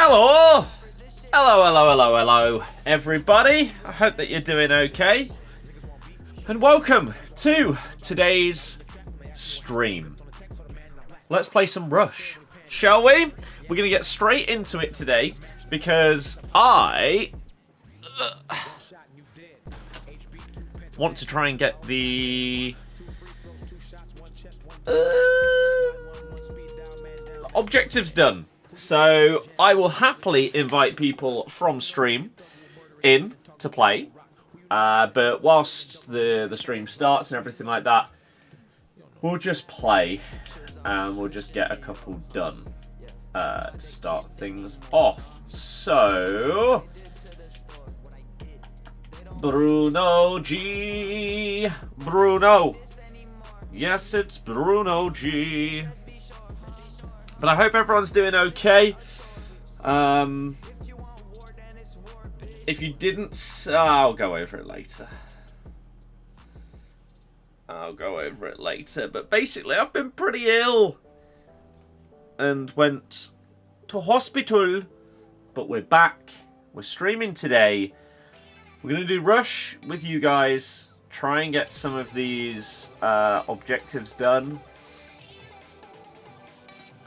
Hello! Hello, everybody. I hope that you're doing okay. And welcome to today's stream. Let's play some Rush, shall we? We're going to get straight into it today because I want to try and get the objectives done. So I will happily invite people from stream in to play. But whilst the stream starts and everything like that, we'll just play and we'll just get a couple done to start things off. So, Bruno G. Bruno. Yes, it's Bruno G. But I hope everyone's doing okay. If you didn't... I'll go over it later. But basically, I've been pretty ill. And went to hospital. But we're back. We're streaming today. We're going to do Rush with you guys. Try and get some of these objectives done.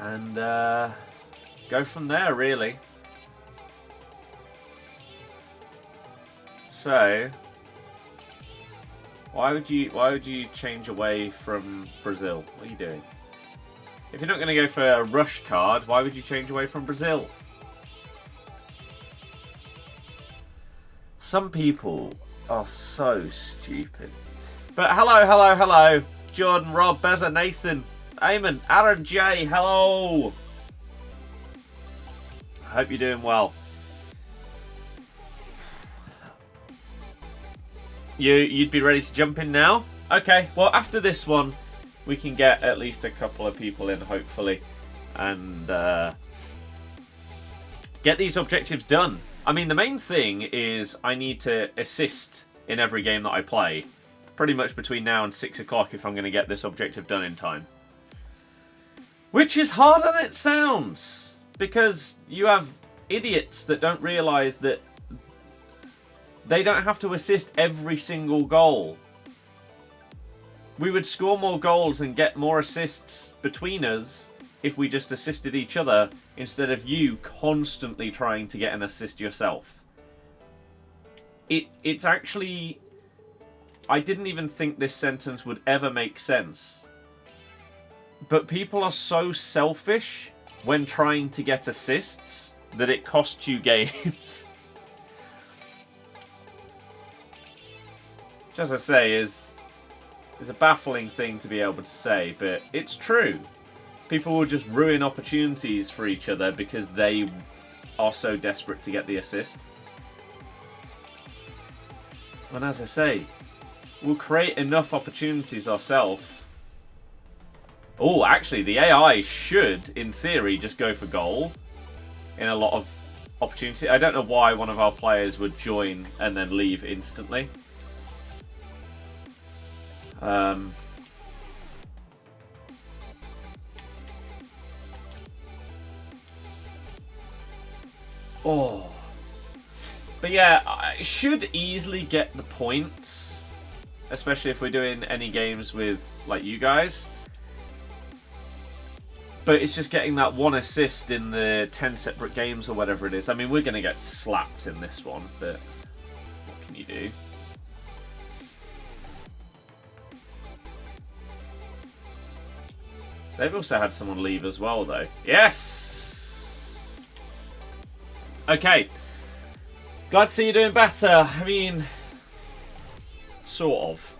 And go from there, really. So, why would you change away from Brazil? What are you doing? If you're not going to go for a Rush card, why would you change away from Brazil? Some people are so stupid. But hello. Jordan, Rob, Beza, Nathan, Eamon, Aaron J, hello. I hope you're doing well. You'd be ready to jump in now? Okay, well after this one, we can get at least a couple of people in, hopefully, and get these objectives done. I mean, the main thing is I need to assist in every game that I play, pretty much between now and 6 o'clock if I'm going to get this objective done in time. Which is harder than it sounds, because you have idiots that don't realise that they don't have to assist every single goal. We would score more goals and get more assists between us if we just assisted each other instead of you constantly trying to get an assist yourself. It's actually... I didn't even think this sentence would ever make sense. But people are so selfish when trying to get assists that it costs you games. Which, as I say, is a baffling thing to be able to say, but it's true. People will just ruin opportunities for each other because they are so desperate to get the assist. And as I say, we'll create enough opportunities ourselves. Oh, actually, the AI should, in theory, just go for goal in a lot of opportunity. I don't know why one of our players would join and then leave instantly. Oh. But yeah, I should easily get the points, especially if we're doing any games with, like, you guys. But it's just getting that one assist in the 10 separate games or whatever it is. I mean, we're going to get slapped in this one, but what can you do? They've also had someone leave as well, though. Yes! Okay. Glad to see you doing better. I mean, sort of.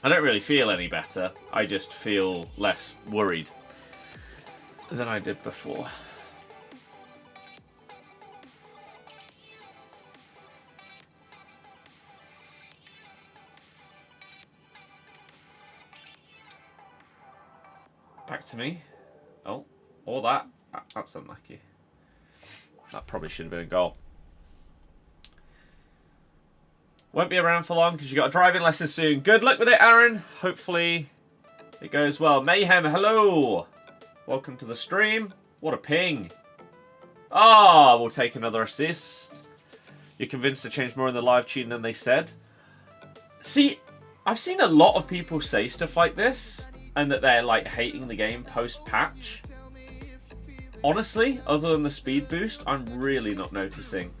I don't really feel any better. I just feel less worried than I did before. Back to me. Oh, or that. That's unlucky. That probably should have been a goal. Won't be around for long because you got a driving lesson soon. Good luck with it, Aaron. Hopefully it goes well. Mayhem, hello. Welcome to the stream. What a ping. Ah, we'll take another assist. You're convinced to change more in the live tune than they said. See, I've seen a lot of people say stuff like this, and that they're like hating the game post-patch. Honestly, other than the speed boost, I'm really not noticing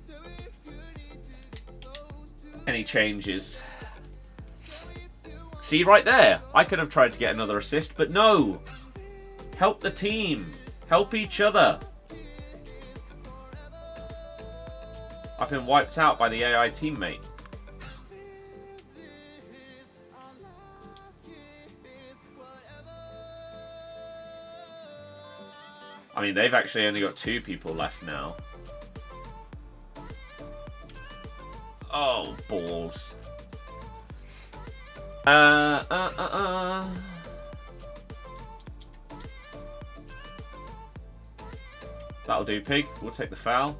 any changes. See, right there, I could have tried to get another assist, but no. Help the team. Help each other. I've been wiped out by the AI teammate. I mean, they've actually only got 2 people left now. Oh, balls. That'll do, pig. We'll take the foul.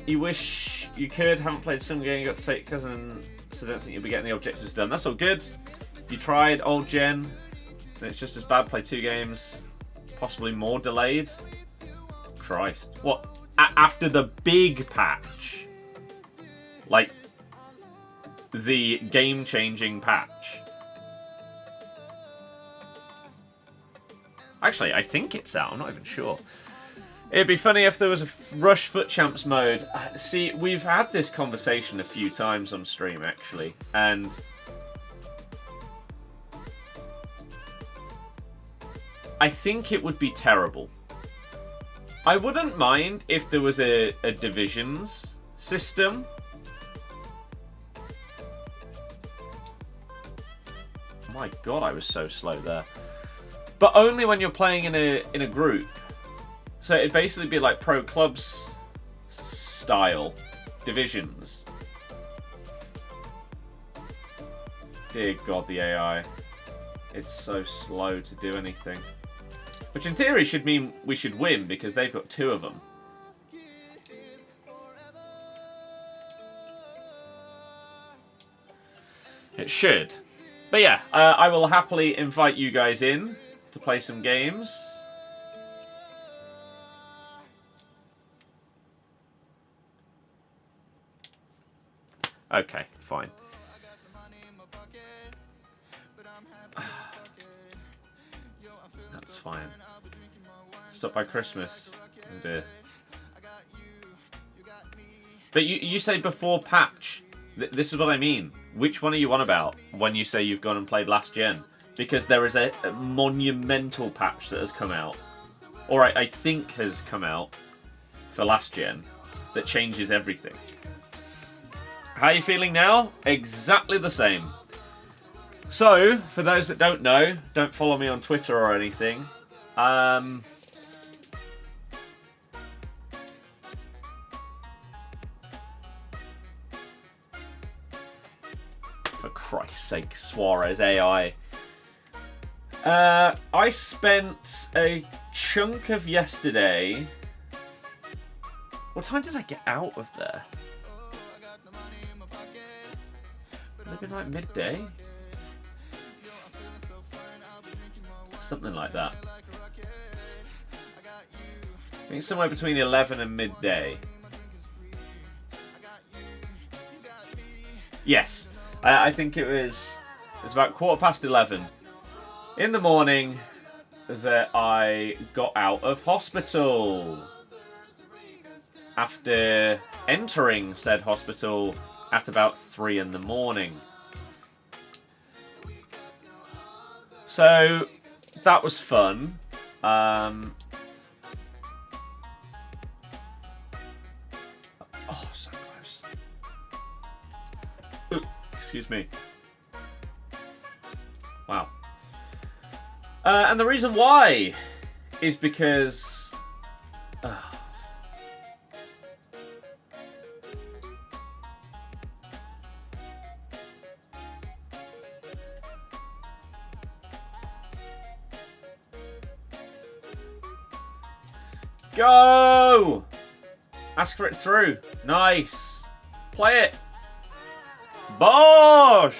You wish you could. Haven't played a single game. You got to take cousin, so don't think you'll be getting the objectives done. That's all good. You tried old gen, and it's just as bad. Play 2 games, possibly more delayed. Christ, what? After the big patch, like the game-changing patch. Actually, I think it's out. I'm not even sure. It'd be funny if there was a Rush Foot Champs mode. See, we've had this conversation a few times on stream, actually. And I think it would be terrible. I wouldn't mind if there was a divisions system. My God, I was so slow there. But only when you're playing in a group. So it'd basically be like pro clubs style divisions. Dear God, the AI. It's so slow to do anything. Which in theory should mean we should win because they've got 2 of them. It should. But yeah, I will happily invite you guys in to play some games. Okay, fine. That's fine. Stop by Christmas. Oh dear. But you say before patch. This is what I mean. Which one are you on about when you say you've gone and played last gen? Because there is a monumental patch that has come out. Or I think has come out for last gen that changes everything. How are you feeling now? Exactly the same. So, for those that don't know, don't follow me on Twitter or anything. For Christ's sake, Suarez AI. I spent a chunk of yesterday. What time did I get out of there? Maybe like midday? Something like that. I think somewhere between 11 and midday. Yes. I think it was about 11:15 in the morning that I got out of hospital. After entering said hospital at about 3 in the morning. So that was fun. Oh, so close. Ooh, excuse me. Wow. And the reason why is because... Go! Ask for it through. Nice. Play it. Bosh!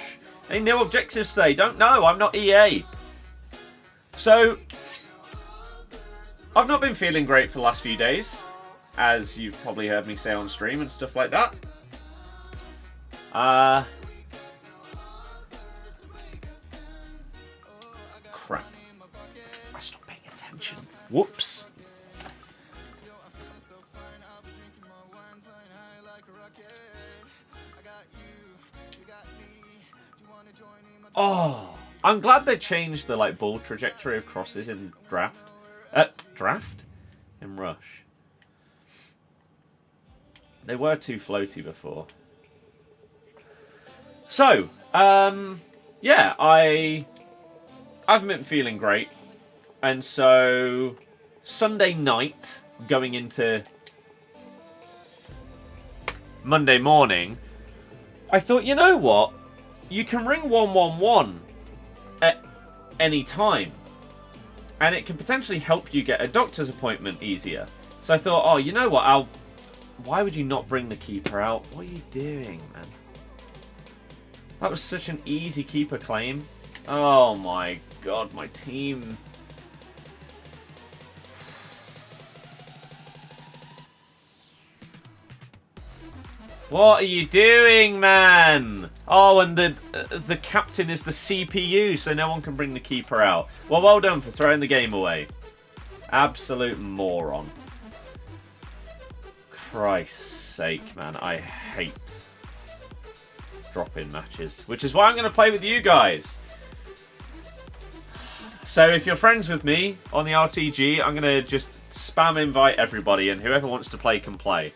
Any new objectives say? Don't know. I'm not EA. So, I've not been feeling great for the last few days, as you've probably heard me say on stream and stuff like that. Crap. I stopped paying attention. Whoops. Oh, I'm glad they changed the ball trajectory of crosses in draft. In rush. They were too floaty before. So, yeah, I haven't been feeling great, and so Sunday night going into Monday morning, I thought, you know what? You can ring 111 at any time, and it can potentially help you get a doctor's appointment easier. So I thought, oh, you know what? Why would you not bring the keeper out? What are you doing, man? That was such an easy keeper claim. Oh my god, my team. What are you doing, man? Oh, and the captain is the CPU, so no one can bring the keeper out. Well done for throwing the game away. Absolute moron. Christ's sake, man. I hate drop-in matches, which is why I'm going to play with you guys. So if you're friends with me on the RTG, I'm going to just spam invite everybody, and whoever wants to play can play.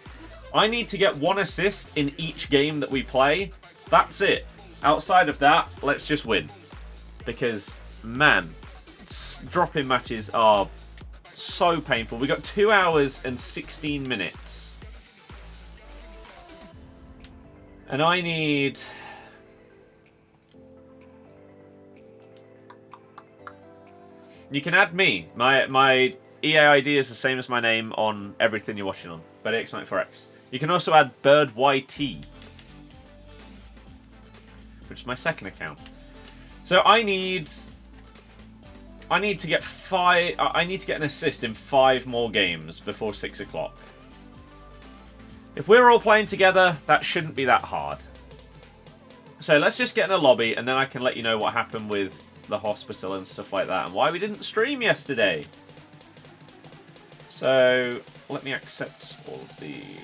I need to get 1 assist in each game that we play. That's it. Outside of that, let's just win. Because, man, drop-in matches are so painful. We got 2 hours and 16 minutes. And I need... You can add me. My EA ID is the same as my name on everything you're watching on. BetX94X. You can also add BirdYT, which is my second account. So I need to get 5. I need to get an assist in 5 more games before 6 o'clock. If we're all playing together, that shouldn't be that hard. So let's just get in a lobby, and then I can let you know what happened with the hospital and stuff like that, and why we didn't stream yesterday. So let me accept all of these.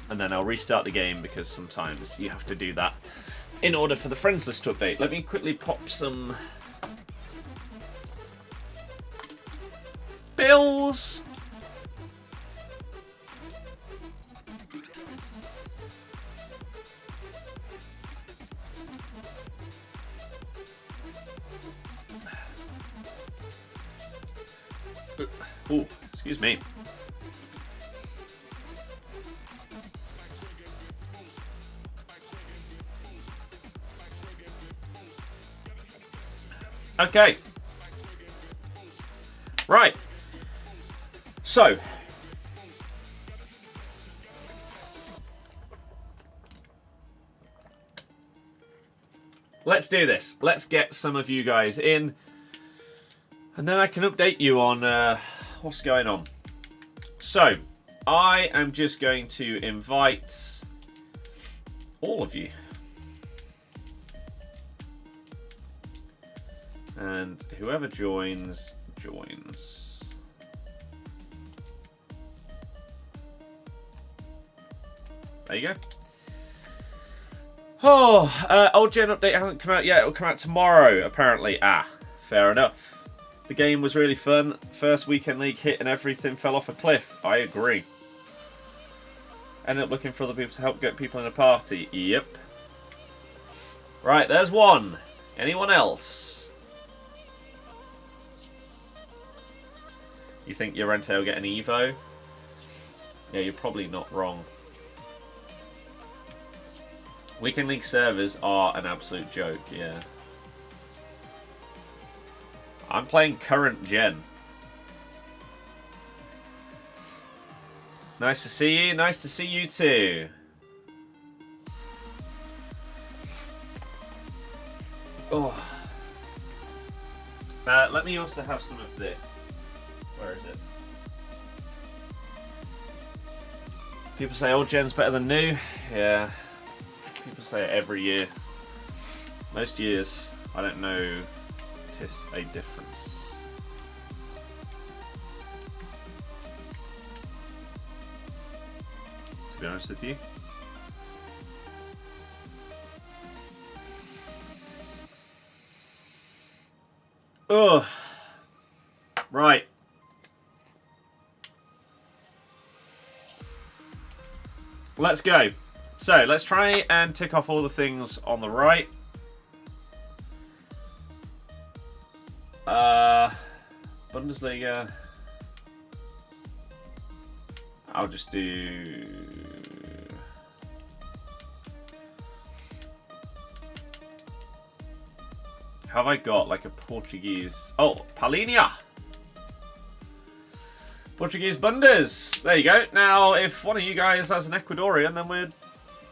And then I'll restart the game, because sometimes you have to do that in order for the friends list to update. Let me quickly pop some bills. Oh, excuse me. Okay. Right. So. Let's do this. Let's get some of you guys in. And then I can update you on what's going on. So, I am just going to invite all of you. And whoever joins, joins. There you go. Oh, old gen update hasn't come out yet. It'll come out tomorrow, apparently. Ah, fair enough. The game was really fun. First weekend league hit and everything fell off a cliff. I agree. Ended up looking for other people to help get people in a party. Yep. Right, there's one. Anyone else? You think Llorente will get an Evo? Yeah, you're probably not wrong. Weekend League servers are an absolute joke, yeah. I'm playing current gen. Nice to see you. Nice to see you too. Oh. Let me also have some of this. Where is it? People say old gen's better than new. Yeah. People say it every year. Most years, I don't notice a difference. To be honest with you. Oh, right. Let's go. So let's try and tick off all the things on the right. Bundesliga. I'll just do. Have I got like a Portuguese? Oh, Palinha. Portuguese Bundes. There you go. Now, if one of you guys has an Ecuadorian, then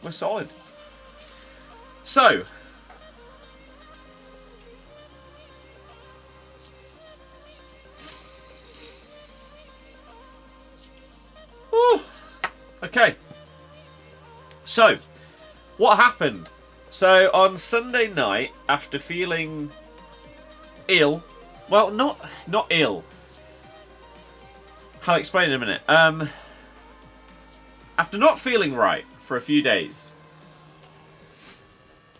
we're solid. So. Whew. Okay. So, what happened? So, on Sunday night, after feeling ill, well, not ill. I'll explain in a minute. After not feeling right for a few days,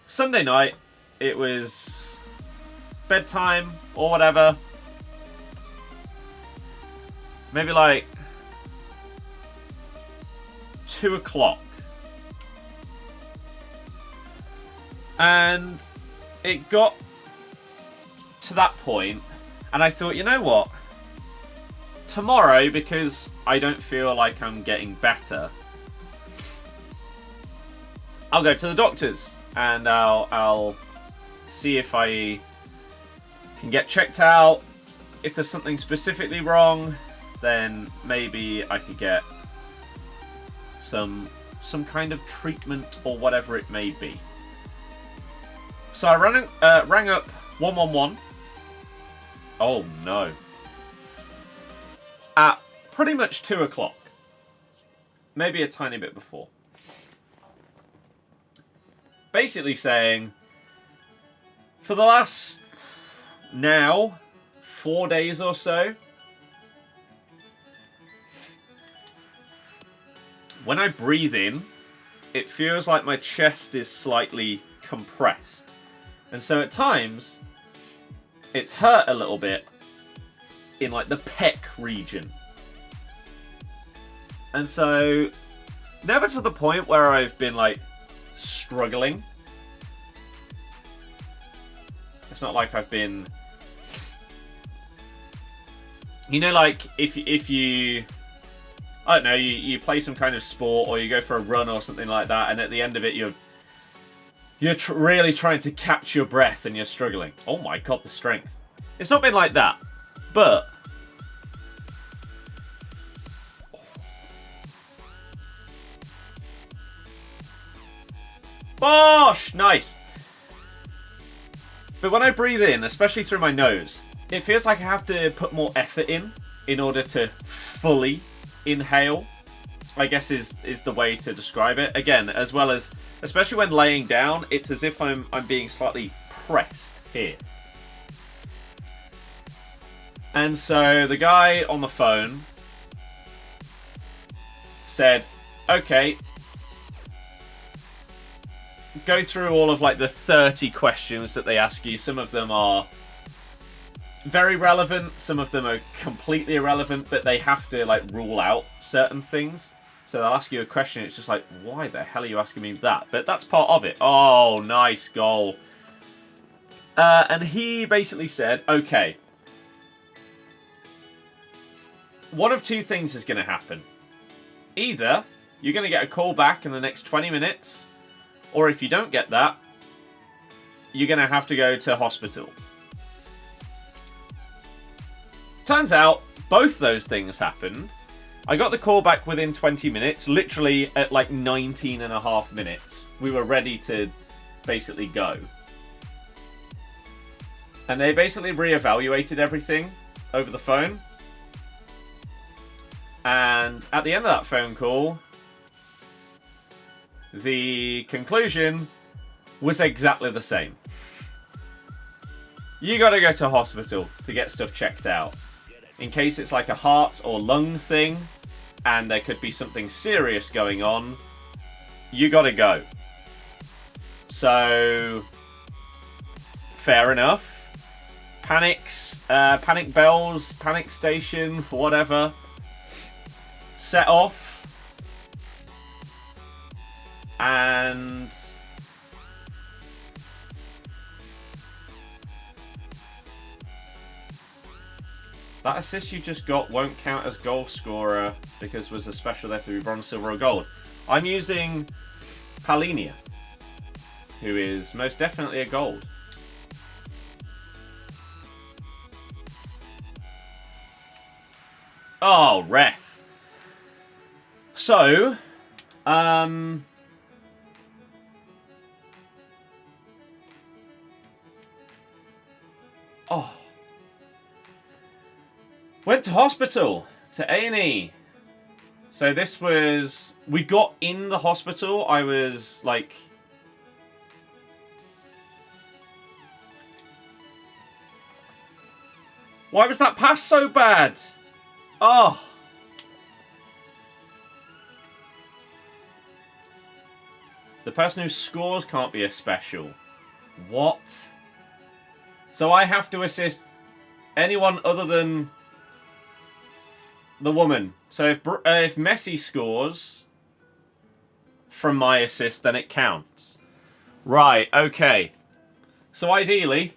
Sunday night, it was bedtime or whatever. Maybe like 2 o'clock. And it got to that point, and I thought, you know what? Tomorrow, because I don't feel like I'm getting better, I'll go to the doctors and I'll see if I can get checked out. If there's something specifically wrong, then maybe I could get some kind of treatment or whatever it may be. So I rang up 111. Oh no. At pretty much 2 o'clock. Maybe a tiny bit before. Basically saying, for the last, now, 4 days or so, when I breathe in, it feels like my chest is slightly compressed. And so at times, it's hurt a little bit in like the pec region. And so, never to the point where I've been like struggling. It's not like I've been, you know, like if you, I don't know, you play some kind of sport or you go for a run or something like that, and at the end of it you're really trying to catch your breath and you're struggling. Oh my god, the strength. It's not been like that, but Bosh! Nice. But when I breathe in, especially through my nose, it feels like I have to put more effort in order to fully inhale, I guess is the way to describe it. Again, as well as, especially when laying down, it's as if I'm being slightly pressed here. And so the guy on the phone said, okay, go through all of like the 30 questions that they ask you. Some of them are very relevant, some of them are completely irrelevant, but they have to like rule out certain things. So they'll ask you a question, it's just like, why the hell are you asking me that? But that's part of it. Oh, nice goal. And he basically said, okay, one of two things is going to happen. Either you're going to get a call back in the next 20 minutes, or if you don't get that, you're going to have to go to hospital. Turns out, both those things happened. I got the call back within 20 minutes, literally at like 19 and a half minutes. We were ready to basically go. And they basically reevaluated everything over the phone. And at the end of that phone call, the conclusion was exactly the same. You gotta go to hospital to get stuff checked out. In case it's like a heart or lung thing, and there could be something serious going on, you gotta go. So, fair enough. Panic bells, panic station, whatever, set off, and that assist you just got won't count as goal scorer because it was a special there through bronze, silver, or gold. I'm using Palinia, who is most definitely a gold. Oh, ref. So, oh. Went to hospital, to A&E. So this was, we got in the hospital, I was like, why was that pass so bad? Oh. The person who scores can't be a special. What? So I have to assist anyone other than the woman. So if Messi scores from my assist, then it counts. Right, okay. So ideally,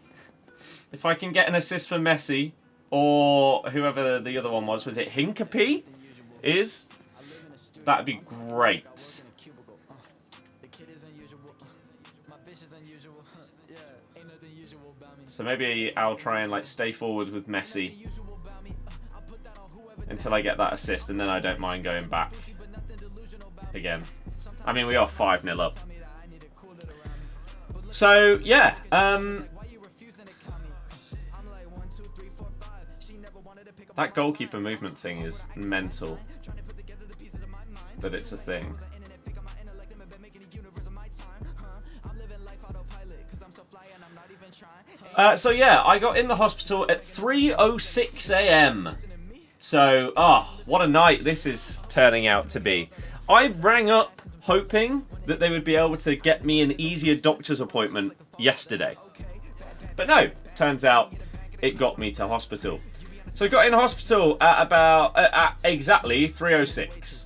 if I can get an assist for Messi, or whoever the other one was it Hincapie? That'd be great. So maybe I'll try and like stay forward with Messi until I get that assist, and then I don't mind going back again. I mean, we are 5-0 up. So yeah, that goalkeeper movement thing is mental, but it's a thing. So yeah, I got in the hospital at 3:06 AM. So, what a night this is turning out to be. I rang up hoping that they would be able to get me an easier doctor's appointment yesterday. But no, turns out it got me to hospital. So I got in hospital at at exactly 3:06.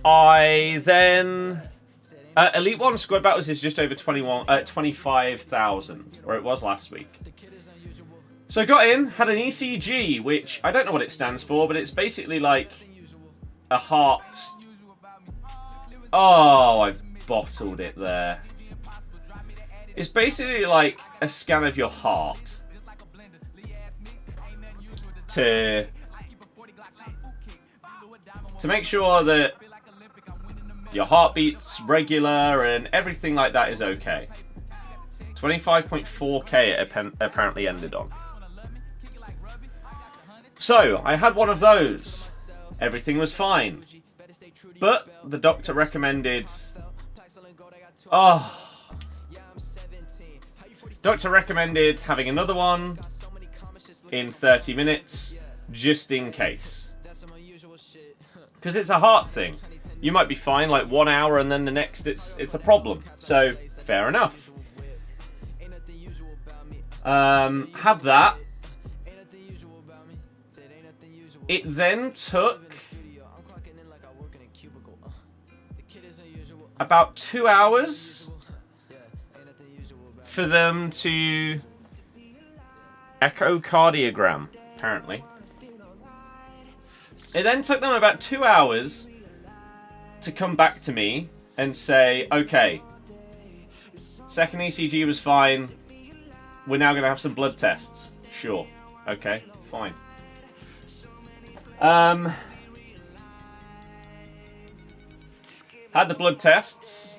I then Elite 1 squad battles is just over 25,000, or it was last week. So I got in, had an ECG, which I don't know what it stands for, but it's basically like a heart. Oh, I've bottled it there. It's basically like a scan of your heart to make sure that your heartbeat's regular and everything like that is okay. 25.4k it apparently ended on. So, I had one of those. Everything was fine. But the doctor recommended... Doctor recommended having another one in 30 minutes, just in case. Because it's a heart thing. You might be fine like 1 hour and then the next it's a problem. So, fair enough. Had that. It then took about 2 hours for them to echocardiogram, apparently. It then took them about 2 hours to come back to me and say, okay, second ECG was fine, we're now going to have some blood tests. Sure. Okay, fine. Had the blood tests.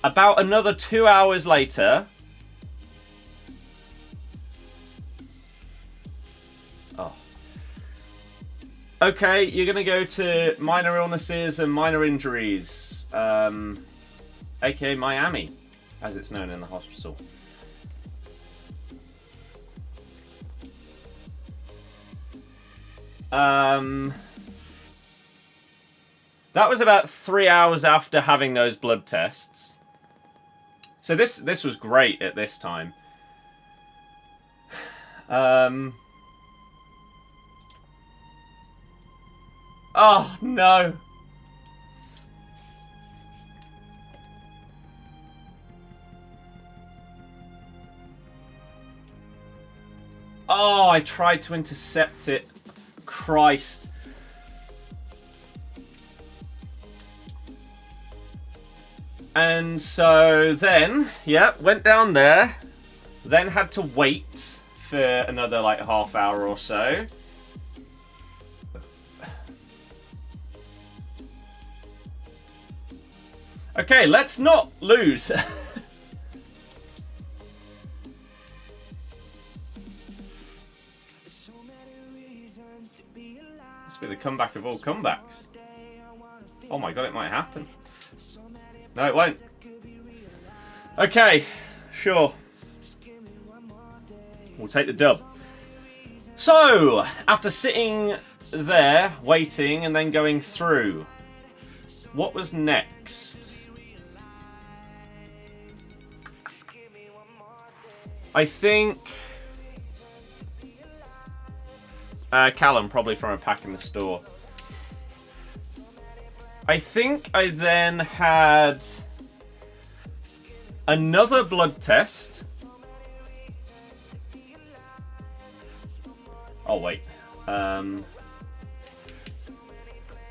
About another 2 hours later... Oh. Okay, you're going to go to minor illnesses and minor injuries. AKA Miami, as it's known in the hospital. That was about 3 hours after having those blood tests. So this was great at this time. Oh, no. Oh, I tried to intercept it. Christ. And so then, yeah, went down there. Then had to wait for another like half hour or so. Okay, let's not lose. Must be the comeback of all comebacks. Oh my god, it might happen. No, it won't. Okay, sure. We'll take the dub. So, after sitting there, waiting, and then going through, what was next? I think... Callum, probably from a pack in the store. I think I then had another blood test. Oh, wait.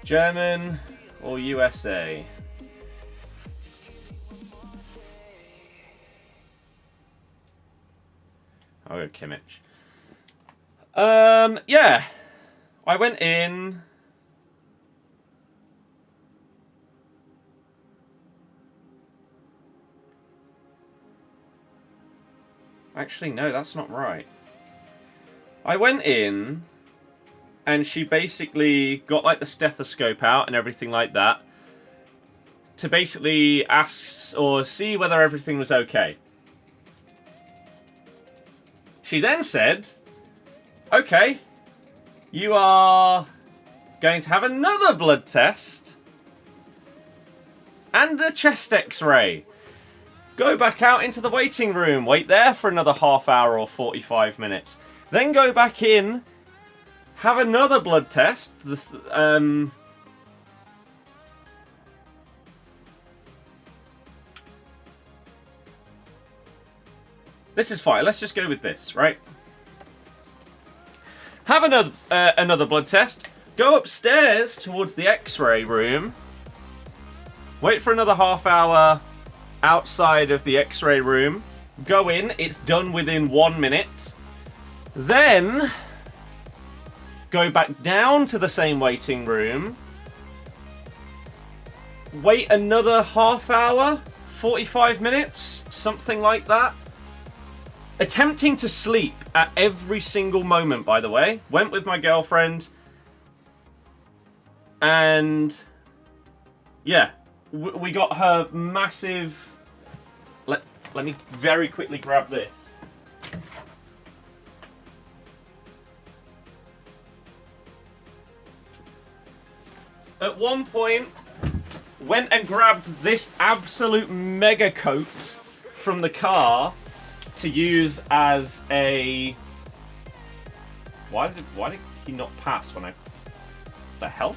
German or USA? I'll go Kimmich. Yeah. I went in. Actually, no, that's not right. I went in, and she basically got like the stethoscope out and everything like that to basically ask or see whether everything was okay. She then said, okay, you are going to have another blood test and a chest x-ray. Go back out into the waiting room, wait there for another half hour or 45 minutes. Then go back in, have another blood test. This is fine, let's just go with this, right? Have another blood test, go upstairs towards the x-ray room, wait for another half hour outside of the x-ray room, go in, it's done within 1 minute, then go back down to the same waiting room, wait another half hour, 45 minutes, something like that. Attempting to sleep at every single moment, by the way. Went with my girlfriend. And yeah, we got her massive... Let me very quickly grab this. At one point, went and grabbed this absolute mega coat from the car to use as a... Why did he not pass when I... The hell?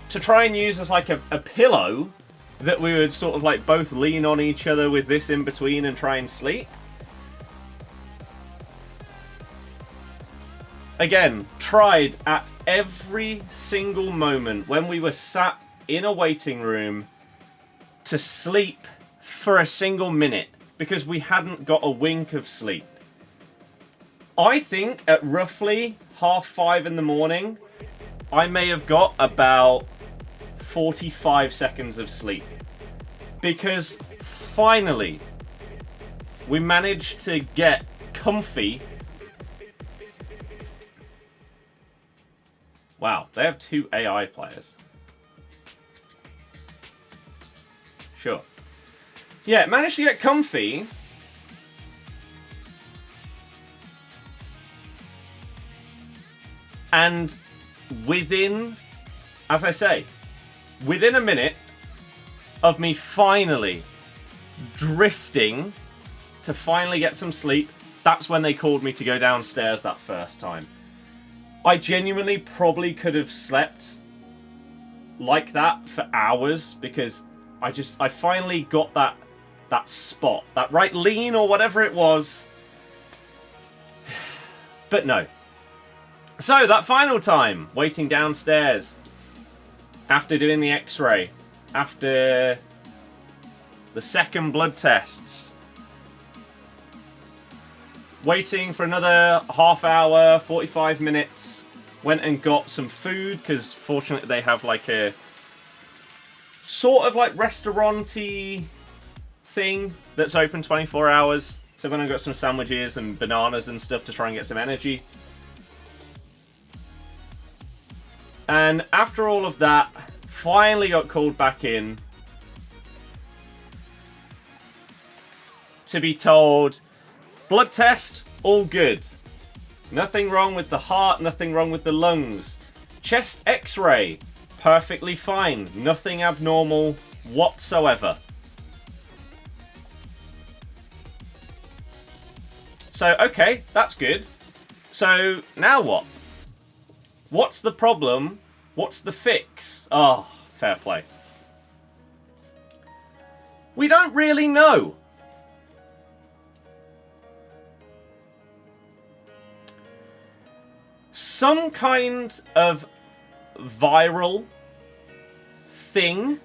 To try and use as like a pillow that we would sort of like both lean on each other with this in between and try and sleep. Again, tried at every single moment when we were sat in a waiting room to sleep for a single minute because we hadn't got a wink of sleep. I think at roughly 5:30 in the morning, I may have got about 45 seconds of sleep. Because finally, we managed to get comfy. Wow, they have 2 AI players. Sure. Yeah, managed to get comfy. And within, as I say, within a minute of me finally drifting to finally get some sleep, that's when they called me to go downstairs that first time. I genuinely probably could have slept like that for hours because I finally got that spot, that right lean or whatever it was. But no. So that final time, waiting downstairs, after doing the X-ray, after the second blood tests, waiting for another half hour, 45 minutes, went and got some food, because fortunately they have like a sort of like restaurant-y thing that's open 24 hours. So when I got some sandwiches and bananas and stuff to try and get some energy. And after all of that, finally got called back in to be told, blood test, all good. Nothing wrong with the heart, nothing wrong with the lungs. Chest X-ray, perfectly fine. Nothing abnormal whatsoever. So, okay, that's good. So, now what? What's the problem? What's the fix? Oh, fair play. We don't really know. Some kind of viral thing,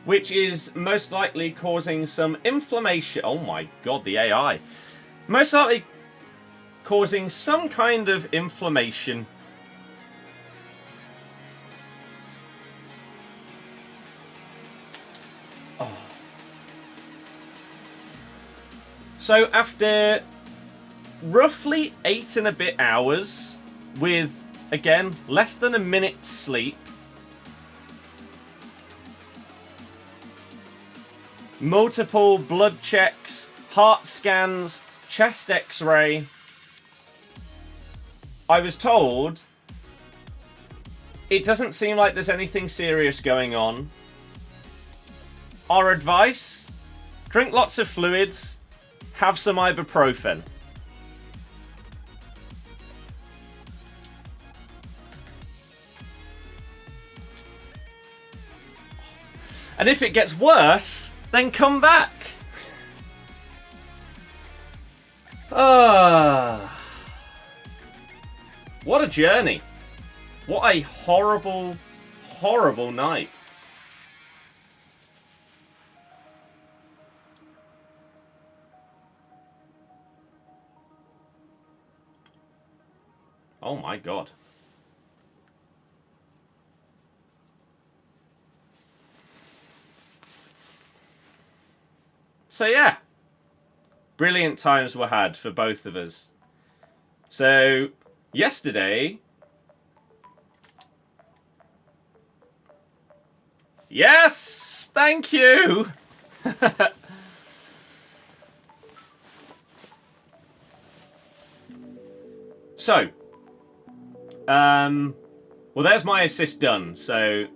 which is most likely causing some inflammation. Oh my god, the AI. Most likely causing some kind of inflammation. Oh. So after roughly 8 and a bit hours with, again, less than a minute's sleep, multiple blood checks, heart scans, chest X-ray, I was told it doesn't seem like there's anything serious going on. Our advice, drink lots of fluids, have some ibuprofen. And if it gets worse, then come back. What a journey. What a horrible, horrible night. Oh my god. So yeah, brilliant times were had for both of us. So yesterday, yes, thank you. So, well, there's my assist done. So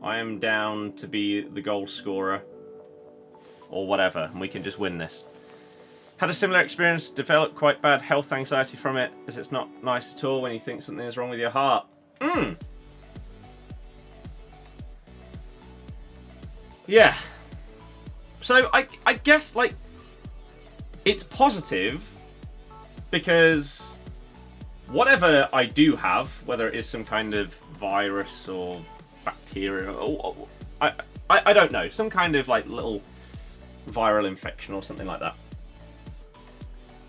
I am down to be the goal scorer. Or whatever, and we can just win this. Had a similar experience, developed quite bad health anxiety from it, as it's not nice at all when you think something is wrong with your heart. Yeah. So I guess, like, it's positive, because whatever I do have, whether it is some kind of virus or bacteria, or I don't know, some kind of, like, little viral infection or something like that.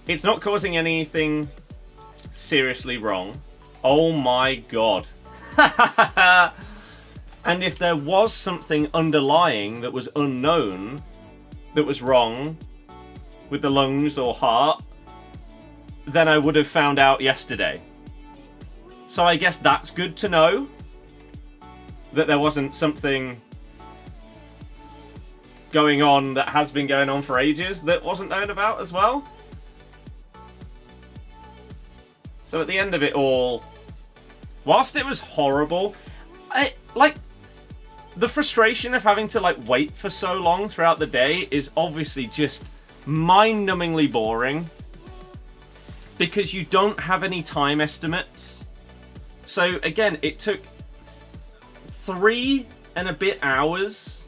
It's not causing anything seriously wrong. Oh my god. And if there was something underlying that was unknown, that was wrong with the lungs or heart, then I would have found out yesterday. So I guess that's good to know, that there wasn't something going on that has been going on for ages that wasn't known about as well. So at the end of it all, whilst it was horrible, the frustration of having to wait for so long throughout the day is obviously just mind-numbingly boring, because you don't have any time estimates. So again, it took 3 and a bit hours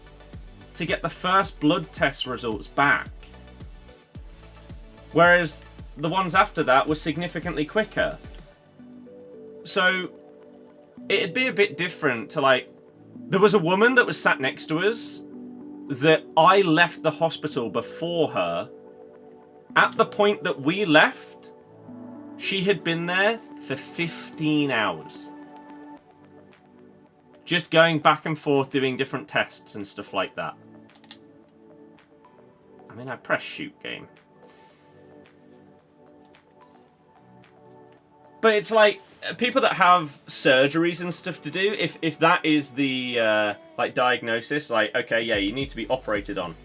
to get the first blood test results back, whereas the ones after that were significantly quicker. So it'd be a bit different to there was a woman that was sat next to us that I left the hospital before her. At the point that we left, she had been there for 15 hours. Just going back and forth doing different tests and stuff like that. I mean, I press shoot game. But it's people that have surgeries and stuff to do, if that is the diagnosis, okay, yeah, you need to be operated on,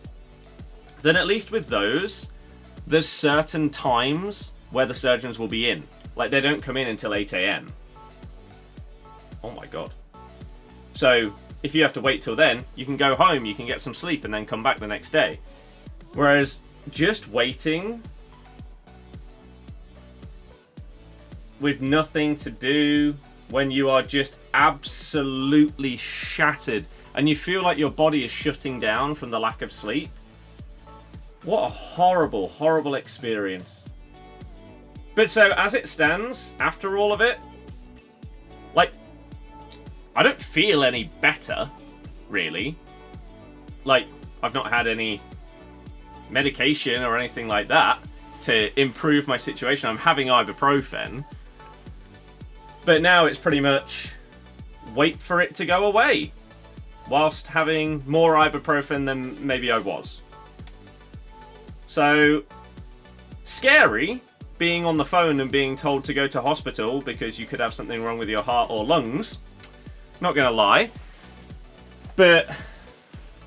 then at least with those, there's certain times where the surgeons will be in. They don't come in until 8 AM. Oh my god. So if you have to wait till then, you can go home, you can get some sleep, and then come back the next day. Whereas just waiting with nothing to do, when you are just absolutely shattered and you feel like your body is shutting down from the lack of sleep. What a horrible, horrible experience. But so as it stands, after all of it, I don't feel any better, really. I've not had any medication or anything like that to improve my situation. I'm having ibuprofen. But now it's pretty much wait for it to go away, whilst having more ibuprofen than maybe I was. So, scary, being on the phone and being told to go to hospital because you could have something wrong with your heart or lungs. Not gonna lie. But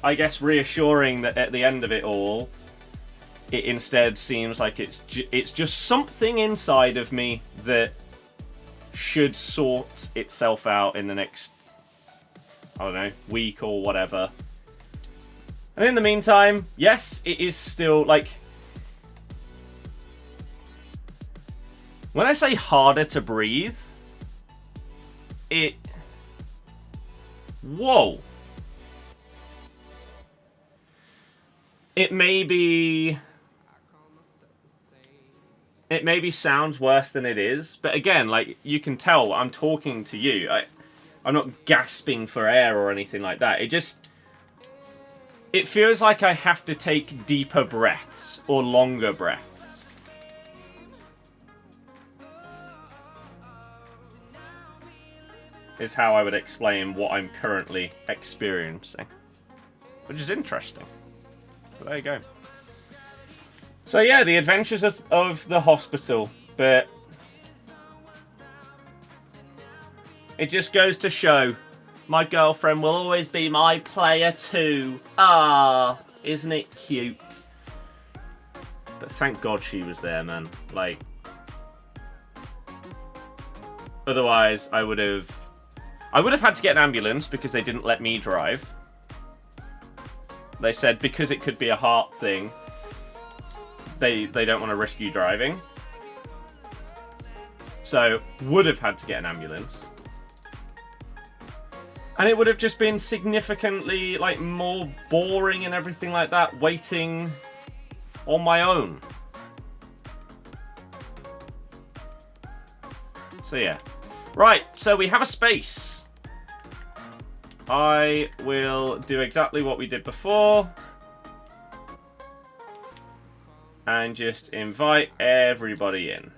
I guess reassuring that at the end of it all, it instead seems like it's just something inside of me that should sort itself out in the next, I don't know, week or whatever. And in the meantime, yes, it is still when I say harder to breathe, whoa. It maybe sounds worse than it is, but again, you can tell I'm talking to you. I'm not gasping for air or anything like that. It feels like I have to take deeper breaths or longer breaths. Is how I would explain what I'm currently experiencing, which is interesting. But there you go. So yeah, the adventures of the hospital, but it just goes to show my girlfriend will always be my player too. Ah, isn't it cute? But thank God she was there, man. Otherwise I would have had to get an ambulance because they didn't let me drive. They said because it could be a heart thing, they don't want to risk you driving. So, would have had to get an ambulance. And it would have just been significantly, more boring and everything like that, waiting on my own. So, yeah. Right, so we have a space. I will do exactly what we did before. And just invite everybody in.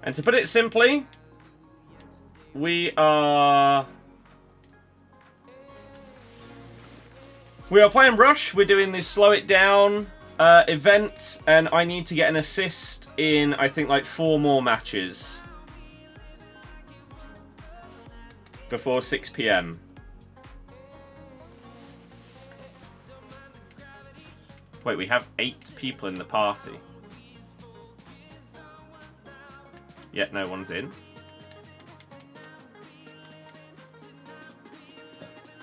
And to put it simply, we are playing Rush. We're doing this Slow It Down event, and I need to get an assist in, I think, like 4 more matches before 6 PM. Wait, we have 8 people in the party. Yet no one's in.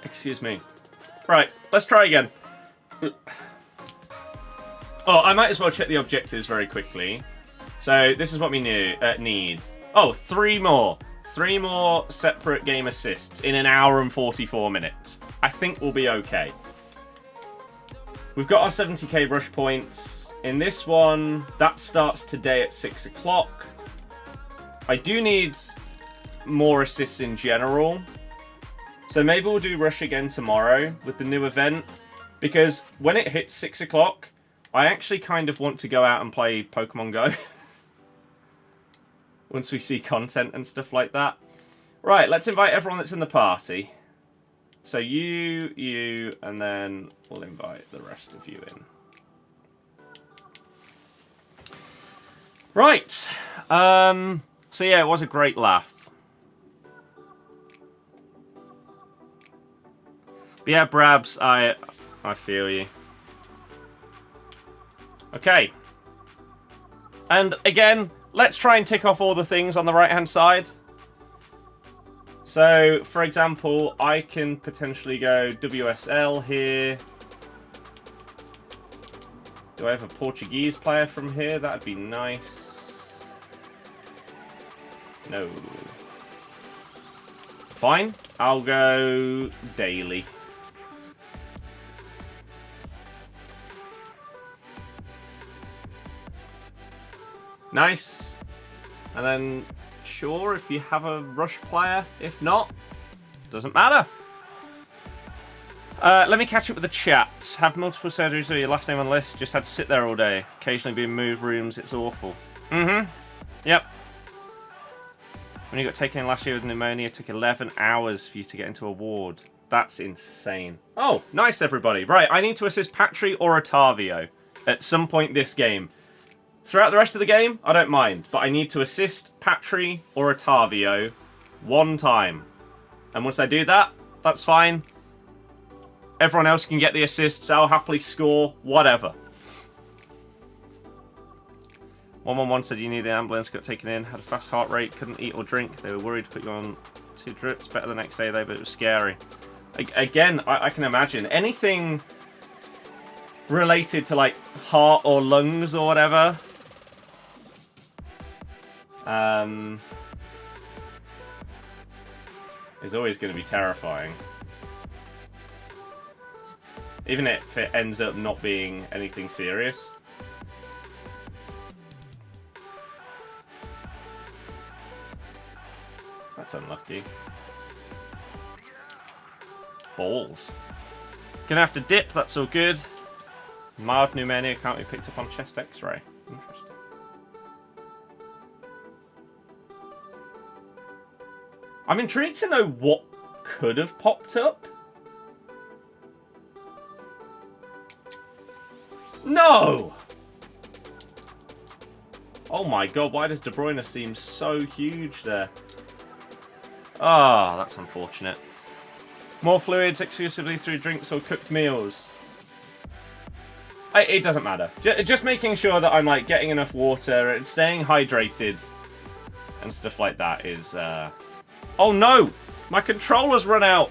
Excuse me. Right, let's try again. Oh, I might as well check the objectives very quickly. So, this is what we need. Oh, 3 more. 3 more separate game assists in an hour and 44 minutes. I think we'll be okay. We've got our 70k rush points. In this one, that starts today at 6 o'clock. I do need more assists in general. So maybe we'll do rush again tomorrow with the new event. Because when it hits 6 o'clock, I actually kind of want to go out and play Pokemon Go. Once we see content and stuff like that. Right, let's invite everyone that's in the party. So you, and then we'll invite the rest of you in. Right. So yeah, it was a great laugh. But yeah, Brabs, I feel you. Okay. And again, let's try and tick off all the things on the right-hand side. So, for example, I can potentially go WSL here. Do I have a Portuguese player from here? That'd be nice. No. Fine. I'll go daily. Nice. And then, sure, if you have a rush player. If not, doesn't matter. Let me catch up with the chat. Have multiple surgeries or your last name on the list. Just had to sit there all day. Occasionally being moved rooms. It's awful. Yep. When you got taken in last year with pneumonia, it took 11 hours for you to get into a ward. That's insane. Oh, nice, everybody. Right, I need to assist Patry or Otavio at some point this game. Throughout the rest of the game, I don't mind, but I need to assist Patry or Otavio 1 time. And once I do that, that's fine. Everyone else can get the assists, I'll happily score, whatever. 111 said you need an ambulance, got taken in, had a fast heart rate, couldn't eat or drink. They were worried to put you on 2 drips. Better the next day though, but it was scary. Again, I can imagine. Anything related to like heart or lungs or whatever. Is always going to be terrifying. Even if it ends up not being anything serious. That's unlucky. Balls. Gonna have to dip, that's all good. Mild pneumonia can't be picked up on chest x-ray. Interesting. I'm intrigued to know what could have popped up. No! Oh my god, why does De Bruyne seem so huge there? Ah, that's unfortunate. More fluids exclusively through drinks or cooked meals. It doesn't matter. Just making sure that I'm like getting enough water and staying hydrated and stuff like that is... Oh no! My controller's run out!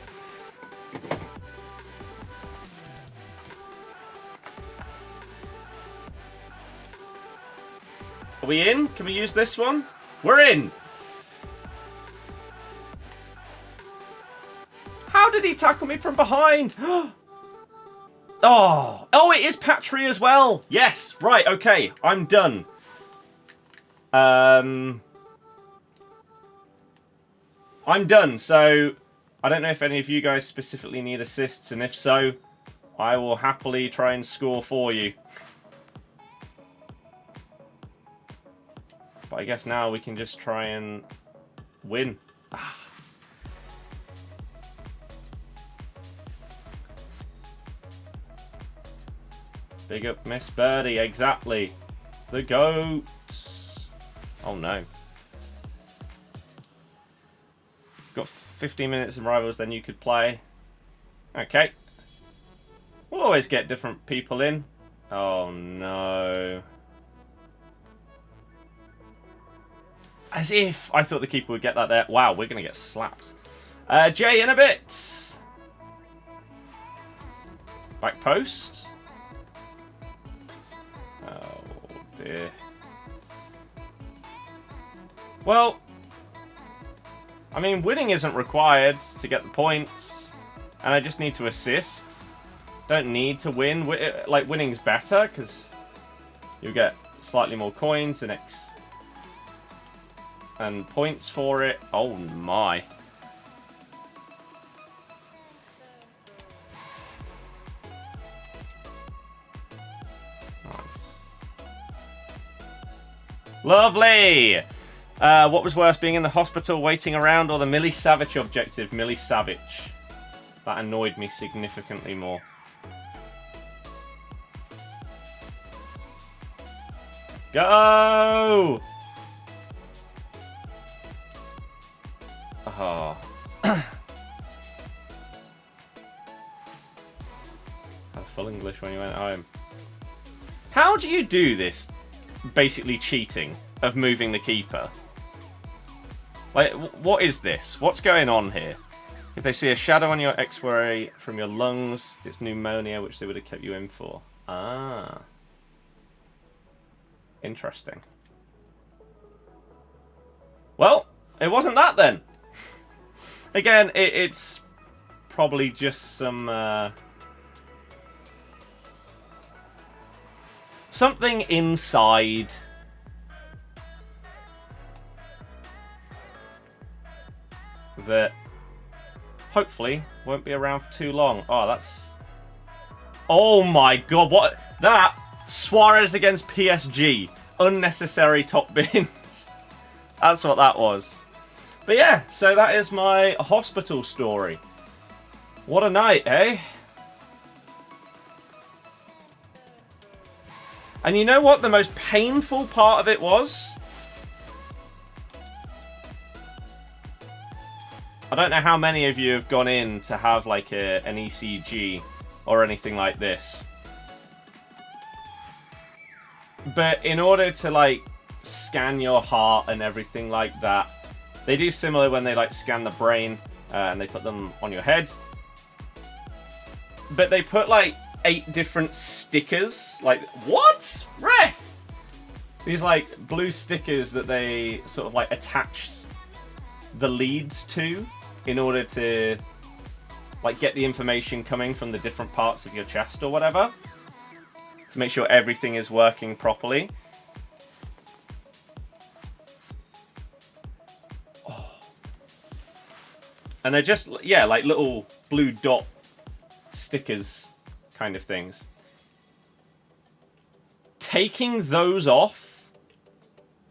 Are we in? Can we use this one? We're in! How did he tackle me from behind? Oh, it is Patry as well. Yes, right, okay, I'm done. I'm done, so I don't know if any of you guys specifically need assists, and if so, I will happily try and score for you. But I guess now we can just try and win. Big up Miss Birdie, exactly. The goats. Oh no. Got 15 minutes in rivals, then you could play. Okay. We'll always get different people in. Oh no. As if I thought the keeper would get that there. Wow, we're going to get slapped. Jay in a bit. Back post. Oh dear. Well, I mean, winning isn't required to get the points. And I just need to assist. Don't need to win. Like, winning's better because you'll get slightly more coins and points for it. Oh my. Nice. Lovely! What was worse, being in the hospital, waiting around, or the Millie Savage objective? Millie Savage. That annoyed me significantly more. Go! Oh. Had full English when you went home. How do you do this? Basically cheating of moving the keeper. Like, what is this? What's going on here? If they see a shadow on your X-ray from your lungs, it's pneumonia, which they would have kept you in for. Ah. Interesting. Well, it wasn't that then. Again, it's probably just some... something inside... that hopefully won't be around for too long. Oh, that's... Oh my god, what? That... Suarez against PSG. Unnecessary top bins. That's what that was. But yeah, so that is my hospital story. What a night, eh? And you know what the most painful part of it was? I don't know how many of you have gone in to have like an ECG or anything like this. But in order to like scan your heart and everything like that, they do similar when they like scan the brain and they put them on your head. But they put like 8 different stickers. Like, what? Ref! These like blue stickers that they sort of like attach the leads to in order to like get the information coming from the different parts of your chest or whatever. To make sure everything is working properly. Oh. And they're just, yeah, like little blue dot stickers kind of things. Taking those off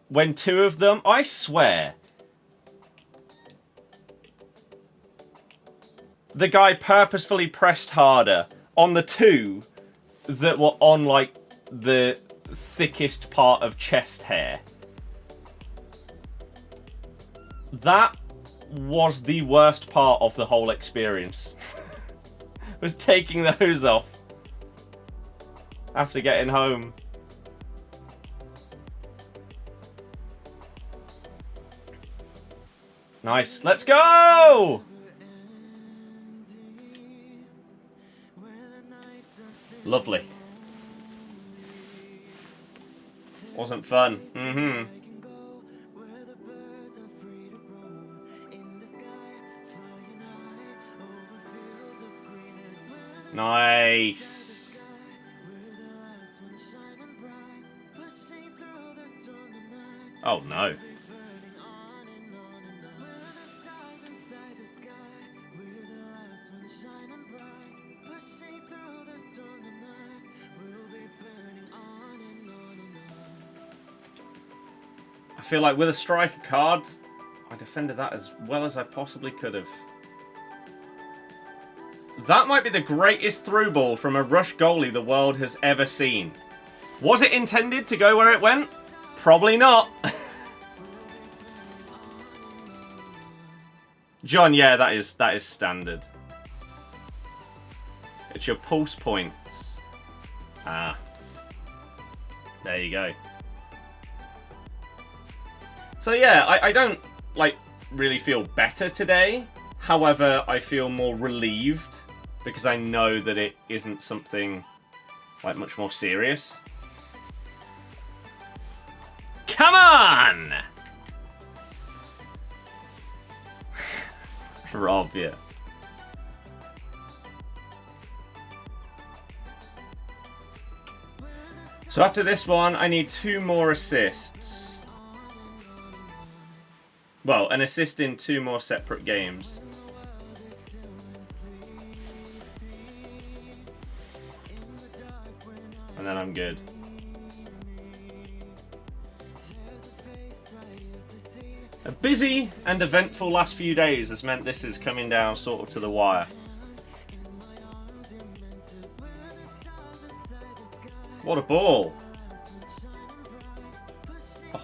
when 2 of them, I swear, the guy purposefully pressed harder on the 2 that were on like the thickest part of chest hair. That was the worst part of the whole experience. Was taking those off after getting home. Nice. Let's go! Lovely. Wasn't fun. Mm-hmm. Nice. Oh no. I feel like with a striker card, I defended that as well as I possibly could have. That might be the greatest through ball from a rush goalie the world has ever seen. Was it intended to go where it went? Probably not. John, yeah, that is standard. It's your pulse points. Ah. There you go. So yeah, I don't like really feel better today. However, I feel more relieved because I know that it isn't something like much more serious. Come on! Rob, yeah. So after this one, I need 2 more assists. Well, an assist in 2 more separate games. And then I'm good. A busy and eventful last few days has meant this is coming down sort of to the wire. What a ball! Oh.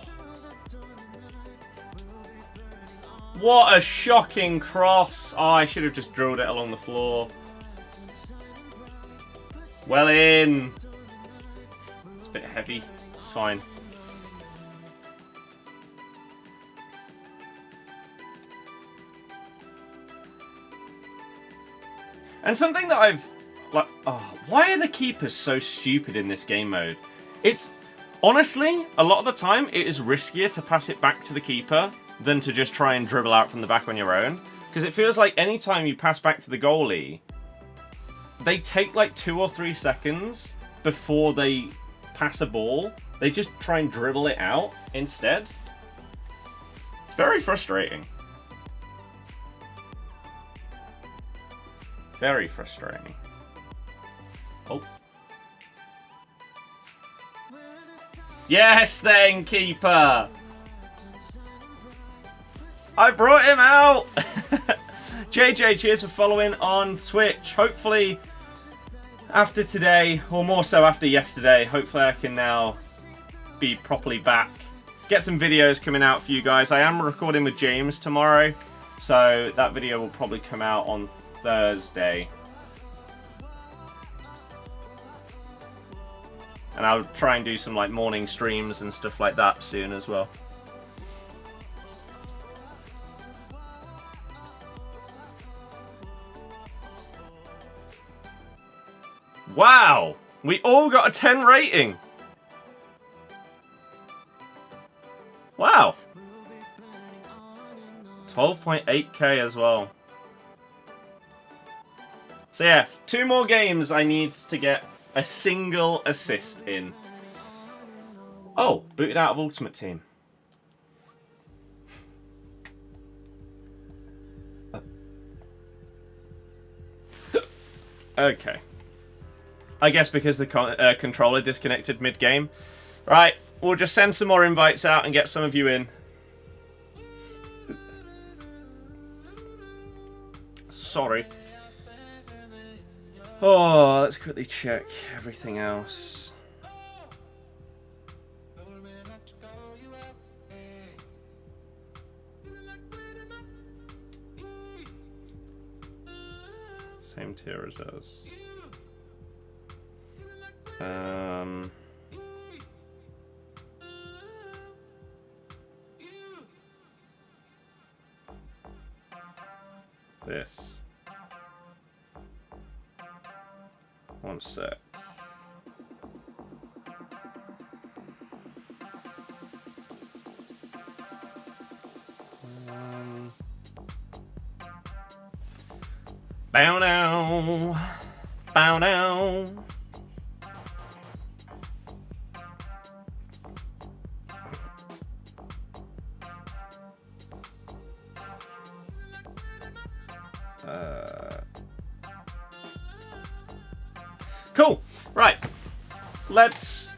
What a shocking cross! Oh, I should have just drilled it along the floor. Well in! It's a bit heavy. It's fine. And something that I've... like, oh, why are the keepers so stupid in this game mode? It's... honestly, a lot of the time, it is riskier to pass it back to the keeper than to just try and dribble out from the back on your own. Because it feels like any time you pass back to the goalie, they take like 2 or 3 seconds before they pass a ball. They just try and dribble it out instead. It's very frustrating. Very frustrating. Oh. Yes, then, keeper! I brought him out! JJ, cheers for following on Twitch. Hopefully, after today, or more so after yesterday, hopefully I can now be properly back. Get some videos coming out for you guys. I am recording with James tomorrow, so that video will probably come out on Thursday. And I'll try and do some like morning streams and stuff like that soon as well. Wow! We all got a 10 rating! Wow! 12.8k as well. So yeah, 2 more games I need to get a single assist in. Oh, booted out of Ultimate Team. Okay. I guess because the controller disconnected mid-game. Right, we'll just send some more invites out and get some of you in. Sorry. Oh, let's quickly check everything else. Same tier as us. This. One sec. Bow down. Bow down. Cool. Right. Let's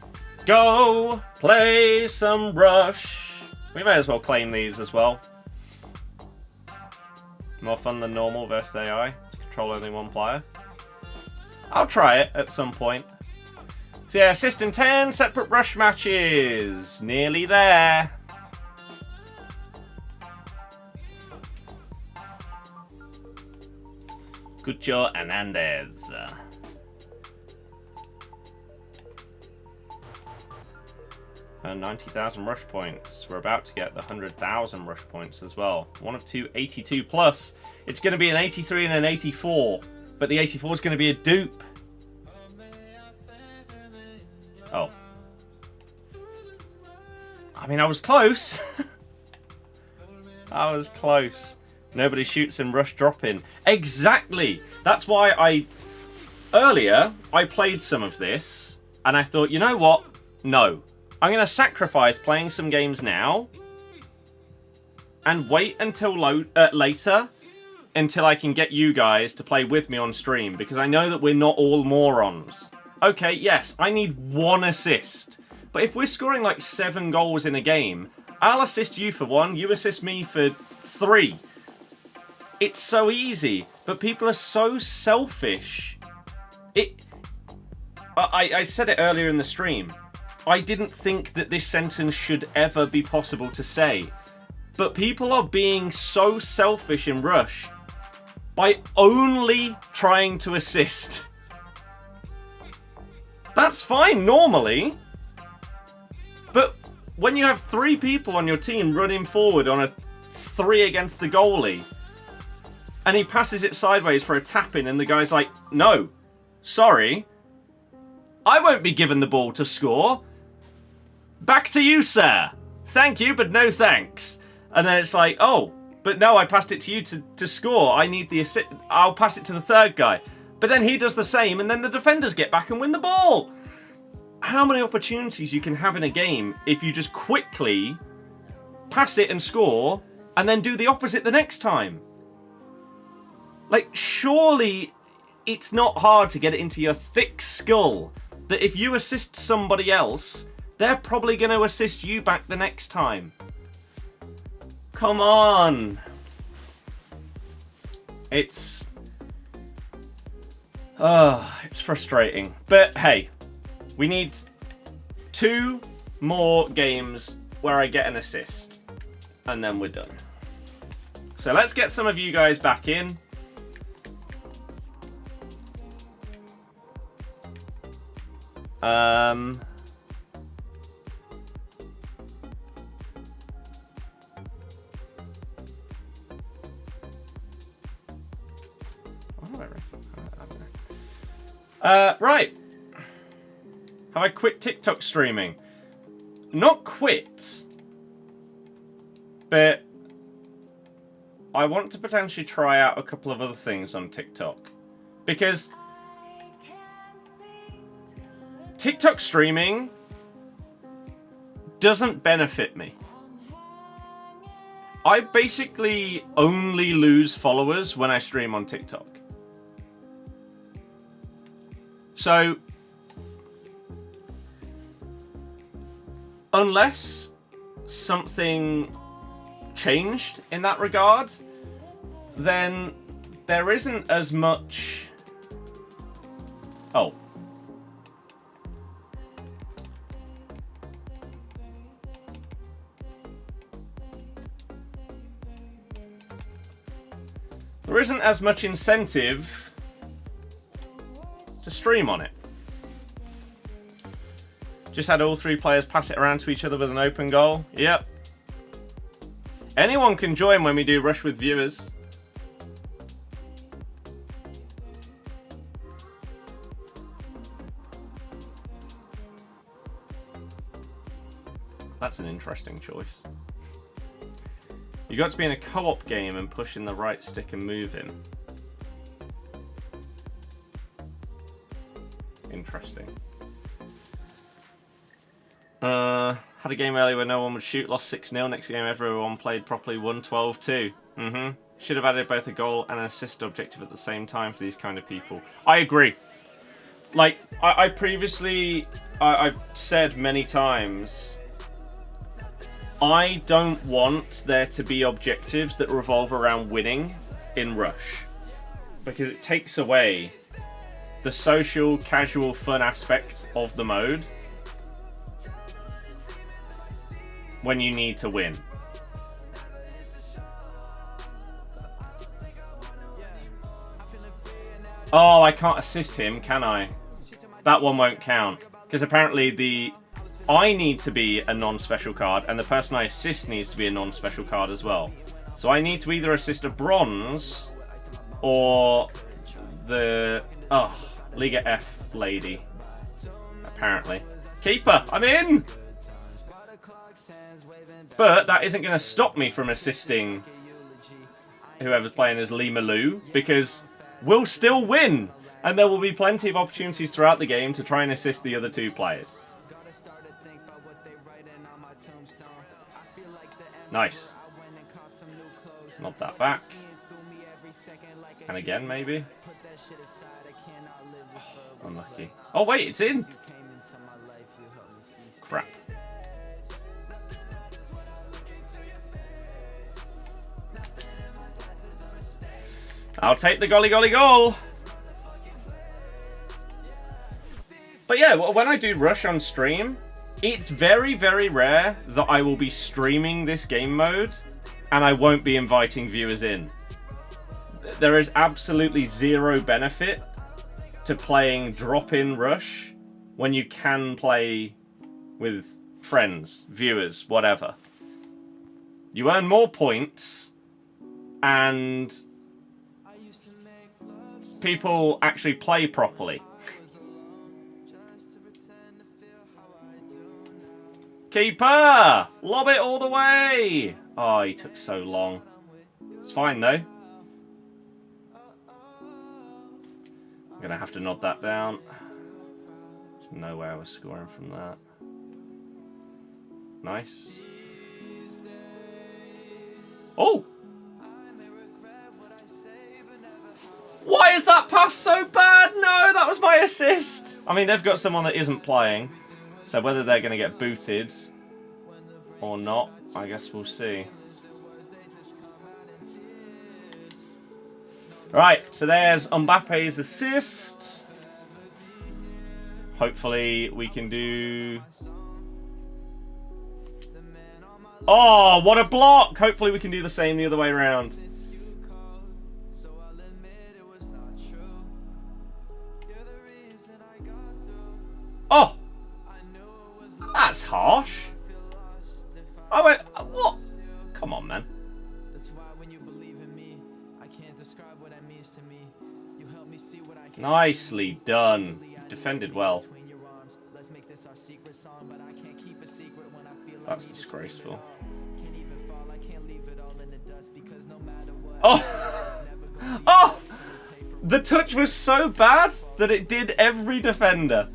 go play some Rush. We may as well claim these as well. More fun than normal versus AI. To control only one player. I'll try it at some point. So yeah, assist in 10 separate rush matches. Nearly there. Cucho Hernandez. 90,000 rush points. We're about to get the 100,000 rush points as well. One of two 82 plus. It's going to be an 83 and an 84. But the 84 is going to be a dupe. Oh. I mean, I was close. I was close. Nobody shoots in rush drop-in. Exactly. That's why earlier, I played some of this. And I thought, you know what? No. I'm going to sacrifice playing some games now. And wait until later. Until I can get you guys to play with me on stream. Because I know that we're not all morons. Okay, yes, I need 1 assist. But if we're scoring like 7 goals in a game, I'll assist you for 1, you assist me for 3. It's so easy, but people are so selfish. I said it earlier in the stream. I didn't think that this sentence should ever be possible to say. But people are being so selfish in Rush by only trying to assist. That's fine normally. But when you have 3 people on your team running forward on a 3 against the goalie, and he passes it sideways for a tap-in, and the guy's like, no, sorry, I won't be given the ball to score. Back to you, sir. Thank you, but no thanks. And then it's like, oh, but no, I passed it to you to score. I need the assist. I'll pass it to the 3rd guy. But then he does the same, and then the defenders get back and win the ball. How many opportunities you can have in a game if you just quickly pass it and score, and then do the opposite the next time? Like, surely it's not hard to get it into your thick skull that if you assist somebody else, they're probably going to assist you back the next time. Come on. It's frustrating. But hey, we need 2 more games where I get an assist. And then we're done. So let's get some of you guys back in. Right. Have I quit TikTok streaming? Not quit. But I want to potentially try out a couple of other things on TikTok. Because TikTok streaming doesn't benefit me. I basically only lose followers when I stream on TikTok. So, unless something changed in that regard, then there isn't as much... Oh. There isn't as much incentive to stream on it. Just had all 3 players pass it around to each other with an open goal. Yep. Anyone can join when we do Rush with viewers. That's an interesting choice. You got to be in a co-op game and push in the right stick and move him. Interesting. Had a game earlier where no one would shoot, lost 6-0. Next game everyone played properly, won 12-2. Should have added both a goal and an assist objective at the same time for these kind of people. I agree. Like, I previously... I've said many times I don't want there to be objectives that revolve around winning in Rush. Because it takes away the social, casual, fun aspect of the mode when you need to win. Oh, I can't assist him, can I? That one won't count. Because apparently I need to be a non-special card, and the person I assist needs to be a non-special card as well. So I need to either assist a bronze or the Liga F lady. Apparently. Keeper, I'm in! But that isn't going to stop me from assisting whoever's playing as Lima Lu, because we'll still win! And there will be plenty of opportunities throughout the game to try and assist the other two players. Nice. Not that back. And again, maybe. Oh, unlucky. Oh, wait, it's in! Crap. I'll take the golly golly goal! But yeah, when I do Rush on stream, it's very, very rare that I will be streaming this game mode and I won't be inviting viewers in. There is absolutely zero benefit to playing drop-in Rush when you can play with friends, viewers, whatever. You earn more points and people actually play properly. Keeper! Lob it all the way! Oh, he took so long. It's fine, though. I'm going to have to nod that down. There's no way I was scoring from that. Nice. Oh! Why is that pass so bad? No, that was my assist! I mean, they've got someone that isn't playing. So whether they're going to get booted or not, I guess we'll see. Right, so there's Mbappe's assist. Hopefully we can do... Oh, what a block! Hopefully we can do the same the other way around. Oh! That's harsh. I went, what? Come on, man. Nicely done. Defended well. That's disgraceful. Oh! Oh! The touch was so bad that it did every defender.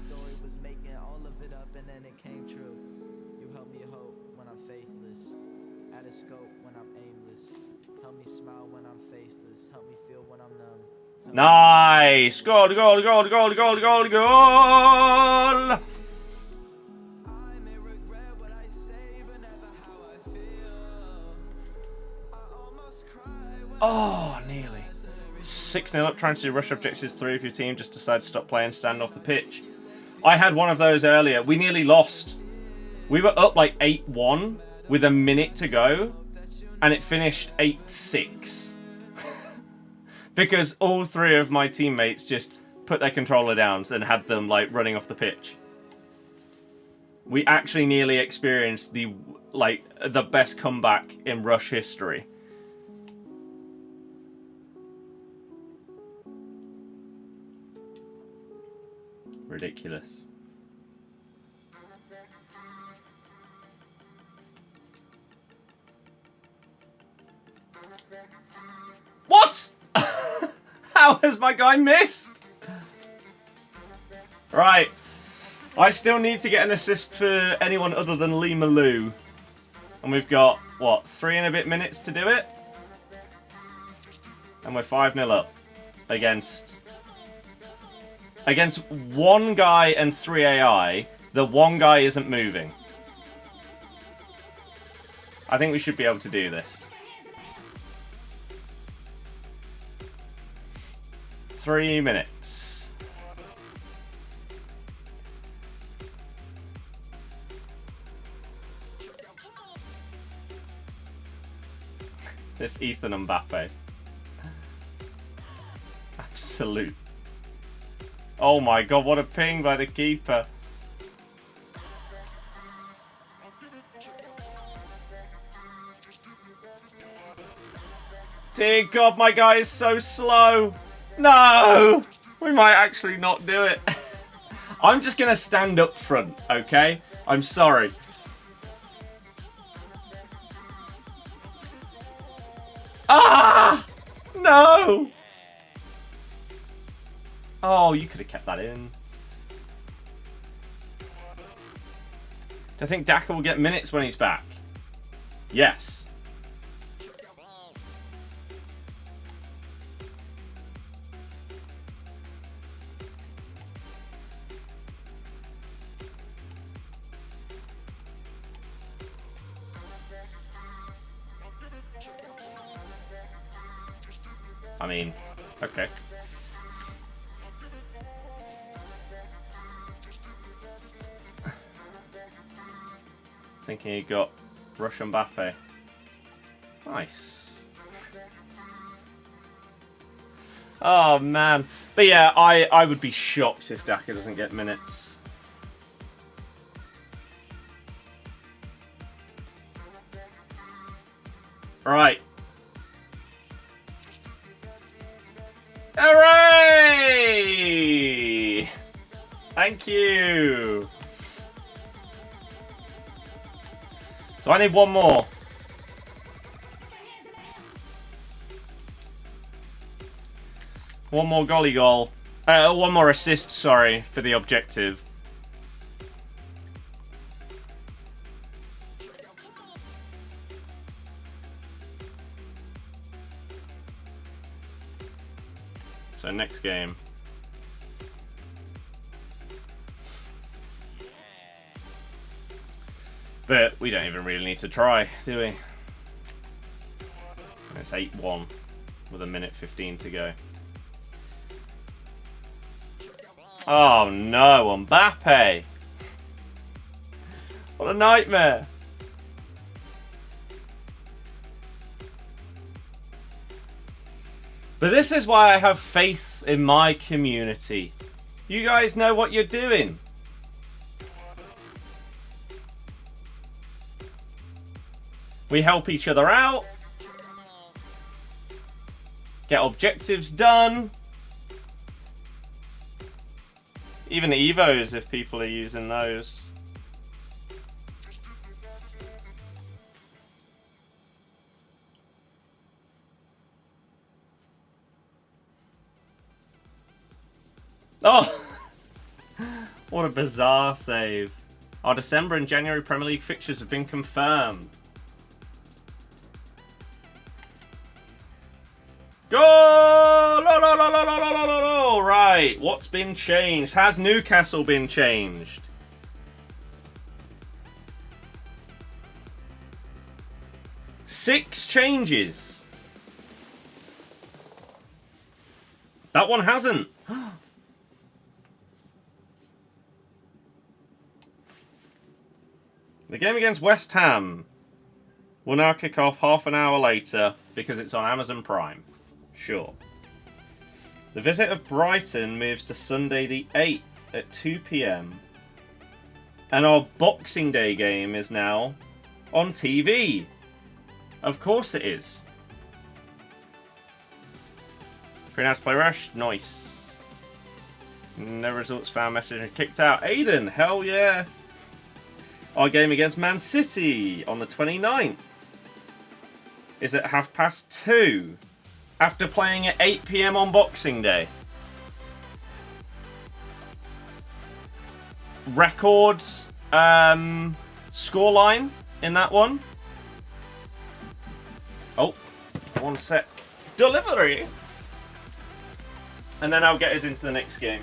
Nice! Goal, goal, goal, goal, goal, goal, goal! Oh, nearly. 6-0 up, trying to do rush objectives 3 of your team, just decide to stop playing, stand off the pitch. I had one of those earlier. We nearly lost. We were up like 8-1 with a minute to go, and it finished 8-6. Because all 3 of my teammates just put their controller down and had them like running off the pitch. We actually nearly experienced the best comeback in Rush history. Ridiculous. What? How has my guy missed? Right. I still need to get an assist for anyone other than Lima Lu. And we've got, what, 3 and a bit minutes to do it? And we're 5-0 up against one guy and 3 AI. The one guy isn't moving. I think we should be able to do this. 3 minutes. This Ethan Mbappe. Absolute. Oh my god, what a ping by the keeper. Dear God, my guy is so slow. No! We might actually not do it. I'm just going to stand up front, okay? I'm sorry. Ah! No! Oh, you could have kept that in. Do I think Daka will get minutes when he's back? Yes. I mean, okay. Thinking he got Russian Mbappe. Nice. Oh man. But yeah, I would be shocked if Daka doesn't get minutes. Right. Hooray! Thank you. So I need one more. One more golly goal. One more assist, sorry, for the objective. So next game. But we don't even really need to try, do we? It's 8-1 with 1:15 to go. Oh no, Mbappe! What a nightmare! But this is why I have faith in my community. You guys know what you're doing. We help each other out. Get objectives done. Even Evos if people are using those. Oh! What a bizarre save. Our December and January Premier League fixtures have been confirmed. Go! Right, what's been changed? Has Newcastle been changed? Six changes. That one hasn't. The game against West Ham will now kick off half an hour later because it's on Amazon Prime. Sure. The visit of Brighton moves to Sunday the 8th at 2 PM. And our Boxing Day game is now on TV. Of course it is. Free now to play Rush. Nice. No results found. Message kicked out. Aiden, hell yeah. Our game against Man City on the 29th is at 2:30 after playing at 8 PM on Boxing Day. Record scoreline in that one. Oh, one sec. Delivery! And then I'll get us into the next game.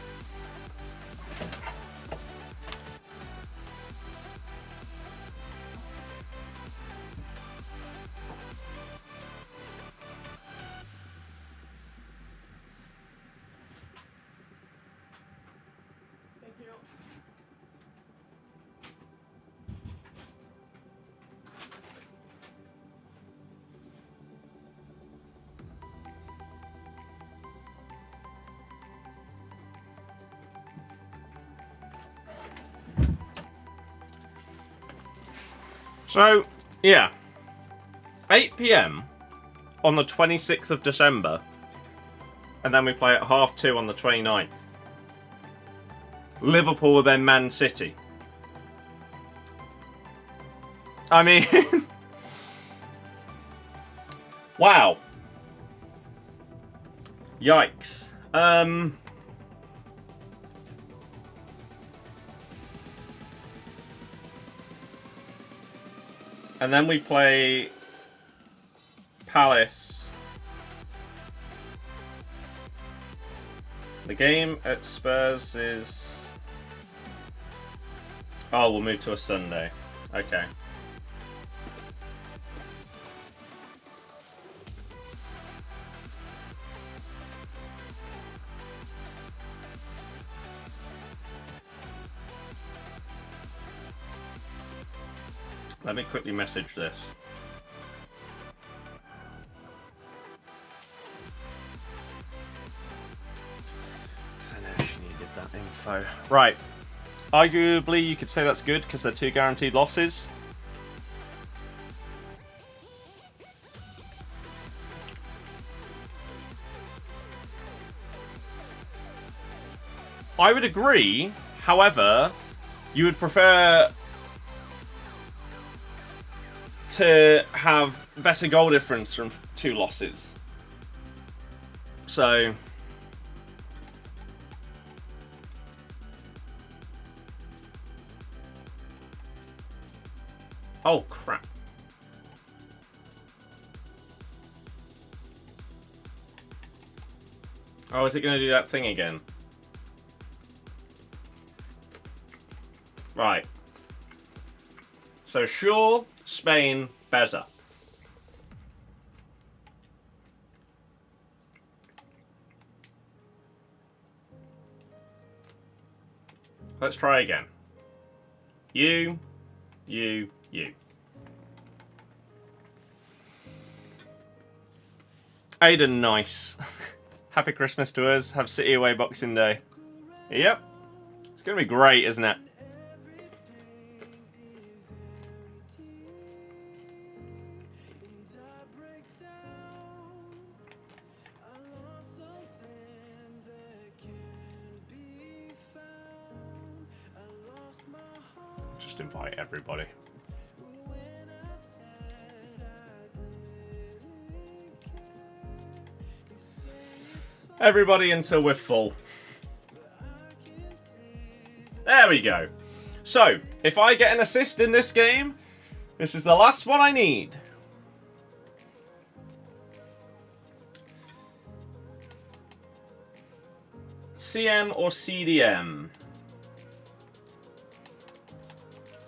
So, yeah. 8 PM on the 26th of December. And then we play at 2:30 on the 29th. Liverpool, then Man City. I mean... wow. Yikes. And then we play Palace. The game at Spurs is... oh, we'll move to a Sunday. Okay. Let me quickly message this. I know she needed that info. Right. Arguably, you could say that's good because they're 2 guaranteed losses. I would agree. However, you would prefer to have better goal difference from 2 losses. So... oh, crap. Oh, is it going to do that thing again? Right. So, Shaw, Spain, Beza. Let's try again. You. Aiden, nice. Happy Christmas to us. Have City away Boxing Day. Yep. It's going to be great, isn't it? Just invite everybody. Everybody until we're full. There we go. So, if I get an assist in this game, this is the last one I need. CM or CDM?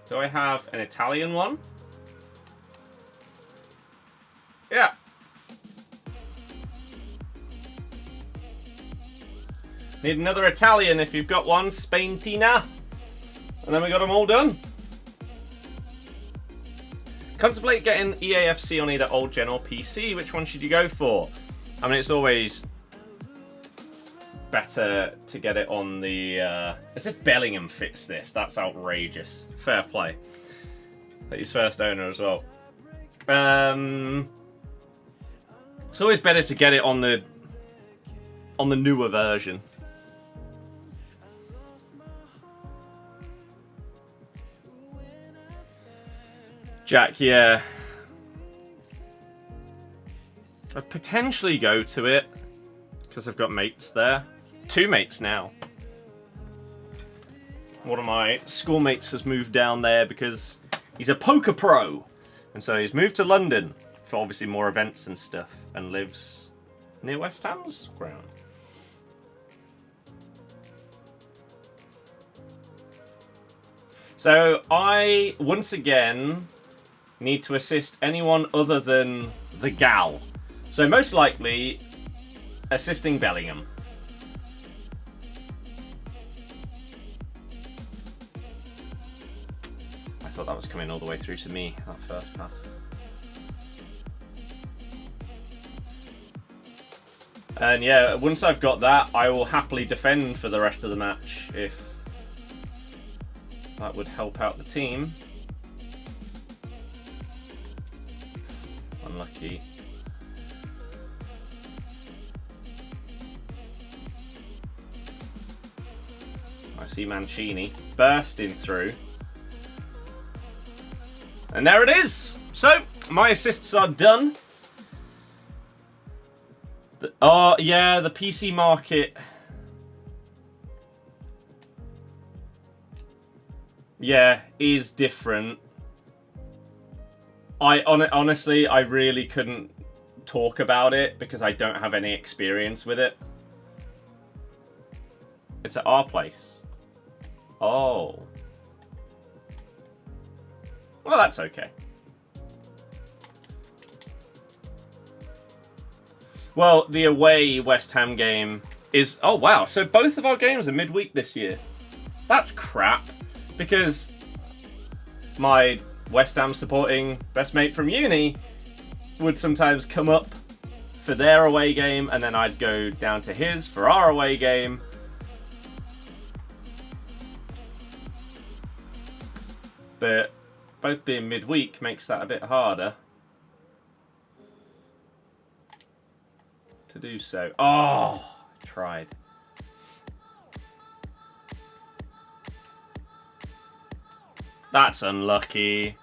Do I have an Italian one? Yeah. Need another Italian if you've got one. Spain Tina. And then we got them all done. Contemplate getting EAFC on either old gen or PC. Which one should you go for? I mean, it's always better to get it on the... as if Bellingham fits this. That's outrageous. Fair play. That he's first owner as well. It's always better to get it on the newer version. Jack, yeah. I'd potentially go to it because I've got mates there. 2 mates now. One of my schoolmates has moved down there because he's a poker pro. And so he's moved to London for obviously more events and stuff and lives near West Ham's ground. So I, once again, need to assist anyone other than the gal. So most likely, assisting Bellingham. I thought that was coming all the way through to me, that first pass. And yeah, once I've got that, I will happily defend for the rest of the match if that would help out the team. unlucky. I see Mancini bursting through. And there it is! So, my assists are done. Oh, yeah, the PC market. Yeah, is different. Honestly, I really couldn't talk about it because I don't have any experience with it. It's at our place. Oh. Well, that's okay. Well, the away West Ham game is... Oh, wow. So both of our games are midweek this year. That's crap. Because my West Ham supporting best mate from uni would sometimes come up for their away game, and then I'd go down to his for our away game. But both being midweek makes that a bit harder to do so. Oh, I tried. That's unlucky.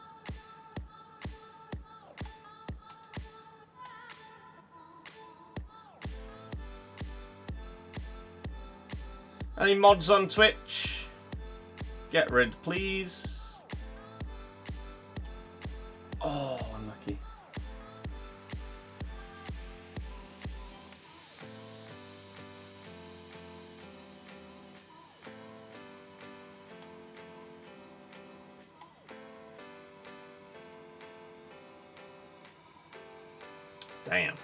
Any mods on Twitch? Get rid, please. Oh, unlucky. Damn.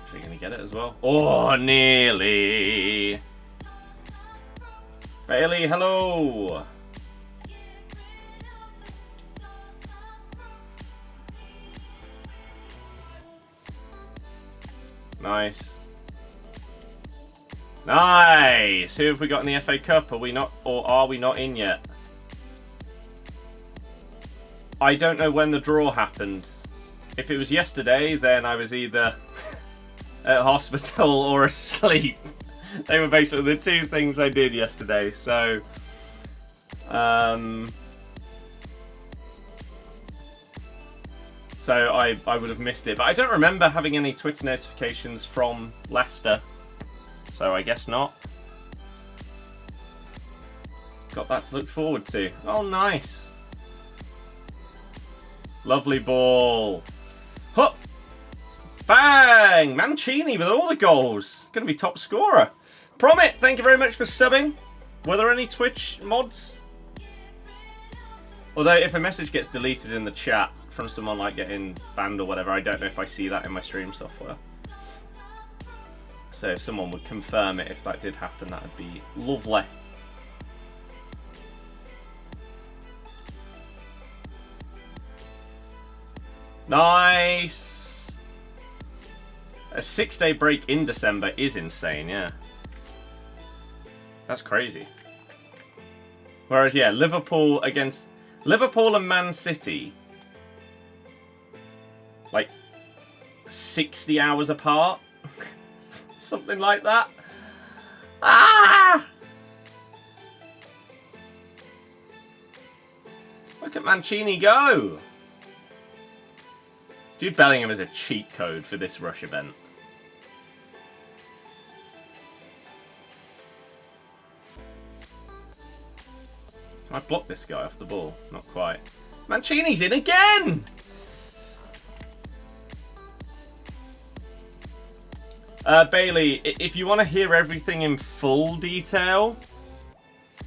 Actually gonna get it as well. Oh, nearly. Bailey, hello. Nice. Nice! Who have we got in the FA Cup? Are we not, or are we not in yet? I don't know when the draw happened. If it was yesterday, then I was either at hospital or asleep. They were basically the two things I did yesterday, so... So I would have missed it. But I don't remember having any Twitter notifications from Leicester. So I guess not. Got that to look forward to. Oh, nice. Lovely ball. Hup. Bang! Mancini with all the goals. Going to be top scorer. Promit, thank you very much for subbing. Were there any Twitch mods? Although if a message gets deleted in the chat from someone like getting banned or whatever, I don't know if I see that in my stream software. So if someone would confirm it if that did happen, that would be lovely. Nice! A 6-day break in December is insane, yeah. That's crazy. Whereas, yeah, Liverpool and Man City, like 60 hours apart. Something like that. Ah! Look at Mancini go. Jude Bellingham is a cheat code for this rush event. Can I block this guy off the ball? Not quite. Mancini's in again! Bailey, if you want to hear everything in full detail,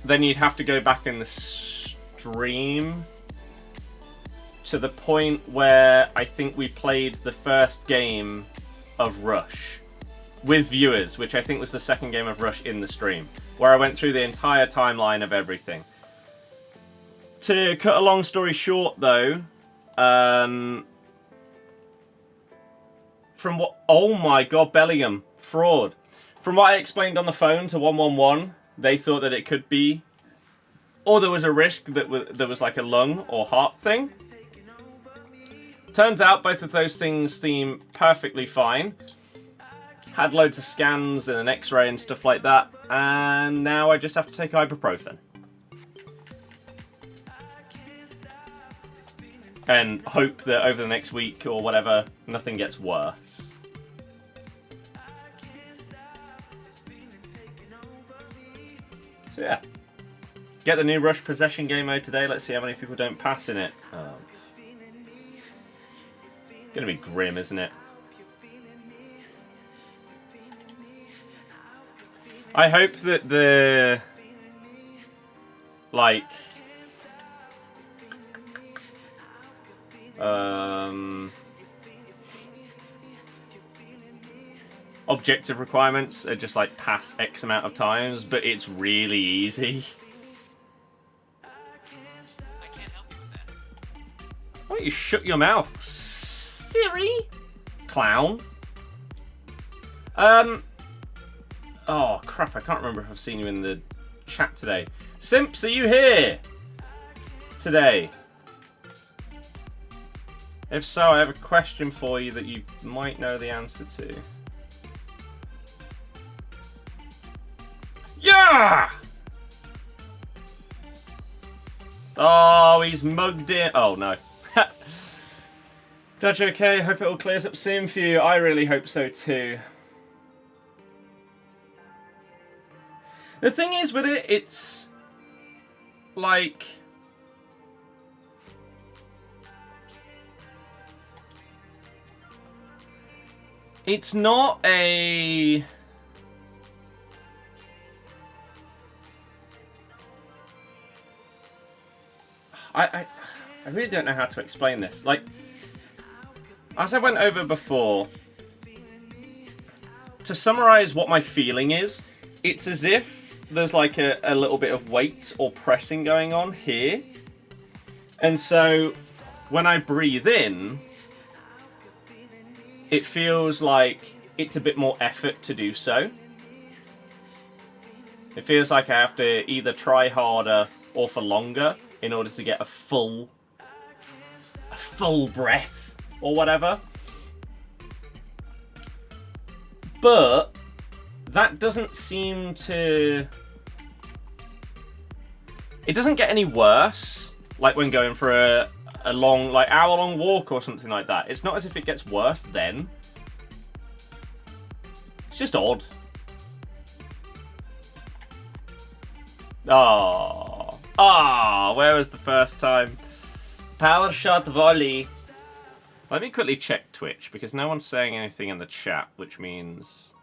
then you'd have to go back in the stream to the point where I think we played the first game of Rush with viewers, which I think was the second game of Rush in the stream, where I went through the entire timeline of everything. To cut a long story short, though, from what... Oh my god, Bellingham. Fraud. From what I explained on the phone to 111, they thought that it could be or there was a risk that there was like a lung or heart thing. Turns out both of those things seem perfectly fine. Had loads of scans and an x-ray and stuff like that, and now I just have to take ibuprofen. And hope that over the next week or whatever, nothing gets worse. So yeah. Get the new Rush Possession game mode today. Let's see how many people don't pass in it. Gonna be grim, isn't it? I hope that the... like... objective requirements are just like pass X amount of times, but it's really easy. Why don't you shut your mouth, Siri? Clown. Oh crap, I can't remember if I've seen you in the chat today. Simps, are you here today? If so, I have a question for you that you might know the answer to. Yeah! Oh, he's mugged in. Oh, no. That's okay. Hope it all clears up soon for you. I really hope so, too. The thing is with it, it's... like... it's not a... I really don't know how to explain this. Like, as I went over before, to summarize what my feeling is, it's as if there's like a little bit of weight or pressing going on here. And so when I breathe in, it feels like it's a bit more effort to do so. It feels like I have to either try harder or for longer in order to get a full breath or whatever. But that doesn't seem to... it doesn't get any worse, like when going for a long, like hour-long walk or something like that. It's not as if it gets worse then. It's just odd. Oh, where was the first time? Power shot volley. Let me quickly check Twitch, because no one's saying anything in the chat, which means...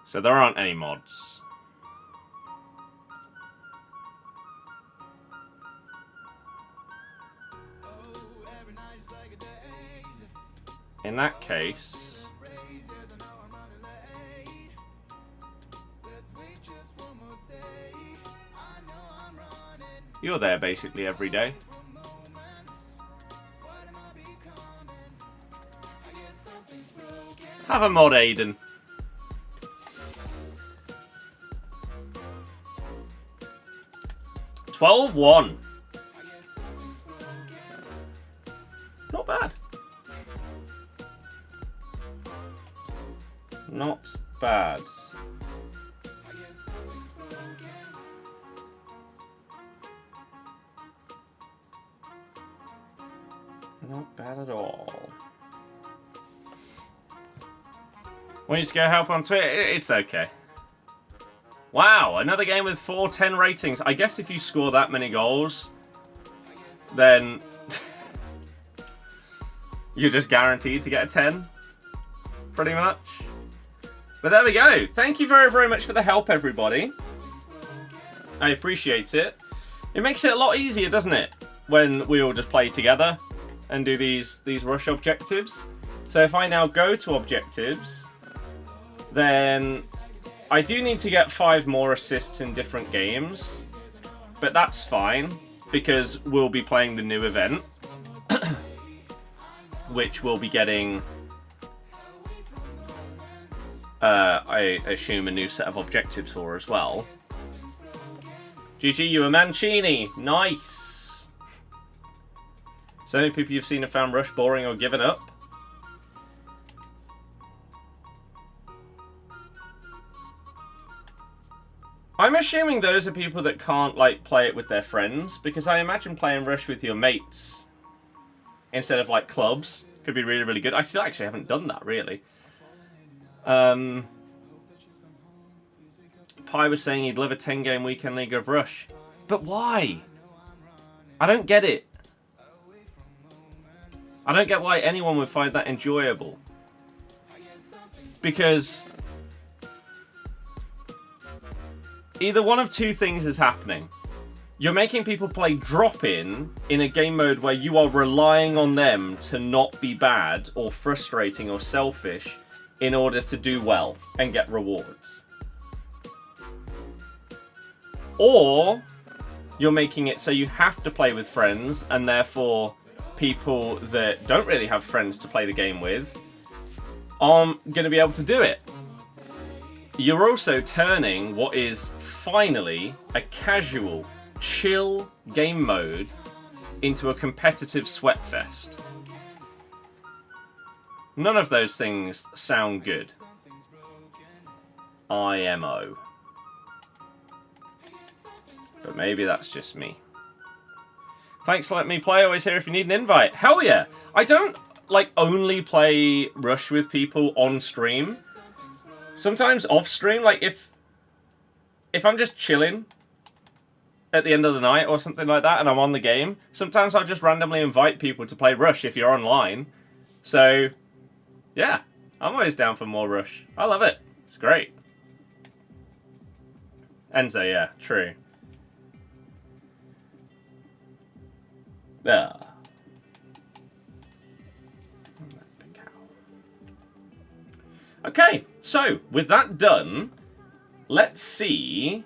so there aren't any mods. In that case... you're there basically every day. Have a mod, Aiden. $12-1. Not bad. Not bad. Not bad at all. Want you to go help on Twitter? It's okay. Wow, another game with 410 ratings. I guess if you score that many goals, then you're just guaranteed to get a 10, pretty much. But there we go. Thank you very, very much for the help, everybody. I appreciate it. It makes it a lot easier, doesn't it, when we all just play together and do these rush objectives. So if I now go to objectives, then I do need to get 5 more assists in different games, but that's fine because we'll be playing the new event. which we'll be getting, I assume, a new set of objectives for as well. GG, you a Mancini. Nice. So many people you've seen have found Rush boring or given up? I'm assuming those are people that can't, like, play it with their friends, because I imagine playing Rush with your mates instead of, like, clubs could be really, really good. I still actually haven't done that, really. Pi was saying he'd love a 10-game weekend league of Rush. But why? I don't get it. I don't get why anyone would find that enjoyable. Because either one of two things is happening. You're making people play drop-in a game mode where you are relying on them to not be bad or frustrating or selfish in order to do well and get rewards. Or you're making it so you have to play with friends, and therefore people that don't really have friends to play the game with aren't going to be able to do it. You're also turning what is finally a casual, chill game mode into a competitive sweatfest. None of those things sound good. IMO. But maybe that's just me. Thanks for letting me play. Always here if you need an invite. Hell yeah! I don't, like, only play Rush with people on stream. Sometimes off stream, like, if I'm just chilling at the end of the night or something like that and I'm on the game, sometimes I'll just randomly invite people to play Rush if you're online. So, yeah, I'm always down for more Rush. I love it. It's great. Enzo, yeah, true. Okay, so with that done, let's see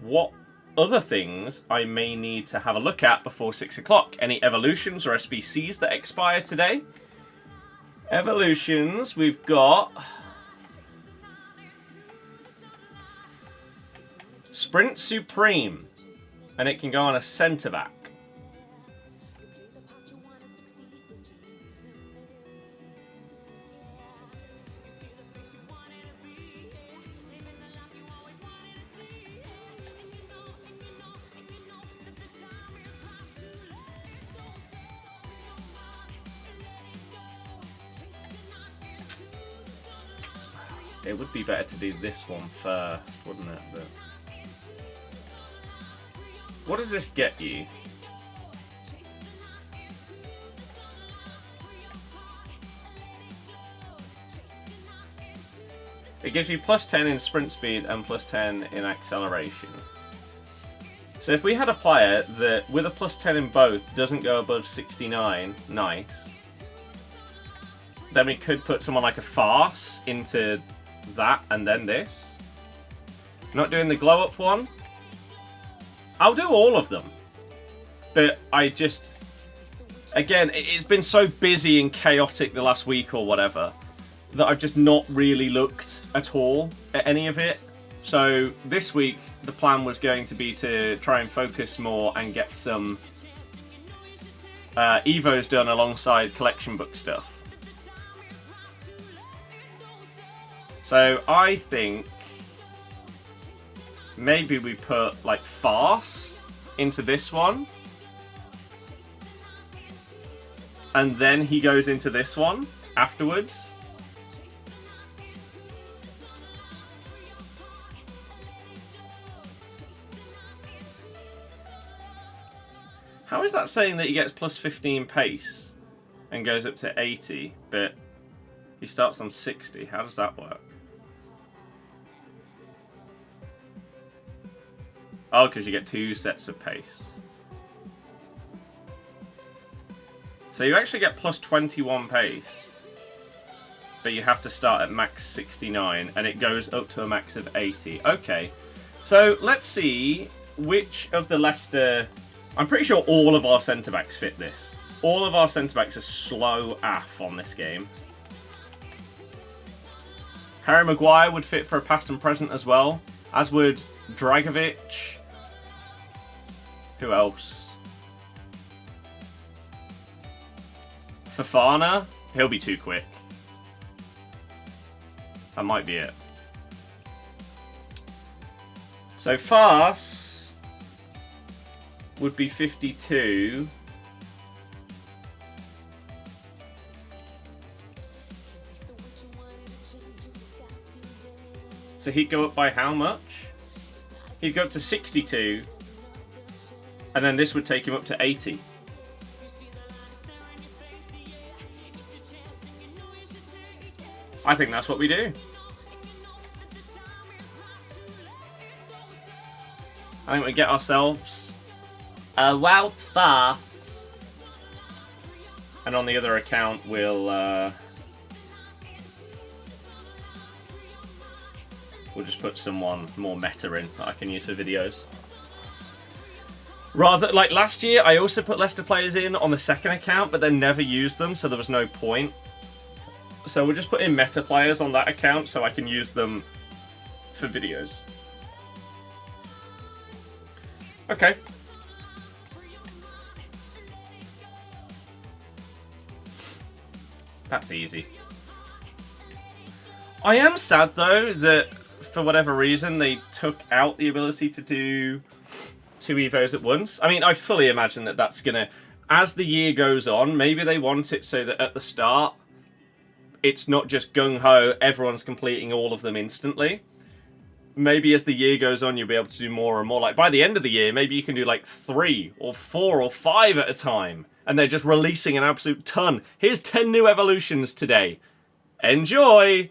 what other things I may need to have a look at before 6 o'clock. Any evolutions or SBCs that expire today? Evolutions, we've got Sprint Supreme, and it can go on a centre back. It would be better to do this one first, wouldn't it? But what does this get you? It gives you plus 10 in sprint speed and plus 10 in acceleration. So if we had a player that, with a plus 10 in both, doesn't go above 69, nice. Then we could put someone like a Farce into that and then this. Not doing the glow up one. I'll do all of them. But I just, again, it's been so busy and chaotic the last week or whatever that I've just not really looked at all at any of it. So this week the plan was going to be to try and focus more and get some Evos done alongside collection book stuff. So I think maybe we put like Farce into this one. And then he goes into this one afterwards. How is that saying that he gets plus 15 pace and goes up to 80, but he starts on 60? How does that work? Oh, because you get 2 sets of pace. So you actually get plus 21 pace, but you have to start at max 69, and it goes up to a max of 80. Okay, so let's see which of the Leicester... I'm pretty sure all of our centre-backs fit this. all of our centre-backs are slow AF on this game. Harry Maguire would fit for a past and present as well, as would Dragovic. Who else? Fofana. He'll be too quick. That might be it. So fast would be 52. So he'd go up by how much? He'd go up to 62. And then this would take him up to 80. I think that's what we do. I think we get ourselves a Wout Fast. And on the other account, we'll just put someone more meta in that I can use for videos. Rather, like last year, I also put Leicester players in on the second account, but then never used them, so there was no point. So we'll just put in meta players on that account so I can use them for videos. Okay. That's easy. I am sad though that for whatever reason they took out the ability to do 2 Evos at once. I mean, I fully imagine that that's gonna, as the year goes on, maybe they want it so that at the start it's not just gung-ho, everyone's completing all of them instantly. Maybe as the year goes on, you'll be able to do more and more. Like, by the end of the year, maybe you can do, like, 3 or 4 or 5 at a time. And they're just releasing an absolute ton. Here's 10 new evolutions today. Enjoy!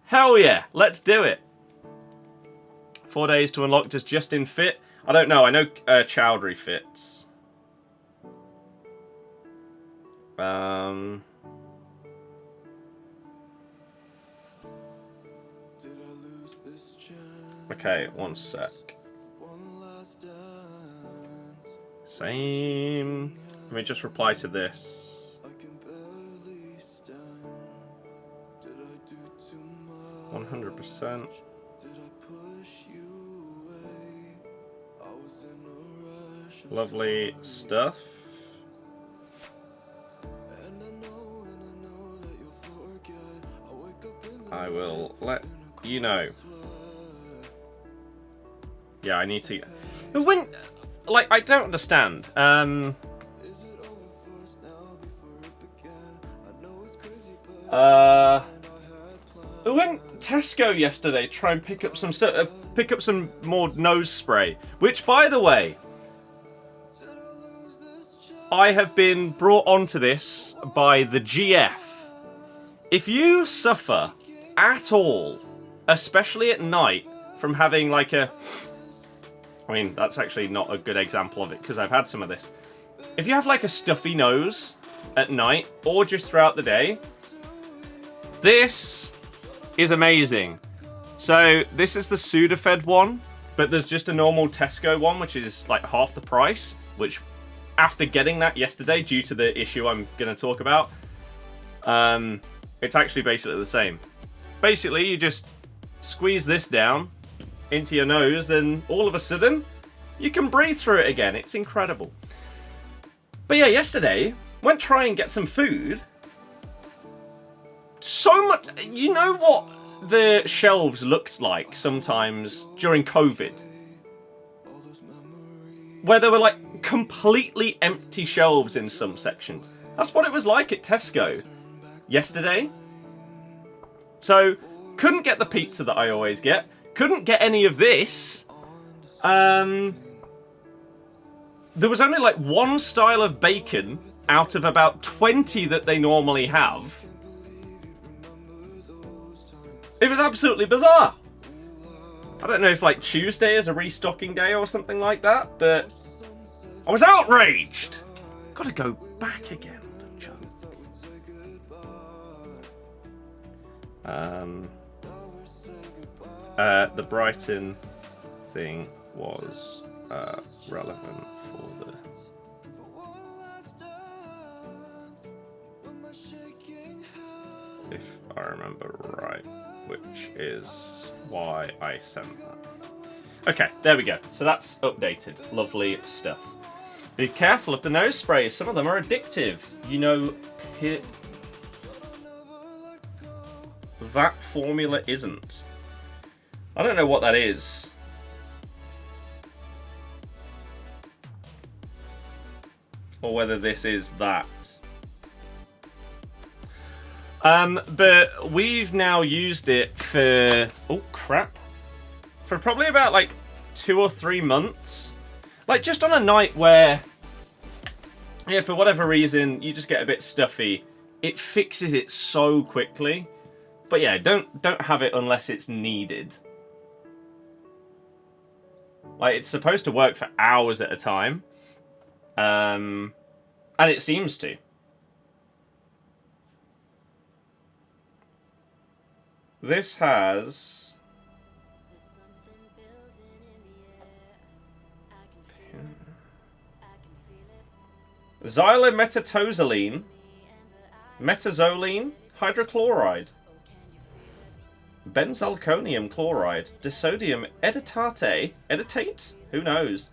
Hell yeah, let's do it. 4 days to unlock. Does Justin fit? I don't know. I know Chowdhury fits. Okay, one sec. Same. Let me just reply to this. 100%. Lovely stuff. I will let you know. Yeah, I need to. When, like, I don't understand. I went Tesco yesterday to try and pick up some stuff, pick up some more nose spray. Which, by the way, I have been brought onto this by the GF. If you suffer at all, especially at night, from having like a... I mean, that's actually not a good example of it, because I've had some of this. If you have like a stuffy nose at night, or just throughout the day, this is amazing. So, this is the Sudafed one, but there's just a normal Tesco one, which is like half the price, which, after getting that yesterday, due to the issue I'm going to talk about, it's actually basically the same. Basically, you just squeeze this down into your nose, and all of a sudden, you can breathe through it again. It's incredible. But yeah, yesterday, went try and get some food. So much... You know what the shelves looked like sometimes during COVID? Where there were like completely empty shelves in some sections. That's what it was like at Tesco yesterday. So, couldn't get the pizza that I always get. Couldn't get any of this. There was only like one style of bacon out of about 20 that they normally have. It was absolutely bizarre. I don't know if like Tuesday is a restocking day or something like that, but I was outraged. Gotta go back again. The Brighton thing was relevant for the... I remember right, which is why I sent that. Okay, there we go. So that's updated. Lovely stuff. Be careful of the nose sprays. Some of them are addictive. You know, that formula isn't. I don't know what that is. Or whether this is that. But we've now used it for... Oh, crap. For probably about, like, 2 or 3 months. Like, just on a night where... Yeah, for whatever reason, you just get a bit stuffy. It fixes it so quickly. But yeah, don't have it unless it's needed. Like, it's supposed to work for hours at a time. And it seems to. This has... xylometazoline, metazoline, hydrochloride, benzalkonium chloride, disodium editate? Who knows?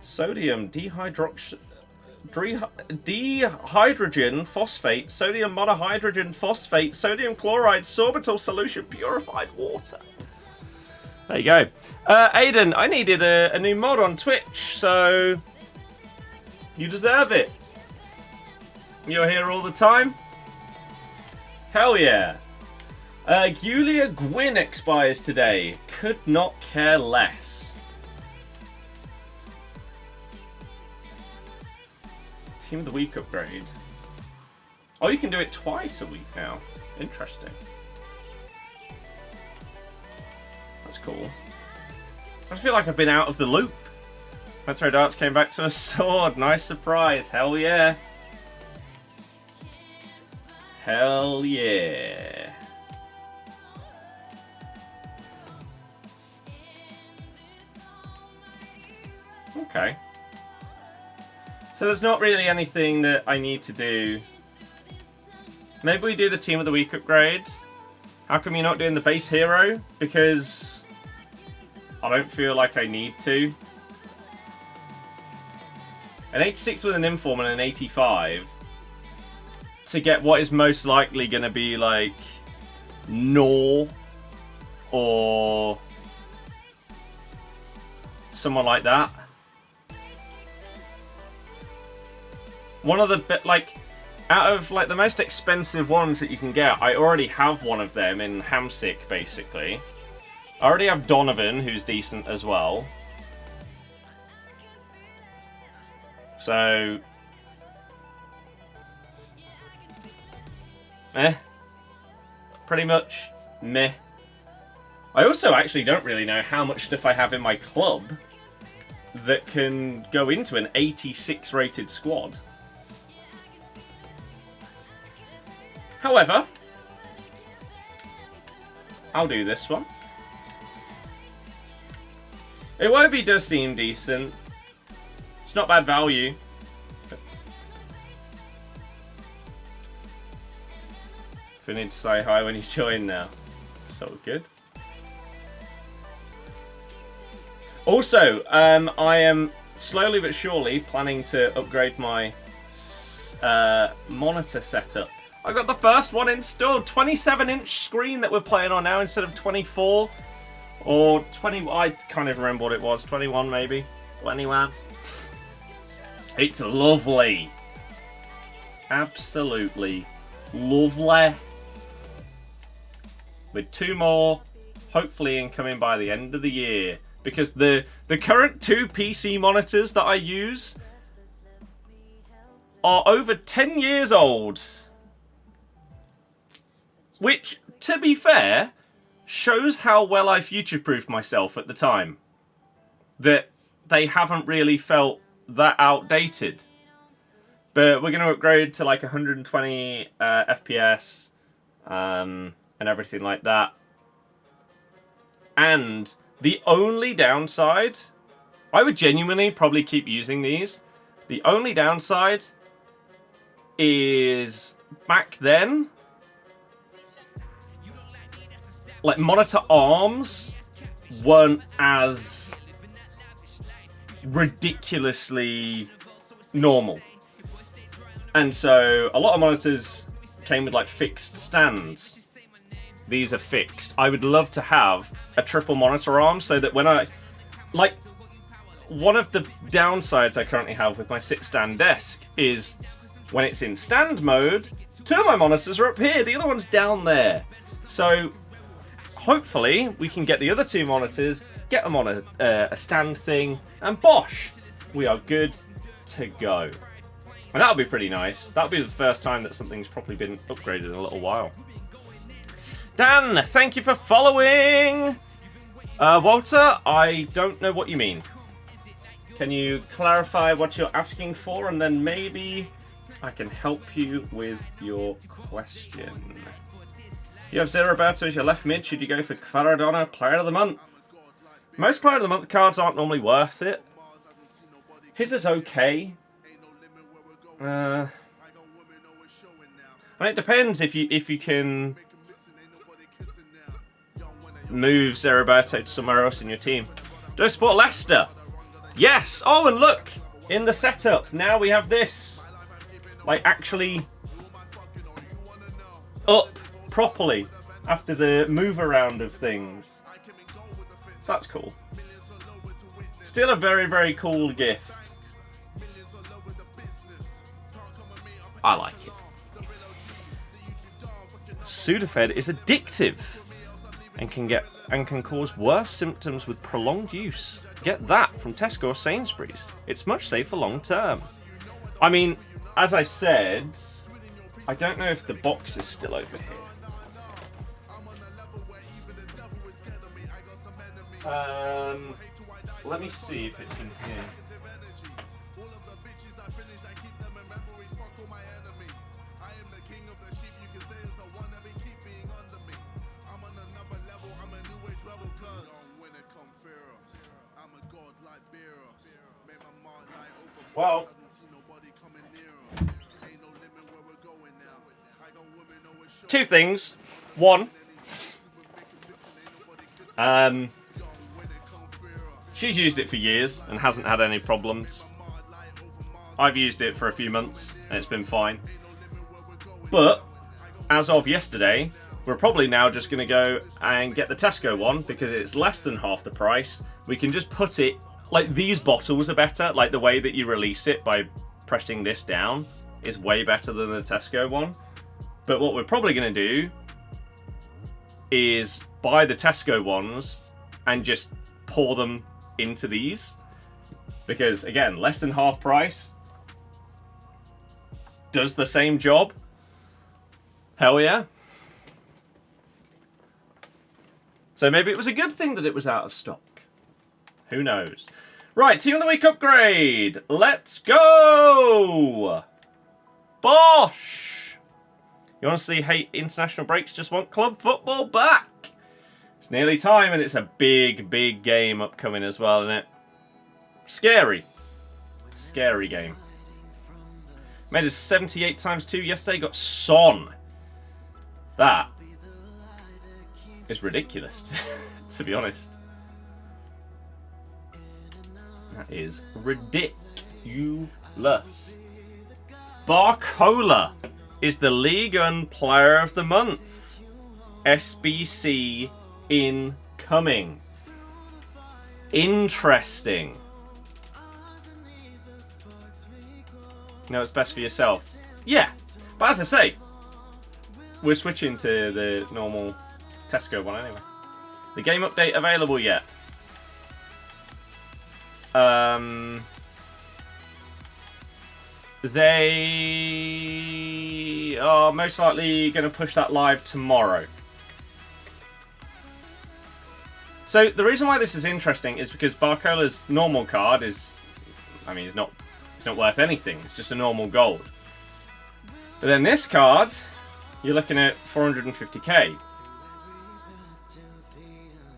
Sodium dihydrogen phosphate, sodium monohydrogen phosphate, sodium chloride, sorbitol solution, purified water. There you go. Aiden, I needed a new mod on Twitch, so you deserve it. You're here all the time? Hell yeah. Julia Gwyn expires today. Could not care less. Team of the Week upgrade. Oh, you can do it twice a week now. Interesting. That's cool. I feel like I've been out of the loop. My throw darts came back to a sword. Nice surprise. Hell yeah. Hell yeah. Okay. So there's not really anything that I need to do. Maybe we do the Team of the Week upgrade. How come you're not doing the base hero? Because I don't feel like I need to. An 86 with an inform and an 85 to get what is most likely going to be like Nor or someone like that. One of the like out of like the most expensive ones that you can get, I already have one of them in Hamsik basically. I already have Donovan, who's decent as well. So, pretty much meh. I also actually don't really know how much stuff I have in my club that can go into an 86 rated squad. However, I'll do this one. Iwobi does seem decent. It's not bad value. If we need to say hi when you join now. So good. Also, I am slowly but surely planning to upgrade my monitor setup. I got the first one installed. 27-inch screen that we're playing on now instead of 24. Or 20, I can't even remember what it was. 21 maybe. 21. It's lovely. Absolutely lovely. With 2 more, hopefully incoming by the end of the year. Because the current 2 PC monitors that I use are over 10 years old. Which, to be fair, shows how well I future-proofed myself at the time. That they haven't really felt that outdated. But we're going to upgrade to like 120 FPS and everything like that. And the only downside, I would genuinely probably keep using these. The only downside is back then, like monitor arms weren't as ridiculously normal. And so a lot of monitors came with like fixed stands. These are fixed. I would love to have a triple monitor arm so that when I, like, one of the downsides I currently have with my sit-stand desk is when it's in stand mode, 2 of my monitors are up here, the other one's down there. So hopefully we can get the other 2 monitors, get them on a stand thing, and bosh, we are good to go. And that'll be pretty nice. That'll be the first time that something's probably been upgraded in a little while. Dan, thank you for following! Walter, I don't know what you mean. Can you clarify what you're asking for, and then maybe I can help you with your question. You have Roberto as your left mid. Should you go for Kvaradona, Player of the Month? Most Player of the Month cards aren't normally worth it. His is okay. And it depends if you can move Roberto to somewhere else in your team. Do I support Leicester? Yes! Oh, and look! In the setup, now we have this. Like, actually up properly after the move around of things. That's cool. Still a very, very cool gift. I like it. Sudafed is addictive and can cause worse symptoms with prolonged use. Get that from Tesco or Sainsbury's. It's much safer long term. I mean, as I said, I don't know if the box is still over here. Let me see if it's in here. Well, 2 things. 1, she's used it for years and hasn't had any problems. I've used it for a few months and it's been fine. But as of yesterday, we're probably now just going to go and get the Tesco one because it's less than half the price. We can just put it, like, these bottles are better. Like, the way that you release it by pressing this down is way better than the Tesco one. But what we're probably going to do is buy the Tesco ones and just pour them into these. Because, again, less than half price. Does the same job. Hell yeah. So maybe it was a good thing that it was out of stock. Who knows? Right, Team of the Week upgrade. Let's go! Bosh! You honestly hate international breaks, just want club football back. It's nearly time, and it's a big, big game upcoming as well, isn't it? Scary. Scary game. Made us 78 times 2 yesterday, got Son. That is ridiculous, to be honest. That is ridiculous. Barcola is the Liga Player of the Month. SBC incoming. Interesting. No, it's best for yourself. Yeah, but as I say, we're switching to the normal Tesco one anyway. The game update available yet? They are most likely going to push that live tomorrow. So the reason why this is interesting is because Barcola's normal card is, I mean, it's not worth anything. It's just a normal gold. But then this card, you're looking at 450k.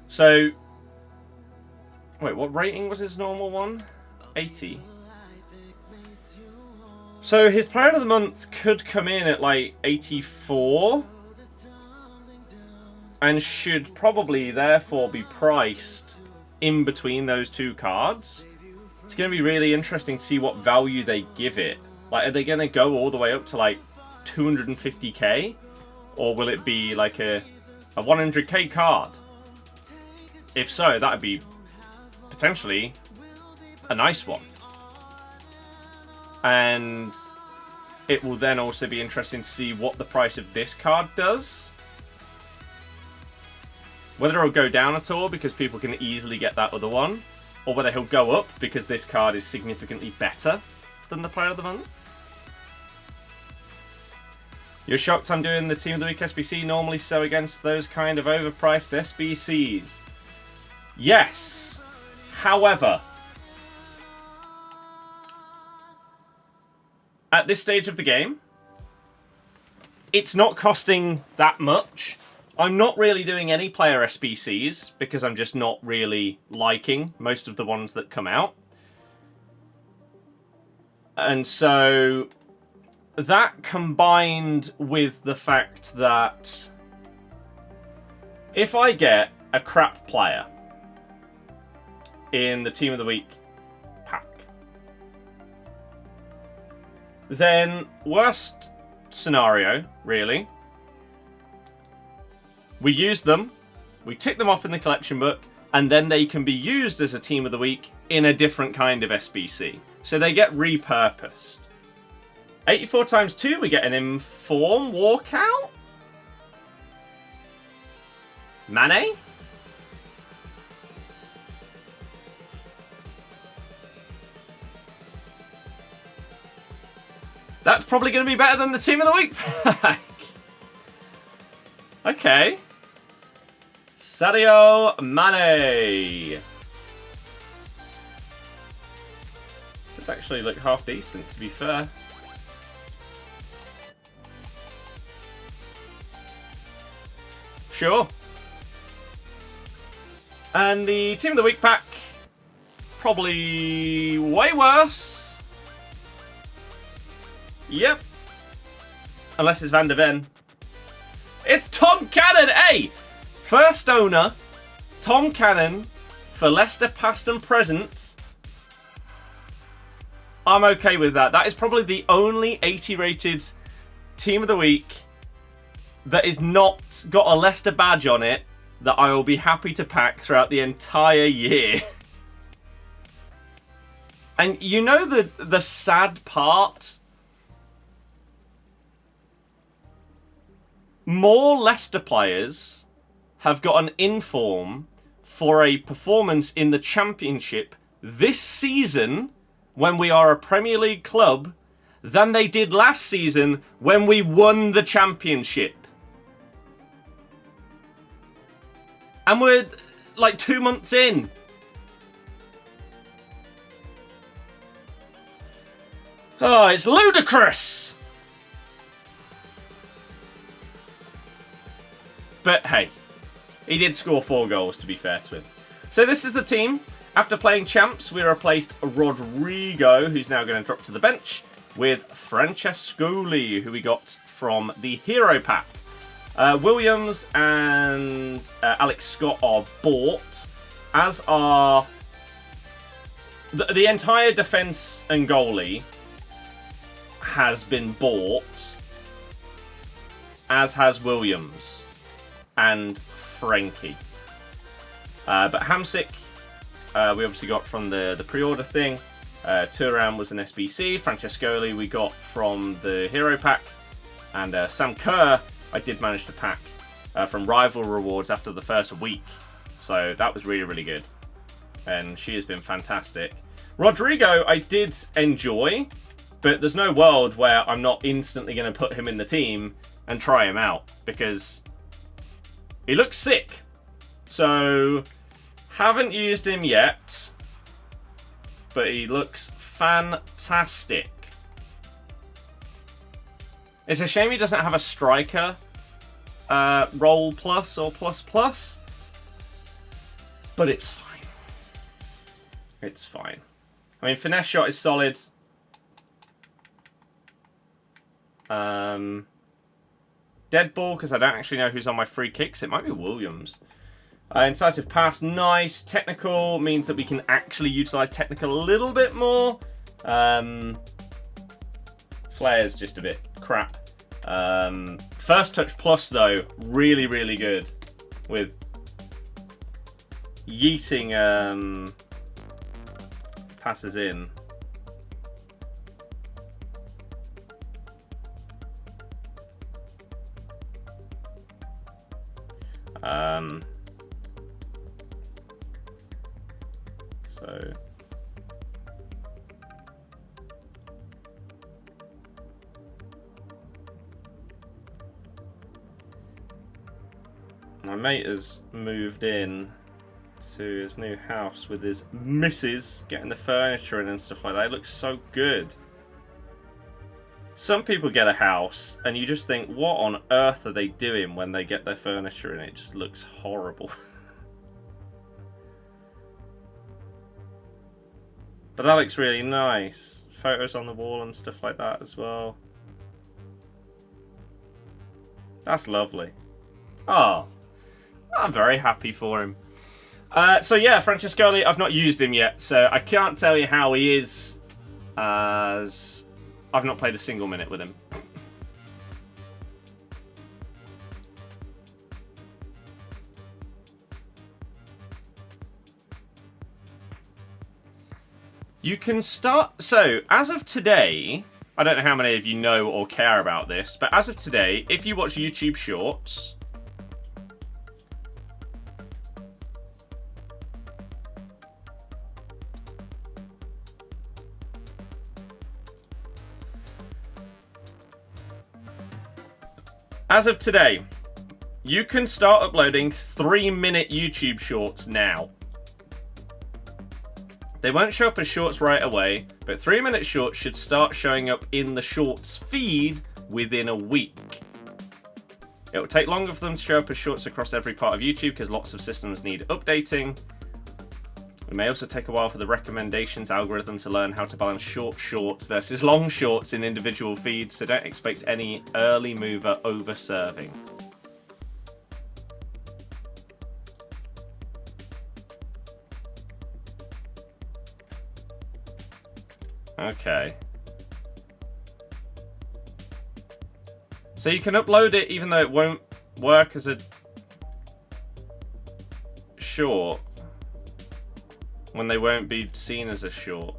So, wait, what rating was his normal one? 80. So his Player of the Month could come in at like 84. and should probably therefore be priced in between those two cards. It's going to be really interesting to see what value they give it. Like, are they going to go all the way up to like 250k? Or will it be like a 100k card? If so, that would be potentially a nice one. And it will then also be interesting to see what the price of this card does. Whether it'll go down at all because people can easily get that other one, or whether he'll go up because this card is significantly better than the Player of the Month. You're shocked I'm doing the Team of the Week SBC, normally so against those kind of overpriced SBCs. Yes. However, at this stage of the game, it's not costing that much. I'm not really doing any player SBCs because I'm just not really liking most of the ones that come out. And so that combined with the fact that if I get a crap player in the Team of the Week pack, then worst scenario, really, we use them, we tick them off in the collection book, and then they can be used as a Team of the Week in a different kind of SBC. So they get repurposed. 84 times 2, we get an Inform walkout? Mane? That's probably going to be better than the Team of the Week pack. Okay. Sadio Mane. This actually look half decent, to be fair. Sure. And the Team of the Week pack, probably way worse. Yep. Unless it's Van de Ven. It's Tom Cannon! Hey! First owner, Tom Cannon, for Leicester past and present. I'm okay with that. That is probably the only 80 rated Team of the Week that is not got a Leicester badge on it that I will be happy to pack throughout the entire year. And you know the sad part? More Leicester players have got an inform for a performance in the Championship this season when we are a Premier League club than they did last season when we won the Championship. And we're like 2 months in. Oh, it's ludicrous! But hey, he did score 4 goals, to be fair to him. So this is the team. After playing champs, we replaced Rodrygo, who's now going to drop to the bench, with Francescoli, who we got from the Hero Pack. Williams and Alex Scott are bought, as are the entire defence and goalie has been bought, as has Williams and Frankie. But Hamsik, we obviously got from the pre-order thing. Turan was an SBC. Francescoli we got from the Hero Pack. And Sam Kerr I did manage to pack from Rival Rewards after the first week. So that was really, really good. And she has been fantastic. Rodrygo I did enjoy, but there's no world where I'm not instantly going to put him in the team and try him out, because he looks sick. So, haven't used him yet, but he looks fantastic. It's a shame he doesn't have a striker role plus or plus plus, but it's fine. It's fine. I mean, finesse shot is solid. Dead ball, because I don't actually know who's on my free kicks. It might be Williams. Incisive pass, nice. Technical means that we can actually utilise technical a little bit more. Flair's just a bit crap. First touch plus, though, really, really good. With yeeting passes in. So my mate has moved in to his new house with his missus, getting the furniture in and stuff like that. It looks so good. Some people get a house and you just think, what on earth are they doing when they get their furniture in? It just looks horrible. But that looks really nice. Photos on the wall and stuff like that as well. That's lovely. Oh, I'm very happy for him. So yeah, Francescoli, I've not used him yet, so I can't tell you how he is, as I've not played a single minute with him. You can start... So, as of today, I don't know how many of you know or care about this, but as of today, if you watch YouTube Shorts... As of today, you can start uploading 3-minute YouTube Shorts now. They won't show up as shorts right away, but 3-minute shorts should start showing up in the shorts feed within a week. It will take longer for them to show up as shorts across every part of YouTube because lots of systems need updating. It may also take a while for the recommendations algorithm to learn how to balance short shorts versus long shorts in individual feeds, so don't expect any early mover over-serving. Okay. So you can upload it even though it won't work as a short when they won't be seen as a short.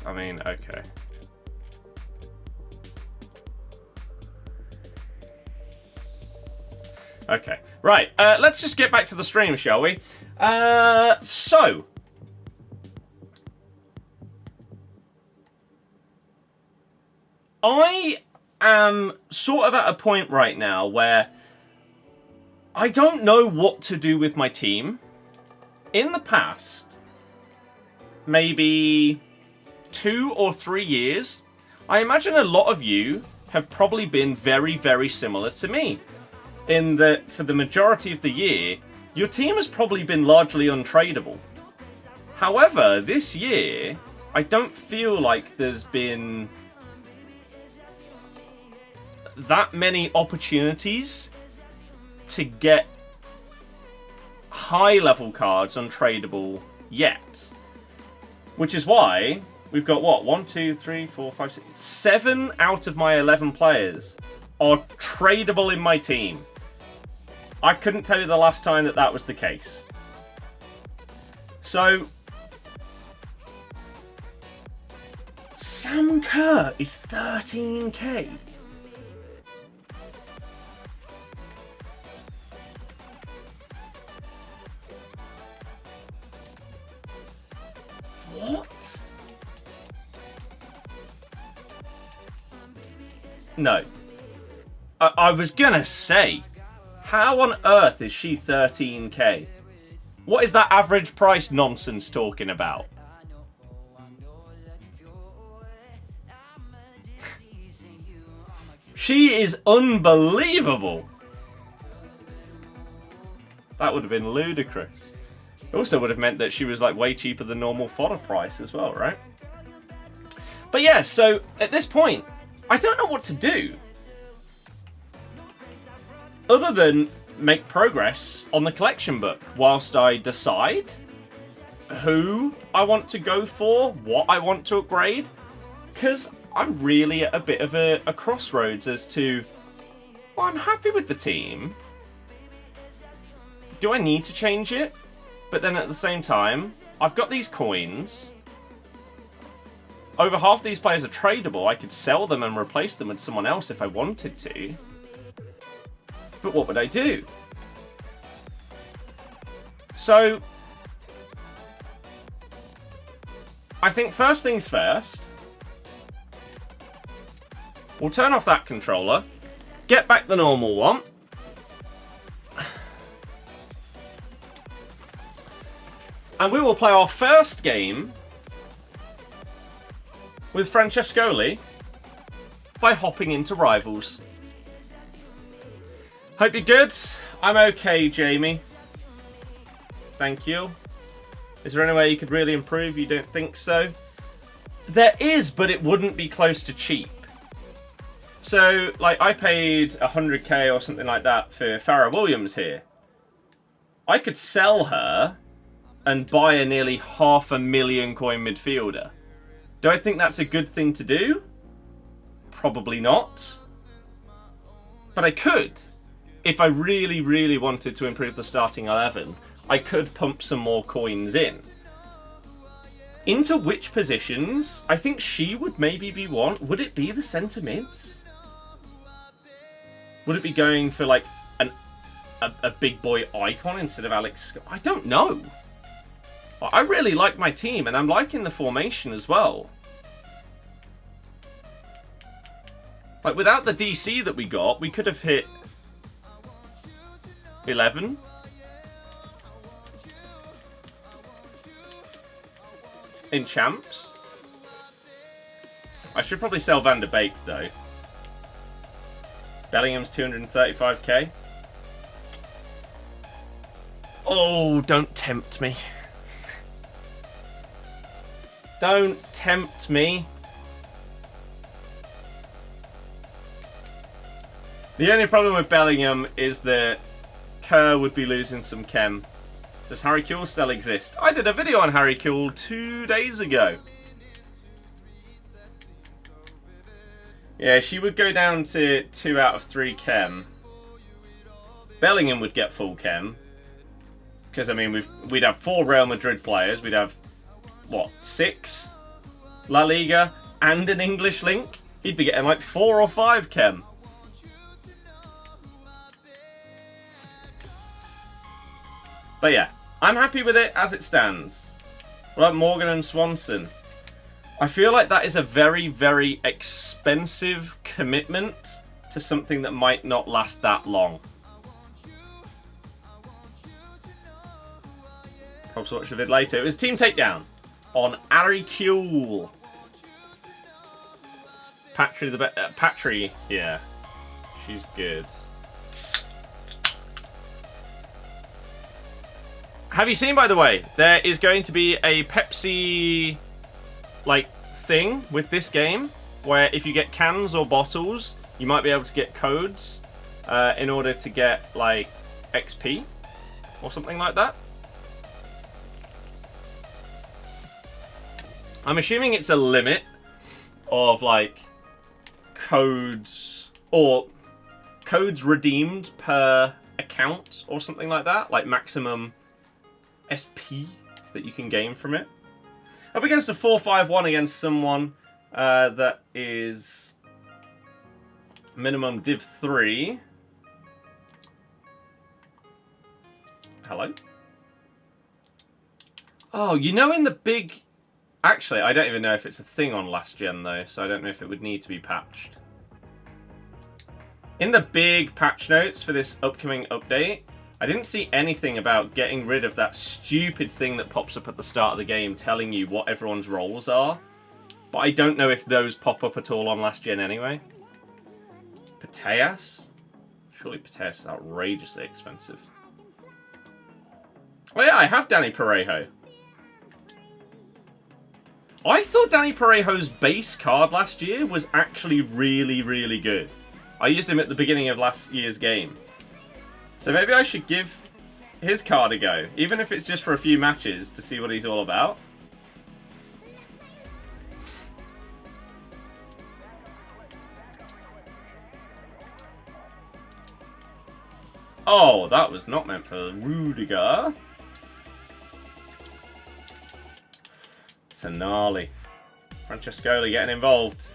I mean, okay. Okay, right, let's just get back to the stream, shall we? So... I am sort of at a point right now where I don't know what to do with my team. In the past, maybe 2 or 3 years, I imagine a lot of you have probably been very, very similar to me. In that, for the majority of the year, your team has probably been largely untradeable. However, this year, I don't feel like there's been that many opportunities to get high-level cards untradeable yet. Which is why we've got, what, 1, 2, 3, 4, 5, 6, 7 out of my 11 players are tradable in my team. I couldn't tell you the last time that that was the case. So, Sam Kerr is 13k. What? No. I was gonna say, how on earth is she 13k? What is that average price nonsense talking about? She is unbelievable. That would have been ludicrous. It also would have meant that she was like way cheaper than normal fodder price as well, right? But yeah, so at this point, I don't know what to do. other than make progress on the collection book whilst I decide who I want to go for, what I want to upgrade, because I'm really at a bit of a crossroads as to, well, I'm happy with the team. Do I need to change it? But then at the same time, I've got these coins. Over half these players are tradable. I could sell them and replace them with someone else if I wanted to. But what would I do? So, I think first things first, we'll turn off that controller, get back the normal one, and we will play our first game with Francescoli by hopping into Rivals. Hope you're good. I'm okay, Jamie. Thank you. Is there any way you could really improve? You don't think so? There is, but it wouldn't be close to cheap. So, like, I paid 100k or something like that for Farrah Williams here. I could sell her and buy a nearly 500,000 coin midfielder. Do I think that's a good thing to do? Probably not. But I could. If I really, really wanted to improve the starting 11, I could pump some more coins in. Into which positions? I think she would maybe be one. Would it be the centre mids? Would it be going for like a big boy icon instead of Alex? I don't know. I really like my team and I'm liking the formation as well. Like without the DC that we got, we could have hit 11. In champs. I should probably sell Van der Beek though. Bellingham's 235k. Oh, don't tempt me. Don't tempt me. The only problem with Bellingham is that Kerr would be losing some chem. Does Harry Kewell still exist? I did a video on Harry Kewell 2 days ago. Yeah, she would go down to 2 out of 3 chem. Bellingham would get full chem. Because, I mean, we'd have 4 Real Madrid players. We'd have, what, 6 La Liga and an English link? He'd be getting like 4 or 5 chem. But yeah, I'm happy with it as it stands. What about Morgan and Swanson? I feel like that is a very, very expensive commitment to something that might not last that long. Probably watch the vid later. It was Team Takedown on Harry Kewell. Patry, yeah. She's good. Have you seen, by the way, there is going to be a Pepsi, like, thing with this game, where if you get cans or bottles, you might be able to get codes in order to get, like, XP or something like that. I'm assuming it's a limit of, like, codes, or codes redeemed per account or something like that, like maximum SP that you can gain from it. Up against a 4-5-1 against someone that is minimum Div 3. Hello? Oh, you know in the big... Actually, I don't even know if it's a thing on last gen though, so I don't know if it would need to be patched. In the big patch notes for this upcoming update, I didn't see anything about getting rid of that stupid thing that pops up at the start of the game telling you what everyone's roles are. But I don't know if those pop up at all on last gen anyway. Putellas? Surely Putellas is outrageously expensive. Oh yeah, I have Danny Parejo. I thought Danny Parejo's base card last year was actually really, really good. I used him at the beginning of last year's game. So maybe I should give his card a go, even if it's just for a few matches to see what he's all about. Oh, that was not meant for Rudiger. It's a gnarly. Francescoli getting involved.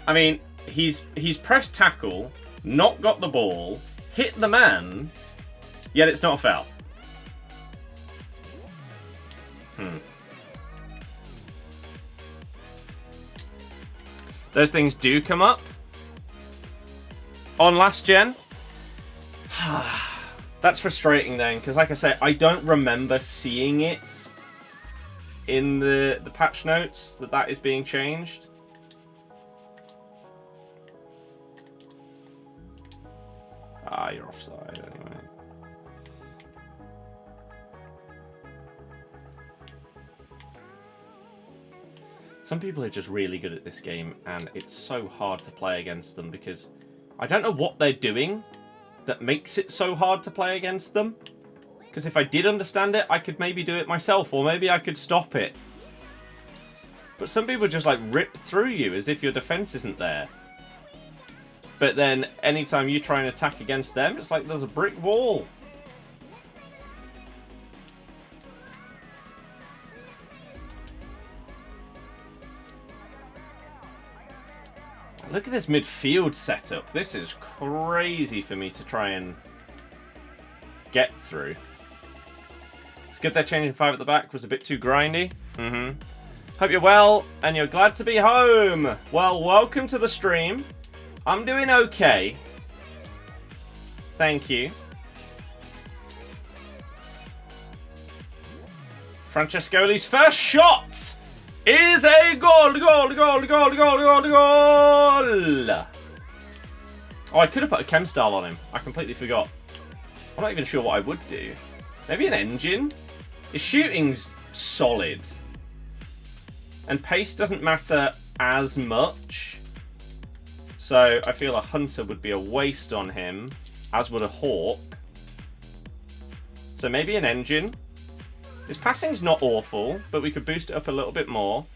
I mean, he's pressed tackle, not got the ball, hit the man, yet it's not a foul. Those things do come up. On last gen, that's frustrating then, because like I said, I don't remember seeing it in the patch notes that is being changed. Ah, you're offside anyway. Some people are just really good at this game, and it's so hard to play against them because I don't know what they're doing that makes it so hard to play against them. Because if I did understand it, I could maybe do it myself, or maybe I could stop it. But some people just like rip through you as if your defense isn't there. But then anytime you try and attack against them, it's like there's a brick wall. Look at this midfield setup. This is crazy for me to try and get through. It's good they're changing 5 at the back. Was a bit too grindy. Hope you're well and you're glad to be home. Well, welcome to the stream. I'm doing okay. Thank you. Francescoli's first shot is a goal, goal, goal, goal, goal, goal, goal! Oh, I could have put a chem style on him. I completely forgot. I'm not even sure what I would do. Maybe an engine? His shooting's solid. And pace doesn't matter as much. So I feel a hunter would be a waste on him, as would a hawk. So maybe an engine. His passing's not awful, but we could boost it up a little bit more.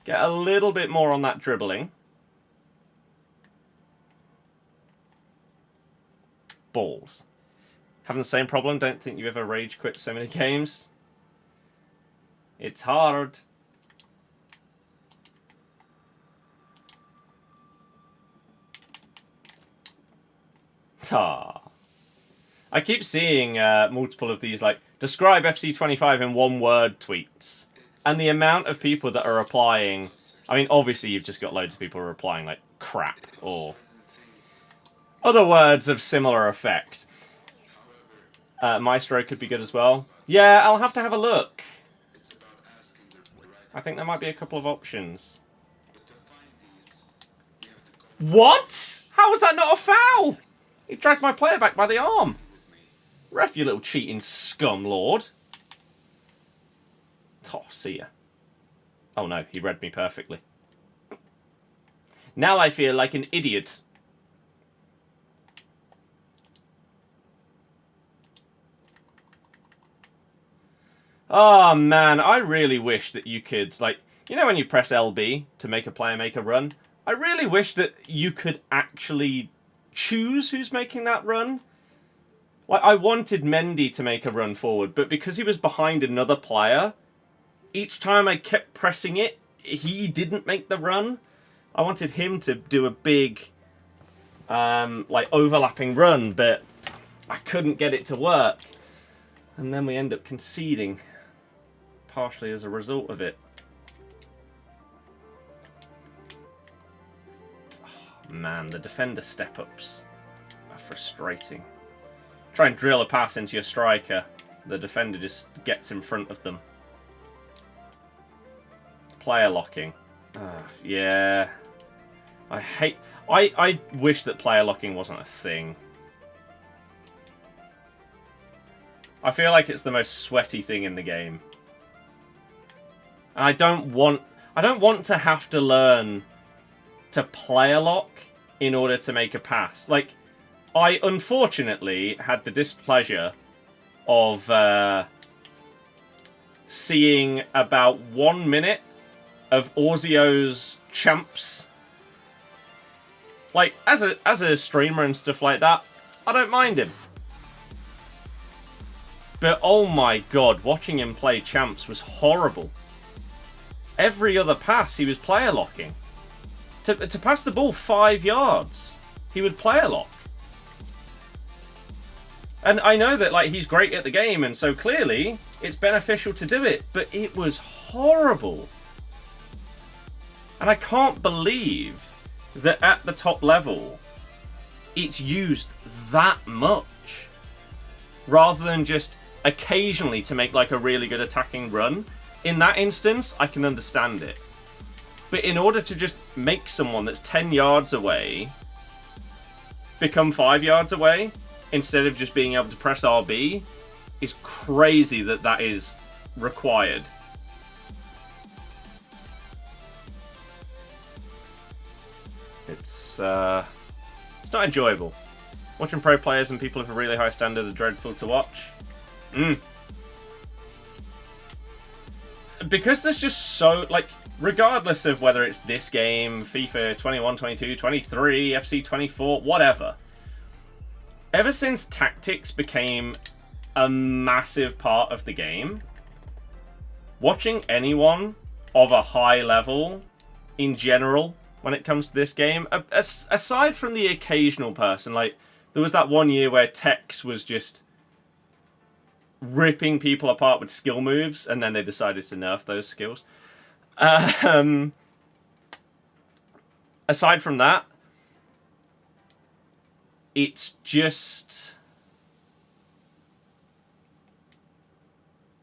Get a little bit more on that dribbling. Balls. Having the same problem, don't think you ever rage quit so many games. It's hard. Ah. I keep seeing multiple of these, like, describe FC25 in one word tweets. And the amount of people that are replying... I mean, obviously you've just got loads of people replying, like, crap, or other words of similar effect. Maestro could be good as well. Yeah, I'll have to have a look. I think there might be a couple of options. What? How was that not a foul? He dragged my player back by the arm. Ref, you little cheating scum lord. Oh, see ya. Oh no, he read me perfectly. Now I feel like an idiot. Oh man, I really wish that you could, like, you know when you press LB to make a player make a run? I really wish that you could actually choose who's making that run. Like, I wanted Mendy to make a run forward, but because he was behind another player, each time I kept pressing it, he didn't make the run. I wanted him to do a big, like, overlapping run, but I couldn't get it to work. And then we end up conceding, partially as a result of it. Oh, man, the defender step-ups are frustrating. Try and drill a pass into your striker. The defender just gets in front of them. Player locking. Yeah. I wish that player locking wasn't a thing. I feel like it's the most sweaty thing in the game. And I don't want to have to learn to player lock in order to make a pass. Like, I unfortunately had the displeasure of seeing about 1 minute of Orzio's champs. Like, as a streamer and stuff like that, I don't mind him. But oh my god, watching him play champs was horrible. Every other pass, he was player locking. To pass the ball 5 yards, he would player lock. And I know that like he's great at the game, and so clearly it's beneficial to do it, but it was horrible. And I can't believe that at the top level it's used that much, rather than just occasionally to make like a really good attacking run. In that instance, I can understand it. But in order to just make someone that's 10 yards away become 5 yards away, instead of just being able to press RB, is crazy that that is required. It's not enjoyable. Watching pro players and people of a really high standard are dreadful to watch. Because there's just so, like, regardless of whether it's this game, FIFA 21, 22, 23, FC24, whatever. Ever since tactics became a massive part of the game, watching anyone of a high level in general when it comes to this game, aside from the occasional person, like there was that one year where Tex was just ripping people apart with skill moves, and then they decided to nerf those skills. Aside from that, it's just...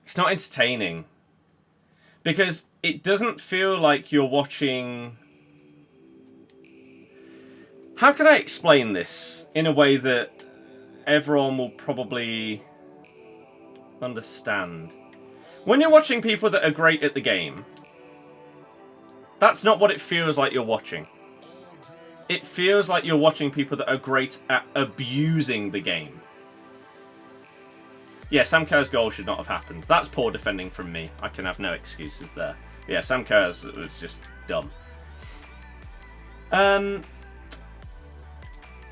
it's not entertaining. Because it doesn't feel like you're watching... how can I explain this in a way that everyone will probably understand? When you're watching people that are great at the game, that's not what it feels like you're watching. It feels like you're watching people that are great at abusing the game. Yeah, Sam Kerr's goal should not have happened. That's poor defending from me. I can have no excuses there. Yeah, Sam Kerr's was just dumb.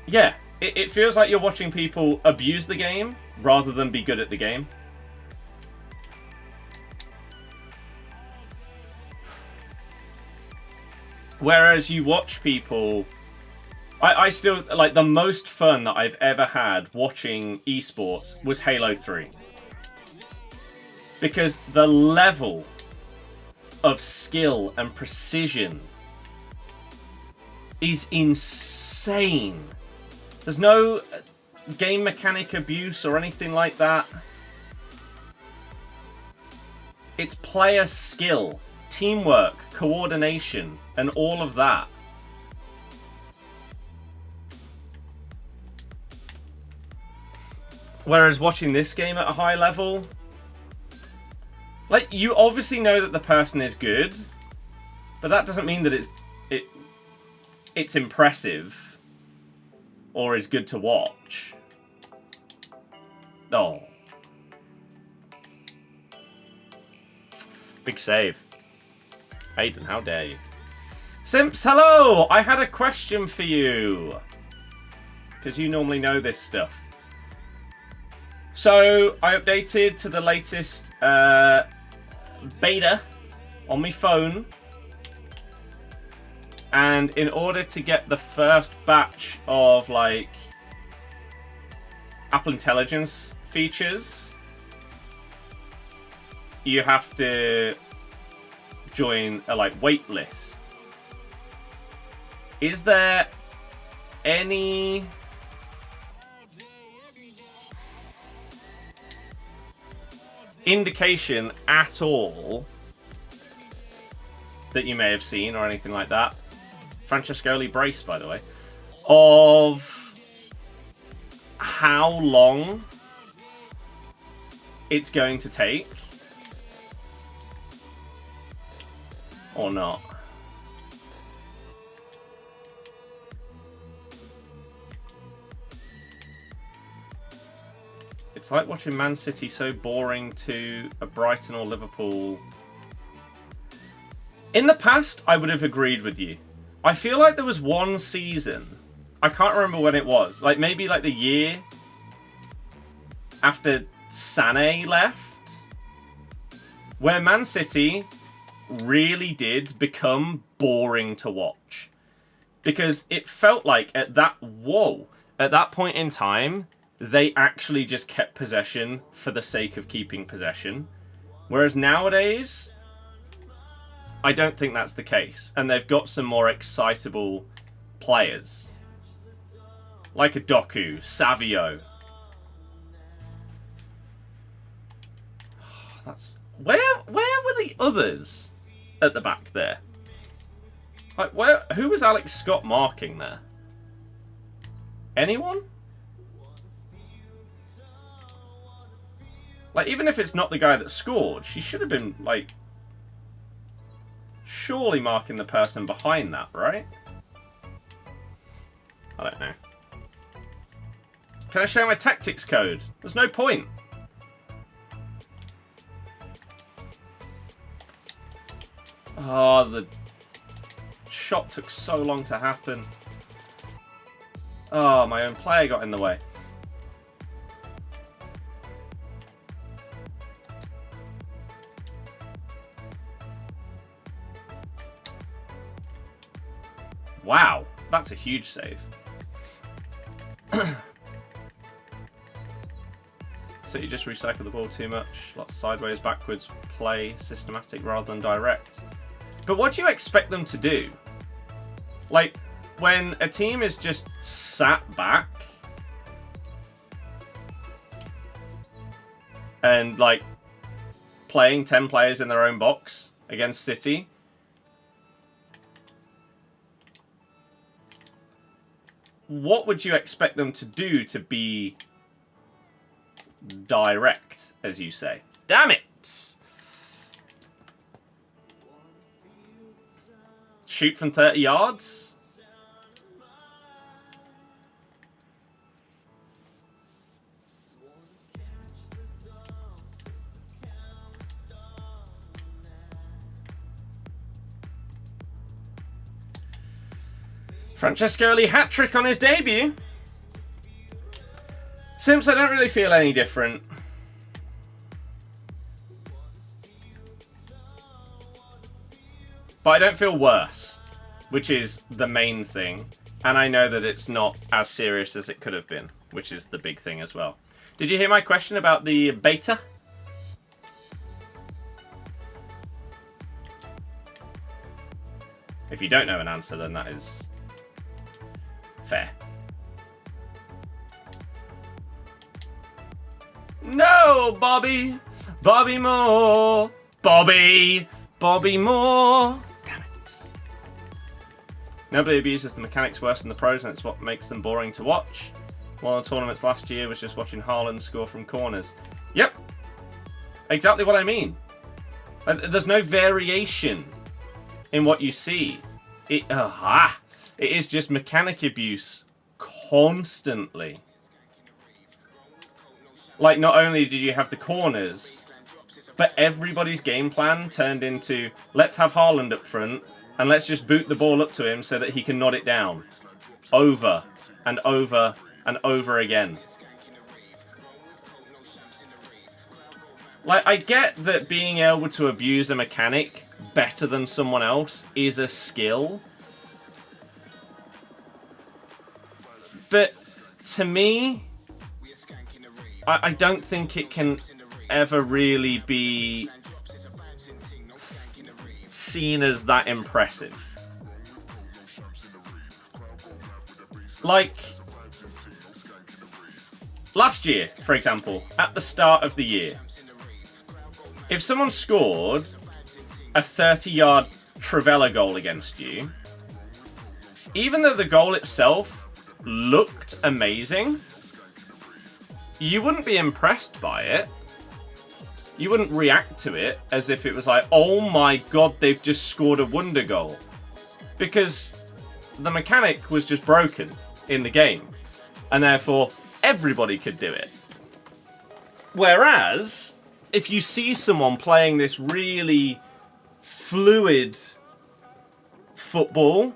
Yeah, it feels like you're watching people abuse the game rather than be good at the game. Whereas you watch people... I still... like, the most fun that I've ever had watching esports was Halo 3. Because the level of skill and precision is insane. There's no game mechanic abuse or anything like that. It's player skill, teamwork, coordination, and all of that. Whereas watching this game at a high level, like, you obviously know that the person is good, but that doesn't mean that it's impressive or is good to watch. Oh. Big save. Aiden, how dare you? Simps, hello! I had a question for you. Because you normally know this stuff. So, I updated to the latest beta on my phone. And in order to get the first batch of, like, Apple Intelligence features, you have to join a, like, wait list. Is there any indication at all that you may have seen or anything like that? Francescoli brace, by the way, of how long it's going to take or not? It's like watching Man City so boring to a Brighton or Liverpool. In the past, I would have agreed with you. I feel like there was one season, I can't remember when it was, like maybe like the year after Sané left, where Man City really did become boring to watch. Because it felt like at that point in time, they actually just kept possession for the sake of keeping possession. Whereas nowadays, I don't think that's the case. And they've got some more excitable players. Like a Doku, Savio. Where were the others at the back there? Like who was Alex Scott marking there? Anyone? Like even if it's not the guy that scored, she should have been like surely marking the person behind that, right? I don't know. Can I show my tactics code? There's no point. Oh, the shot took so long to happen. Oh, my own player got in the way. Wow, that's a huge save. So you just recycle the ball too much. Lots of sideways, backwards play, systematic rather than direct. But what do you expect them to do? Like, when a team is just sat back and, like, playing 10 players in their own box against City, what would you expect them to do to be direct, as you say? Damn it! Shoot from 30 yards? Francesco Oli hat-trick on his debut. Simps, I don't really feel any different. But I don't feel worse, which is the main thing. And I know that it's not as serious as it could have been, which is the big thing as well. Did you hear my question about the beta? If you don't know an answer, then that is fair. No, Bobby! Bobby Moore! Bobby! Bobby Moore! Damn it. Nobody abuses the mechanics worse than the pros, and it's what makes them boring to watch. One of the tournaments last year was just watching Haaland score from corners. Yep. Exactly what I mean. There's no variation in what you see. It is just mechanic abuse constantly. Like, not only did you have the corners, but everybody's game plan turned into, let's have Haaland up front, and let's just boot the ball up to him so that he can nod it down. Over, and over, and over again. Like, I get that being able to abuse a mechanic better than someone else is a skill. But, to me, I don't think it can ever really be seen as that impressive. Like, last year, for example, at the start of the year, if someone scored a 30-yard Trivela goal against you, even though the goal itself looked amazing, you wouldn't be impressed by it. You wouldn't react to it as if it was like, oh my god, they've just scored a wonder goal. Because the mechanic was just broken in the game. And therefore, everybody could do it. Whereas, if you see someone playing this really fluid football,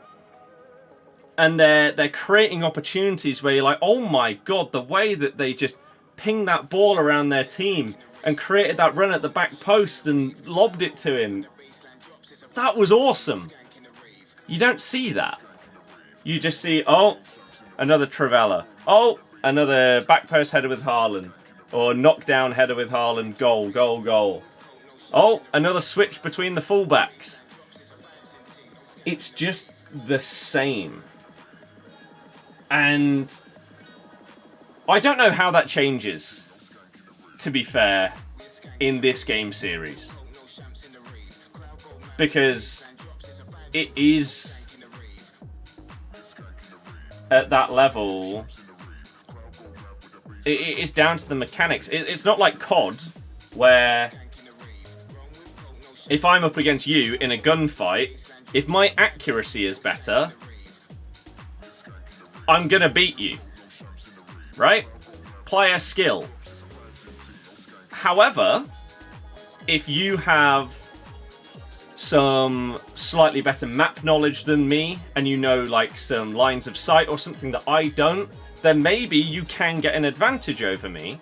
and they're creating opportunities where you're like, oh my god, the way that they just pinged that ball around their team and created that run at the back post and lobbed it to him. That was awesome. You don't see that. You just see, oh, another Trivela. Oh, another back post header with Haaland. Or knockdown header with Haaland. Goal, goal, goal. Oh, another switch between the fullbacks. It's just the same. And I don't know how that changes, to be fair, in this game series. Because it is at that level. It's down to the mechanics. It's not like COD, where if I'm up against you in a gunfight, if my accuracy is better, I'm gonna beat you. Right? Player skill. However, if you have some slightly better map knowledge than me, and you know like some lines of sight or something that I don't, then maybe you can get an advantage over me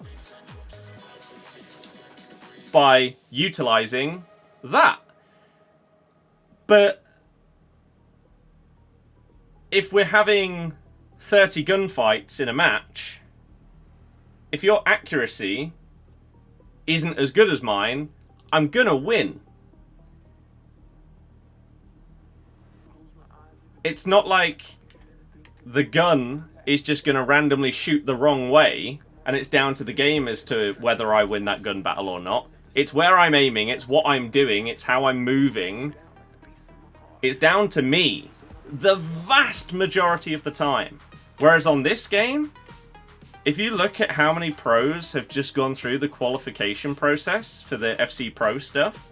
by utilizing that. But if we're having 30 gunfights in a match, if your accuracy isn't as good as mine, I'm gonna win. It's not like the gun is just gonna randomly shoot the wrong way, and it's down to the game as to whether I win that gun battle or not. It's where I'm aiming, it's what I'm doing, it's how I'm moving. It's down to me the vast majority of the time. Whereas on this game, if you look at how many pros have just gone through the qualification process for the FC Pro stuff,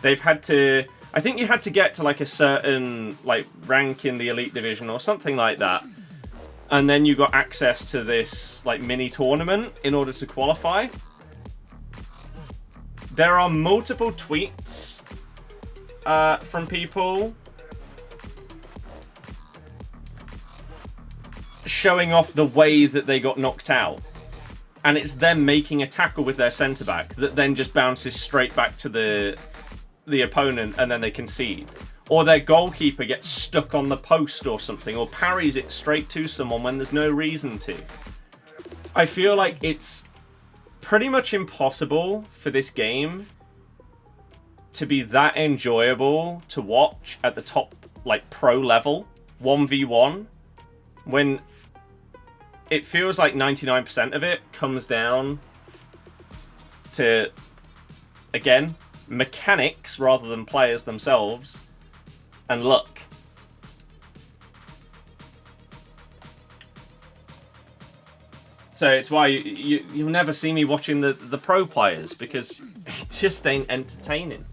they've had to, I think you had to get to like a certain like rank in the Elite Division or something like that. And then you got access to this like mini tournament in order to qualify. There are multiple tweets from people showing off the way that they got knocked out. And it's them making a tackle with their centre-back that then just bounces straight back to the opponent, and then they concede. Or their goalkeeper gets stuck on the post or something, or parries it straight to someone when there's no reason to. I feel like it's pretty much impossible for this game to be that enjoyable to watch at the top, like, pro level, 1v1, when it feels like 99% of it comes down to, again, mechanics rather than players themselves, and luck. So it's why you'll never see me watching the pro players, because it just ain't entertaining.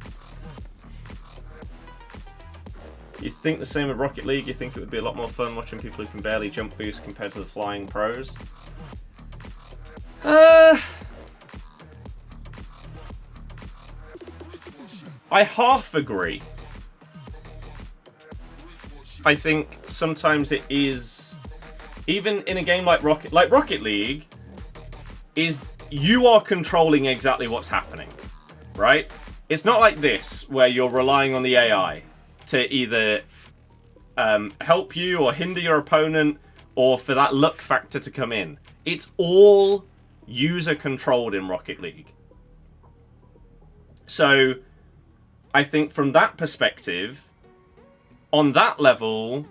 You think the same with Rocket League? You think it would be a lot more fun watching people who can barely jump boost compared to the flying pros? I half agree. I think sometimes it is, even in a game like Rocket League, is you are controlling exactly what's happening, right? It's not like this, where you're relying on the AI to either help you or hinder your opponent, or for that luck factor to come in. It's all user-controlled in Rocket League. So, I think from that perspective, on that level,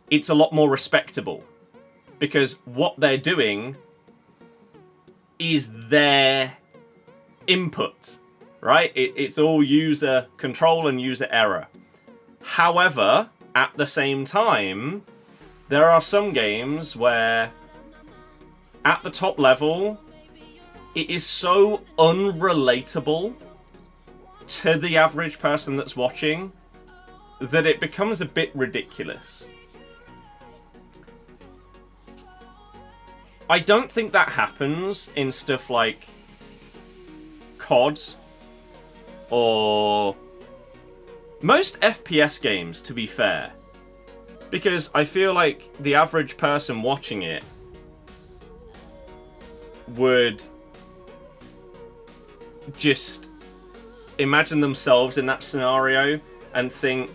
it's a lot more respectable. Because what they're doing is their input, right? It's all user control and user error. However, at the same time, there are some games where, at the top level, it is so unrelatable to the average person that's watching that it becomes a bit ridiculous. I don't think that happens in stuff like COD or most FPS games, to be fair, because I feel like the average person watching it would just imagine themselves in that scenario and think,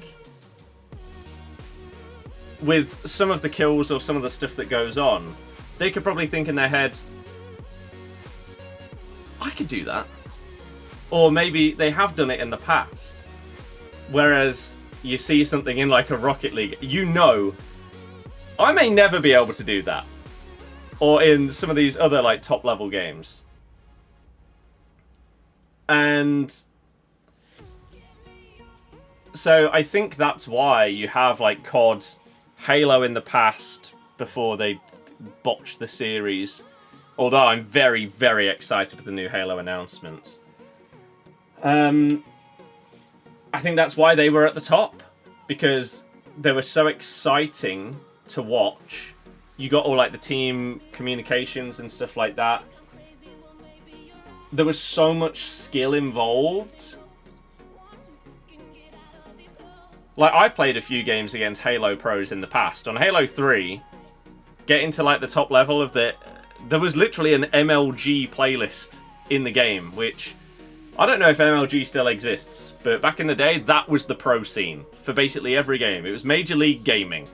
with some of the kills or some of the stuff that goes on, they could probably think in their head, I could do that. Or maybe they have done it in the past. Whereas you see something in like a Rocket League, you know, I may never be able to do that. Or in some of these other like top level games. And so I think that's why you have like COD, Halo in the past before they botched the series. Although I'm very, very excited for the new Halo announcements. I think that's why they were at the top. Because they were so exciting to watch. You got all like the team communications and stuff like that. There was so much skill involved. Like, I played a few games against Halo pros in the past. On Halo 3, getting to like the top level of the... There was literally an MLG playlist in the game, which... I don't know if MLG still exists, but back in the day, that was the pro scene for basically every game. It was Major League Gaming.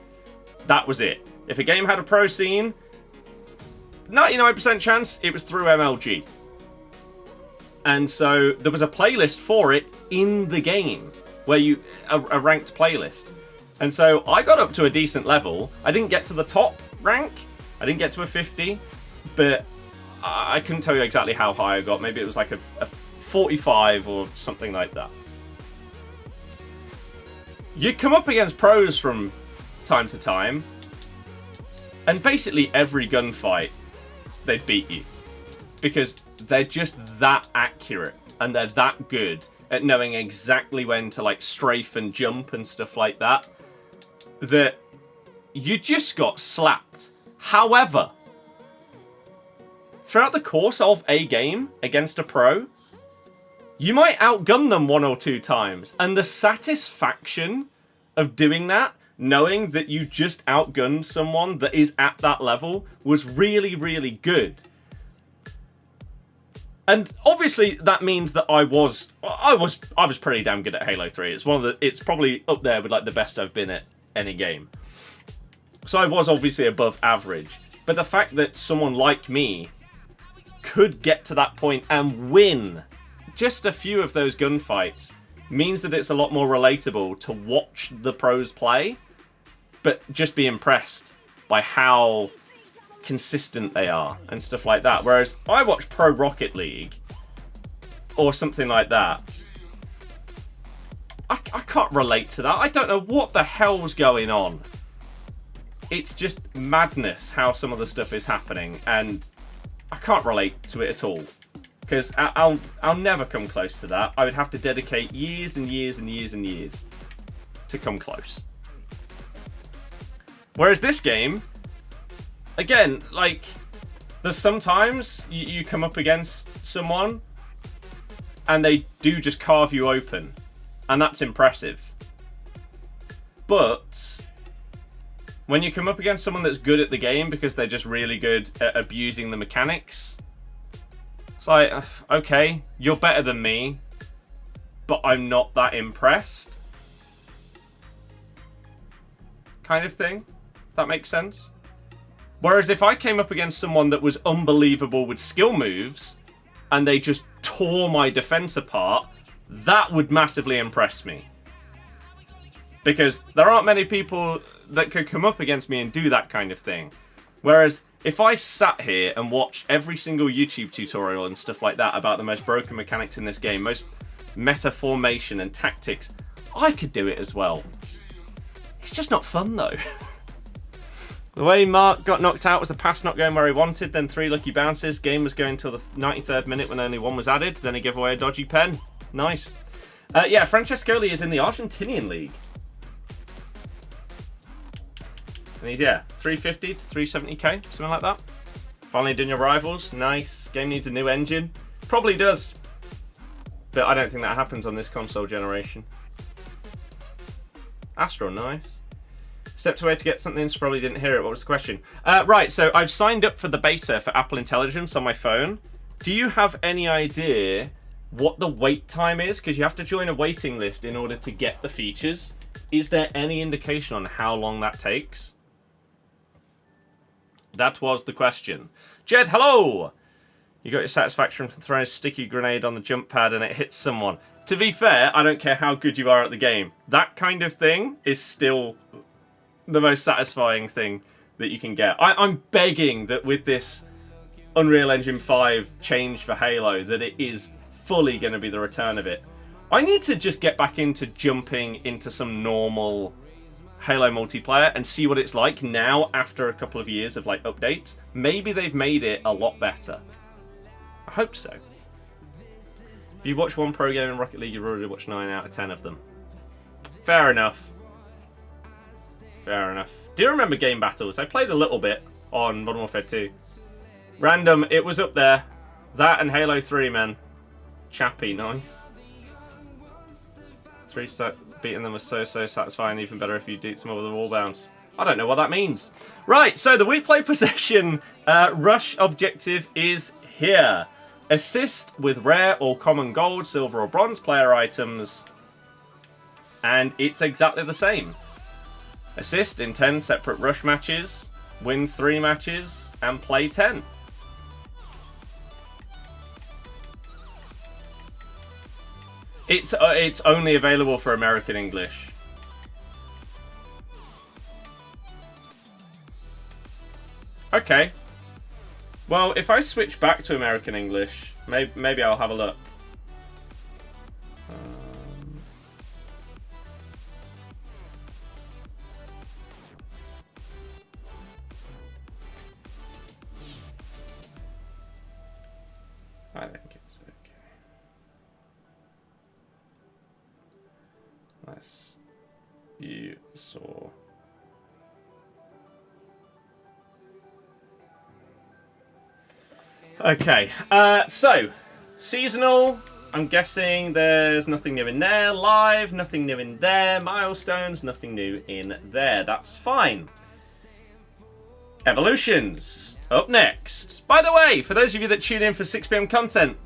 That was it. If a game had a pro scene, 99% chance it was through MLG. And so there was a playlist for it in the game, where a ranked playlist. And so I got up to a decent level. I didn't get to the top rank. I didn't get to a 50, but I couldn't tell you exactly how high I got. Maybe it was like a 45 or something like that. You come up against pros from time to time, and basically every gunfight, they beat you. Because they're just that accurate, and they're that good at knowing exactly when to like strafe and jump and stuff like that, that you just got slapped. However, throughout the course of a game against a pro, you might outgun them 1 or 2 times, and the satisfaction of doing that, knowing that you just outgunned someone that is at that level, was really, really good. And obviously that means that I was pretty damn good at Halo 3. It's probably up there with like the best I've been at any game. So I was obviously above average. But the fact that someone like me could get to that point and win just a few of those gunfights means that it's a lot more relatable to watch the pros play, but just be impressed by how consistent they are and stuff like that. Whereas I watch Pro Rocket League or something like that, I can't relate to that. I don't know what the hell's going on. It's just madness how some of the stuff is happening, and I can't relate to it at all. Because I'll never come close to that. I would have to dedicate years and years and years and years to come close. Whereas this game, again, like, there's sometimes you come up against someone and they do just carve you open. And that's impressive. But when you come up against someone that's good at the game because they're just really good at abusing the mechanics, it's like, okay, you're better than me, but I'm not that impressed. Kind of thing. If that makes sense. Whereas if I came up against someone that was unbelievable with skill moves, and they just tore my defense apart, that would massively impress me. Because there aren't many people that could come up against me and do that kind of thing. Whereas if I sat here and watched every single YouTube tutorial and stuff like that about the most broken mechanics in this game, most meta formation and tactics, I could do it as well. It's just not fun though. The way Mark got knocked out was the pass not going where he wanted, then 3 lucky bounces. Game was going till the 93rd minute when only 1 was added. Then he gave away a dodgy pen. Nice. Yeah, Francescoli is in the Argentinian league. And he's, yeah, 350 to 370k, something like that. Finally done your rivals. Nice. Game needs a new engine. Probably does. But I don't think that happens on this console generation. Astro, nice. Stepped away to get something, so probably didn't hear it. What was the question? Right, so I've signed up for the beta for Apple Intelligence on my phone. Do you have any idea what the wait time is? Because you have to join a waiting list in order to get the features. Is there any indication on how long that takes? That was the question. Jed, hello! You got your satisfaction from throwing a sticky grenade on the jump pad and it hits someone. To be fair, I don't care how good you are at the game. That kind of thing is still the most satisfying thing that you can get. I'm begging that with this Unreal Engine 5 change for Halo, that it is fully going to be the return of it. I need to just get back into jumping into some normal Halo multiplayer and see what it's like now after a couple of years of like updates. Maybe they've made it a lot better. I hope so. If you watch one pro game in Rocket League, you've already watched 9 out of 10 of them. Fair enough. Fair enough. Do you remember game battles? I played a little bit on Modern Warfare 2. Random, it was up there. That and Halo 3, man. Chappy, nice. 3 beating them was so satisfying, even better if you duped them with a wall bounce. I don't know what that means. Right, so the We Play Possession rush objective is here. Assist with rare or common gold, silver or bronze player items. And it's exactly the same. Assist in 10 separate rush matches, win 3 matches, and play 10. It's only available for American English. Okay. Well, if I switch back to American English, maybe I'll have a look. I think it's okay. Unless you saw. Okay, so seasonal. I'm guessing there's nothing new in there. Live, nothing new in there. Milestones, nothing new in there. That's fine. Evolutions. Up next. By the way, for those of you that tune in for 6 PM content,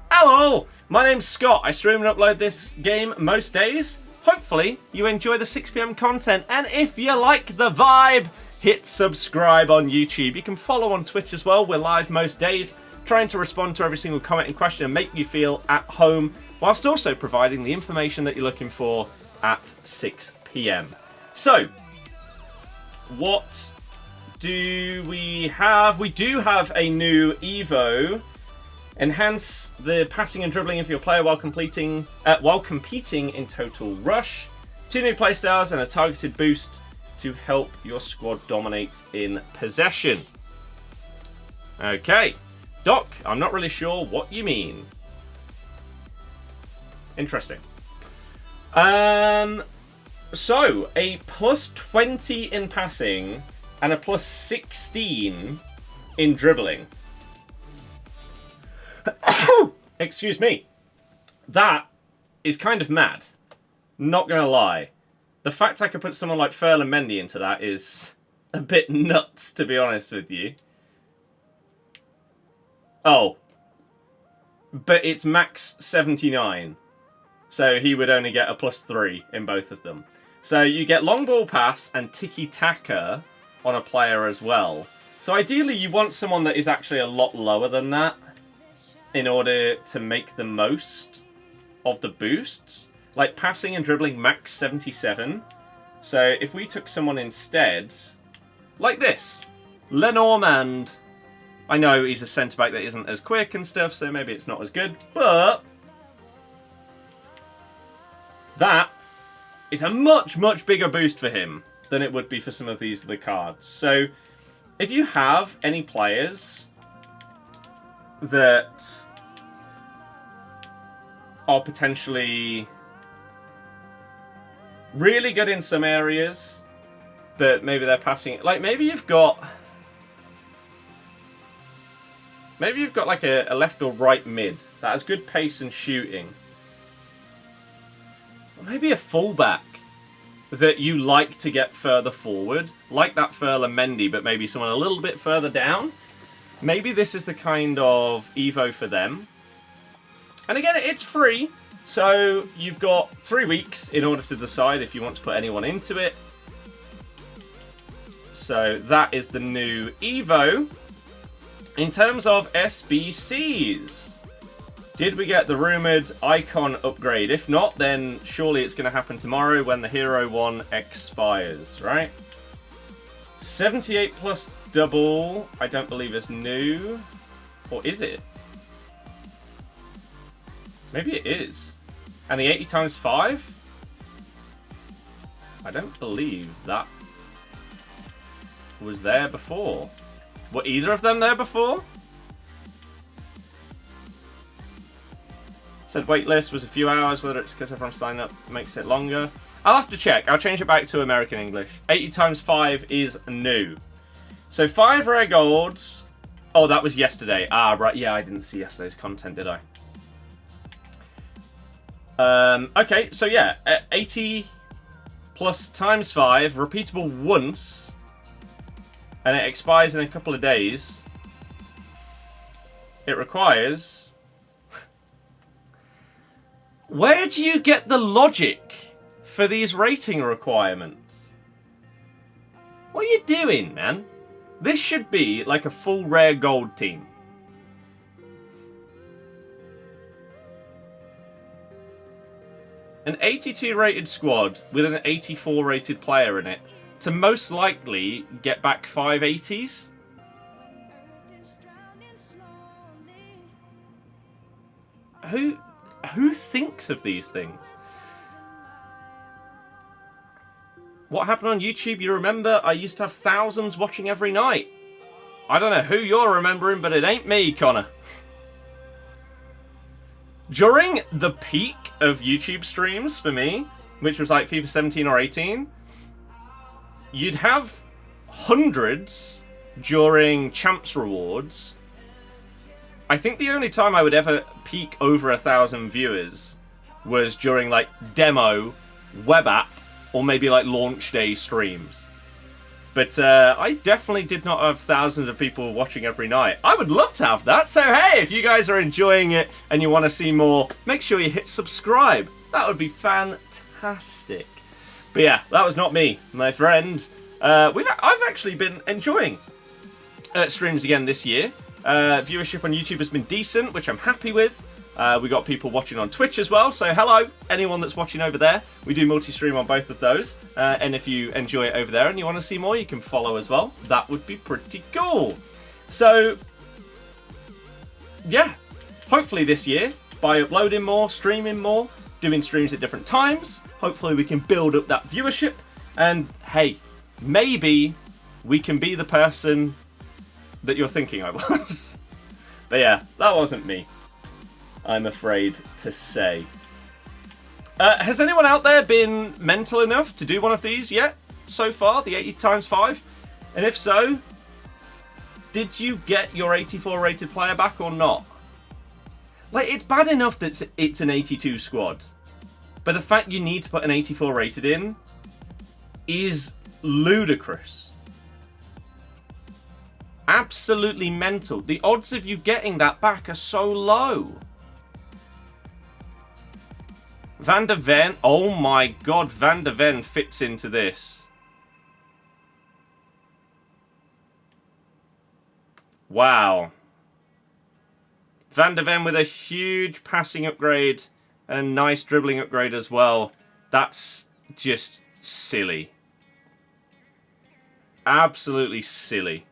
hello! My name's Scott. I stream and upload this game most days. Hopefully, you enjoy the 6 PM content. And if you like the vibe, hit subscribe on YouTube. You can follow on Twitch as well. We're live most days, trying to respond to every single comment and question and make you feel at home, whilst also providing the information that you're looking for at 6 PM. So, what do we have? We do have a new Evo. Enhance the passing and dribbling of your player while competing in Total Rush. 2 new playstyles and a targeted boost to help your squad dominate in possession. Okay. Doc, I'm not really sure what you mean. Interesting. So, a plus 20 in passing and a plus 16 in dribbling. Excuse me. That is kind of mad. Not gonna lie. The fact I could put someone like Ferland Mendy into that is a bit nuts, to be honest with you. Oh. But it's max 79. So he would only get a plus 3 in both of them. So you get long ball pass and tiki-taka on a player as well. So ideally you want someone that is actually a lot lower than that in order to make the most of the boosts. Like passing and dribbling max 77. So if we took someone instead, like this, Lenormand. I know he's a centre-back that isn't as quick and stuff, so maybe it's not as good, but that is a much, much bigger boost for him than it would be for some of these other cards. So if you have any players that are potentially really good in some areas, but maybe they're passing, like maybe you've got like a left or right mid that has good pace and shooting, Maybe a fullback that you like to get further forward, like that Ferland Mendy, but maybe someone a little bit further down. Maybe this is the kind of Evo for them. And again, it's free, so you've got 3 weeks in order to decide if you want to put anyone into it. So that is the new Evo. In terms of SBCs, did we get the rumoured icon upgrade? If not, then surely it's going to happen tomorrow when the Hero one expires, right? 78 plus double, I don't believe is new. Or is it? Maybe it is. And the 80 times 5? I don't believe that was there before. Were either of them there before? Said waitlist was a few hours, whether it's because everyone signed up makes it longer. I'll have to check. I'll change it back to American English. 80 times 5 is new. So 5 rare golds. Oh, that was yesterday. Ah, right. Yeah, I didn't see yesterday's content, did I? Okay, so yeah, 80 plus times 5, repeatable once, and it expires in a couple of days. It requires... Where do you get the logic for these rating requirements? What are you doing, man? This should be like a full rare gold team. An 82 rated squad with an 84 rated player in it to most likely get back 5 80s. Who thinks of these things? What happened on YouTube? You remember I used to have thousands watching every night. I don't know who you're remembering, but it ain't me, Connor. During the peak of YouTube streams for me, which was like FIFA 17 or 18, you'd have hundreds during Champs Rewards. I think the only time I would ever peak over 1,000 viewers was during like demo, web app, or maybe like launch day streams. But I definitely did not have thousands of people watching every night. I would love to have that. So hey, if you guys are enjoying it and you want to see more, make sure you hit subscribe. That would be fantastic. But yeah, that was not me, my friend. I've actually been enjoying streams again this year. Viewership on YouTube has been decent, which I'm happy with. We got people watching on Twitch as well, so hello, anyone that's watching over there. We do multi-stream on both of those, and if you enjoy it over there and you want to see more, you can follow as well. That would be pretty cool. So, yeah, hopefully this year, by uploading more, streaming more, doing streams at different times, hopefully we can build up that viewership, and hey, maybe we can be the person that you're thinking I was. But yeah, that wasn't me, I'm afraid to say. Has anyone out there been mental enough to do one of these yet so far, the 80 times 5? And if so, did you get your 84 rated player back or not? Like, it's bad enough that it's an 82 squad, but the fact you need to put an 84 rated in is ludicrous. Absolutely mental. The odds of you getting that back are so low. Van der Ven, oh my god, Van der Ven fits into this. Wow. Van der Ven with a huge passing upgrade and a nice dribbling upgrade as well. That's just silly. Absolutely silly.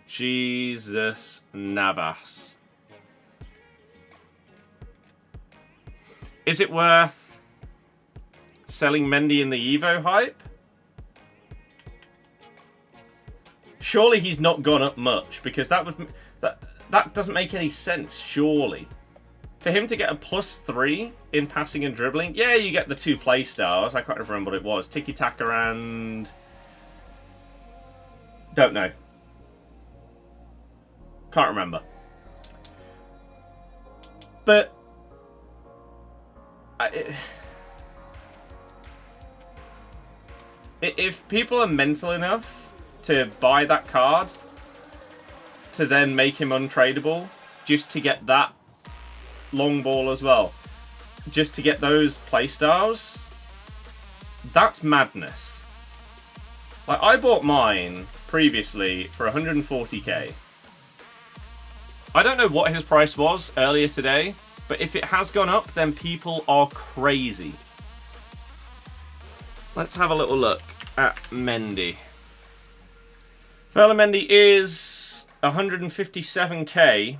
Jesus Navas. Is it worth selling Mendy in the Evo hype? Surely he's not gone up much, because that doesn't make any sense, surely. For him to get a +3 in passing and dribbling, yeah, you get the 2 play styles. I can't remember what it was. Tiki-taka and... don't know. Can't remember. But if people are mental enough to buy that card to then make him untradeable just to get that long ball as well, just to get those playstyles, that's madness. Like, I bought mine previously for 140k. I don't know what his price was earlier today, but if it has gone up, then people are crazy. Let's have a little look at Mendy. Mendy is 157k.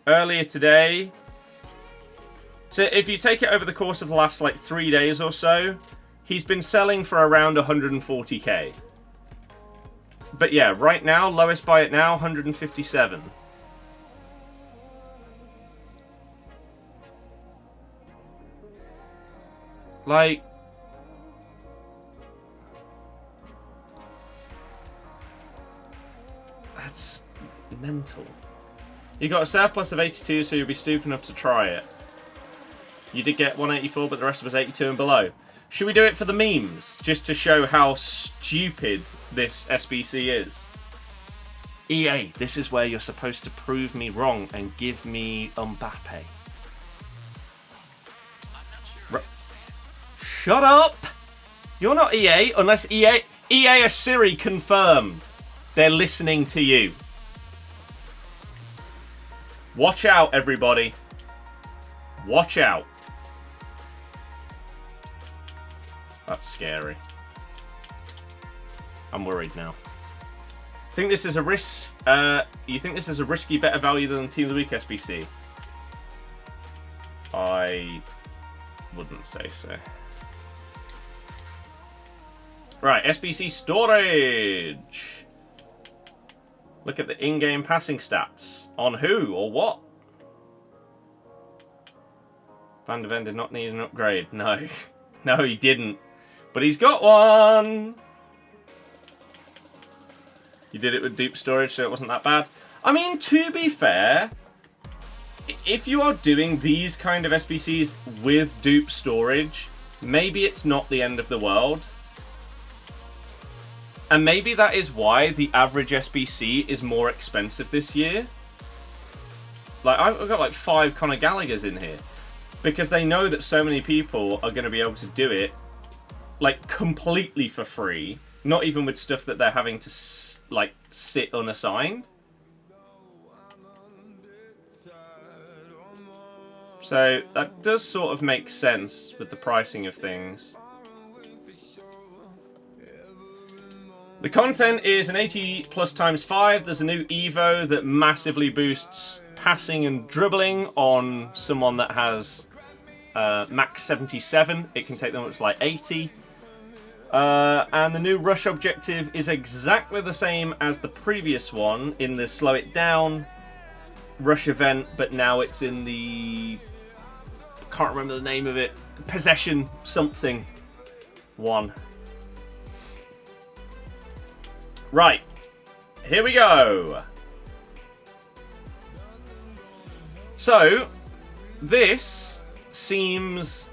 Earlier today. So if you take it over the course of the last like 3 days or so, he's been selling for around 140k. But yeah, right now, lowest buy it now, 157. Like, that's mental. You got a surplus of 82, so you'll be stupid enough to try it. You did get 184, but the rest was 82 and below. Should we do it for the memes, just to show how stupid this SBC is? EA, this is where you're supposed to prove me wrong and give me Mbappe. Shut up! You're not EA, unless EA are Siri confirmed. They're listening to you. Watch out, everybody. Watch out. That's scary. I'm worried now. Think this is a risk? You think this is a risky, better value than Team of the Week SBC? I wouldn't say so. Right, SBC storage. Look at the in-game passing stats. On who or what? Van de Ven did not need an upgrade. No. No, he didn't. But he's got one. You did it with dupe storage, so it wasn't that bad. I mean, to be fair, if you are doing these kind of SBCs with dupe storage, maybe it's not the end of the world. And maybe that is why the average SBC is more expensive this year. Like, I've got like 5 Conor Gallaghers in here. Because they know that so many people are going to be able to do it, like, completely for free. Not even with stuff that they're having to, like, sit unassigned. So, that does sort of make sense with the pricing of things. The content is an 80 plus times 5. There's a new Evo that massively boosts passing and dribbling on someone that has max 77. It can take them up to like 80. And the new rush objective is exactly the same as the previous one in the slow it down rush event, but now it's in the... can't remember the name of it. Possession something one. Right, here we go. So, this seems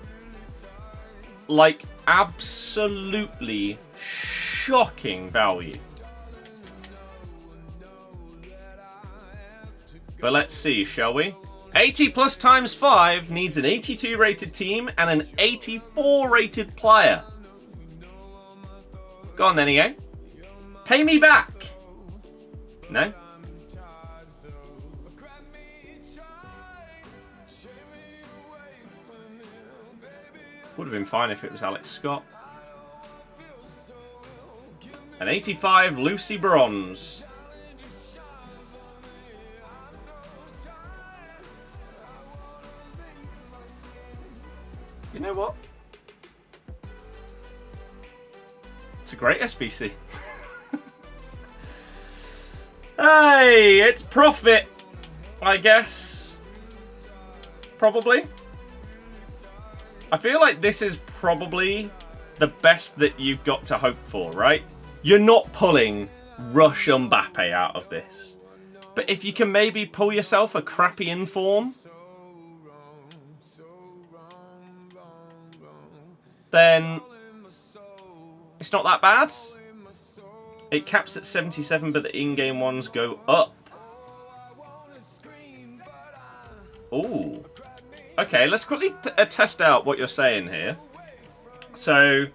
like absolutely shocking value. But let's see, shall we? 80 plus times 5 needs an 82 rated team and an 84 rated player. Go on then, EA. Pay me back. No? Would have been fine if it was Alex Scott. An 85 Lucy Bronze. You know what? It's a great SBC. Hey, it's profit, I guess. Probably. I feel like this is probably the best that you've got to hope for, right? You're not pulling Rush Mbappe out of this. But if you can maybe pull yourself a crappy inform, then it's not that bad. It caps at 77, but the in-game ones go up. Ooh. Okay, let's quickly test out what you're saying here. So,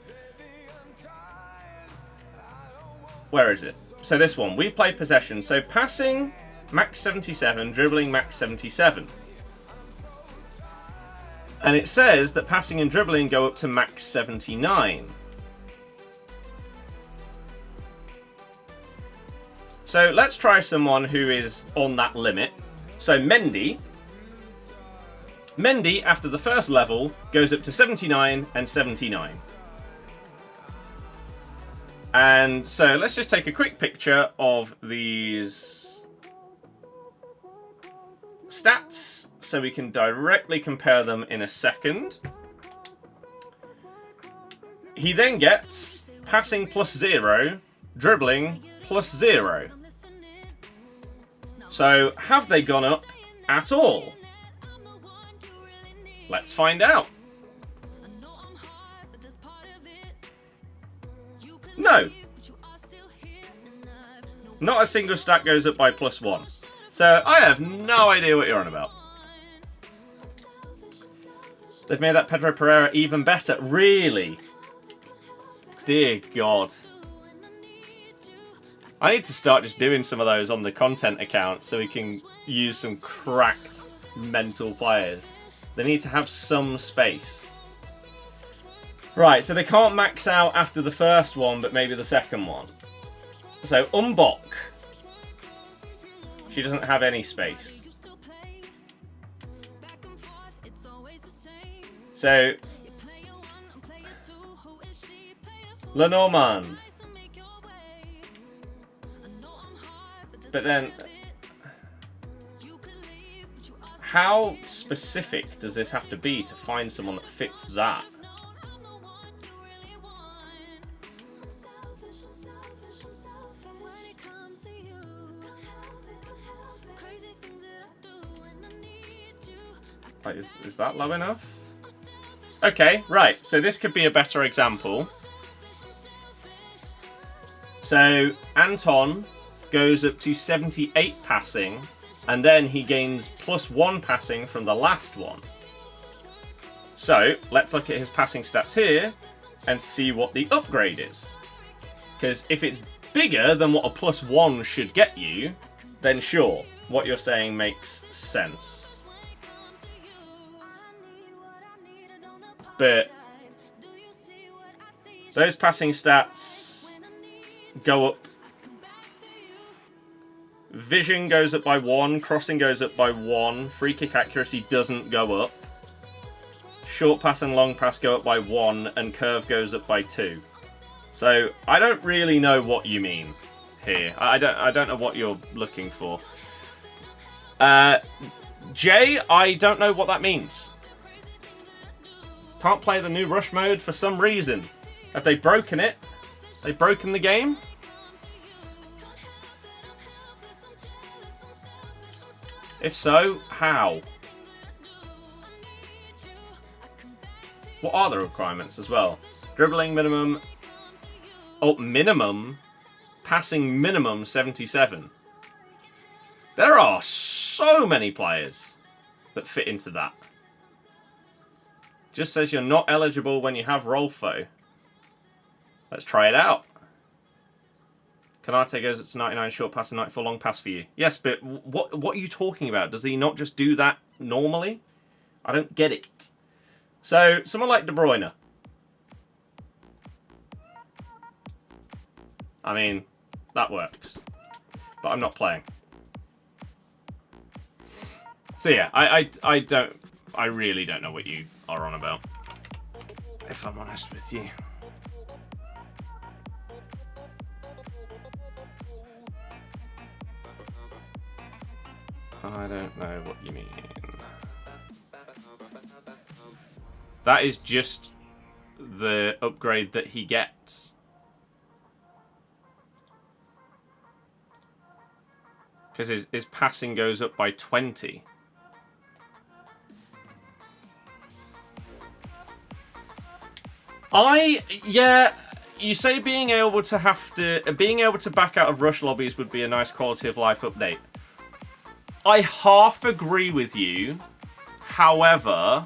where is it? So this one, we play possession. So passing, max 77, dribbling, max 77. And it says that passing and dribbling go up to max 79. So let's try someone who is on that limit. So Mendy, after the first level, goes up to 79 and 79. And so let's just take a quick picture of these stats so we can directly compare them in a second. He then gets passing plus 0, dribbling plus 0. So have they gone up at all? Let's find out. No. Not a single stat goes up by +1. So I have no idea what you're on about. They've made that Pedro Pereira even better. Really? Dear God. I need to start just doing some of those on the content account so we can use some cracked mental players. They need to have some space. Right, so they can't max out after the first one, but maybe the second one. So, Umbok. She doesn't have any space. So, Lenormand. But then, how specific does this have to be to find someone that fits that? Like, is that low enough? Okay, right. So this could be a better example. So Anton goes up to 78 passing, and then he gains +1 passing from the last one. So let's look at his passing stats here and see what the upgrade is. Because if it's bigger than what a +1 should get you, then sure, what you're saying makes sense. But those passing stats go up. Vision goes up by 1, crossing goes up by 1, free kick accuracy doesn't go up. Short pass and long pass go up by 1, and curve goes up by 2. So I don't really know what you mean here. I don't know what you're looking for. Jay, I don't know what that means. Can't play the new rush mode for some reason. Have they broken it? They've broken the game? If so, how? What are the requirements as well? Dribbling minimum. Oh, minimum. Passing minimum 77. There are so many players that fit into that. Just says you're not eligible when you have Rolfo. Let's try it out. Kanate goes up to 99 short pass and 94 long pass for you. Yes, but what are you talking about? Does he not just do that normally? I don't get it. So, someone like De Bruyne. I mean, that works. But I'm not playing. So yeah, I really don't know what you are on about, if I'm honest with you. I don't know what you mean. That is just the upgrade that he gets. Because his passing goes up by 20. Yeah, you say being able to back out of rush lobbies would be a nice quality of life update. I half agree with you. However,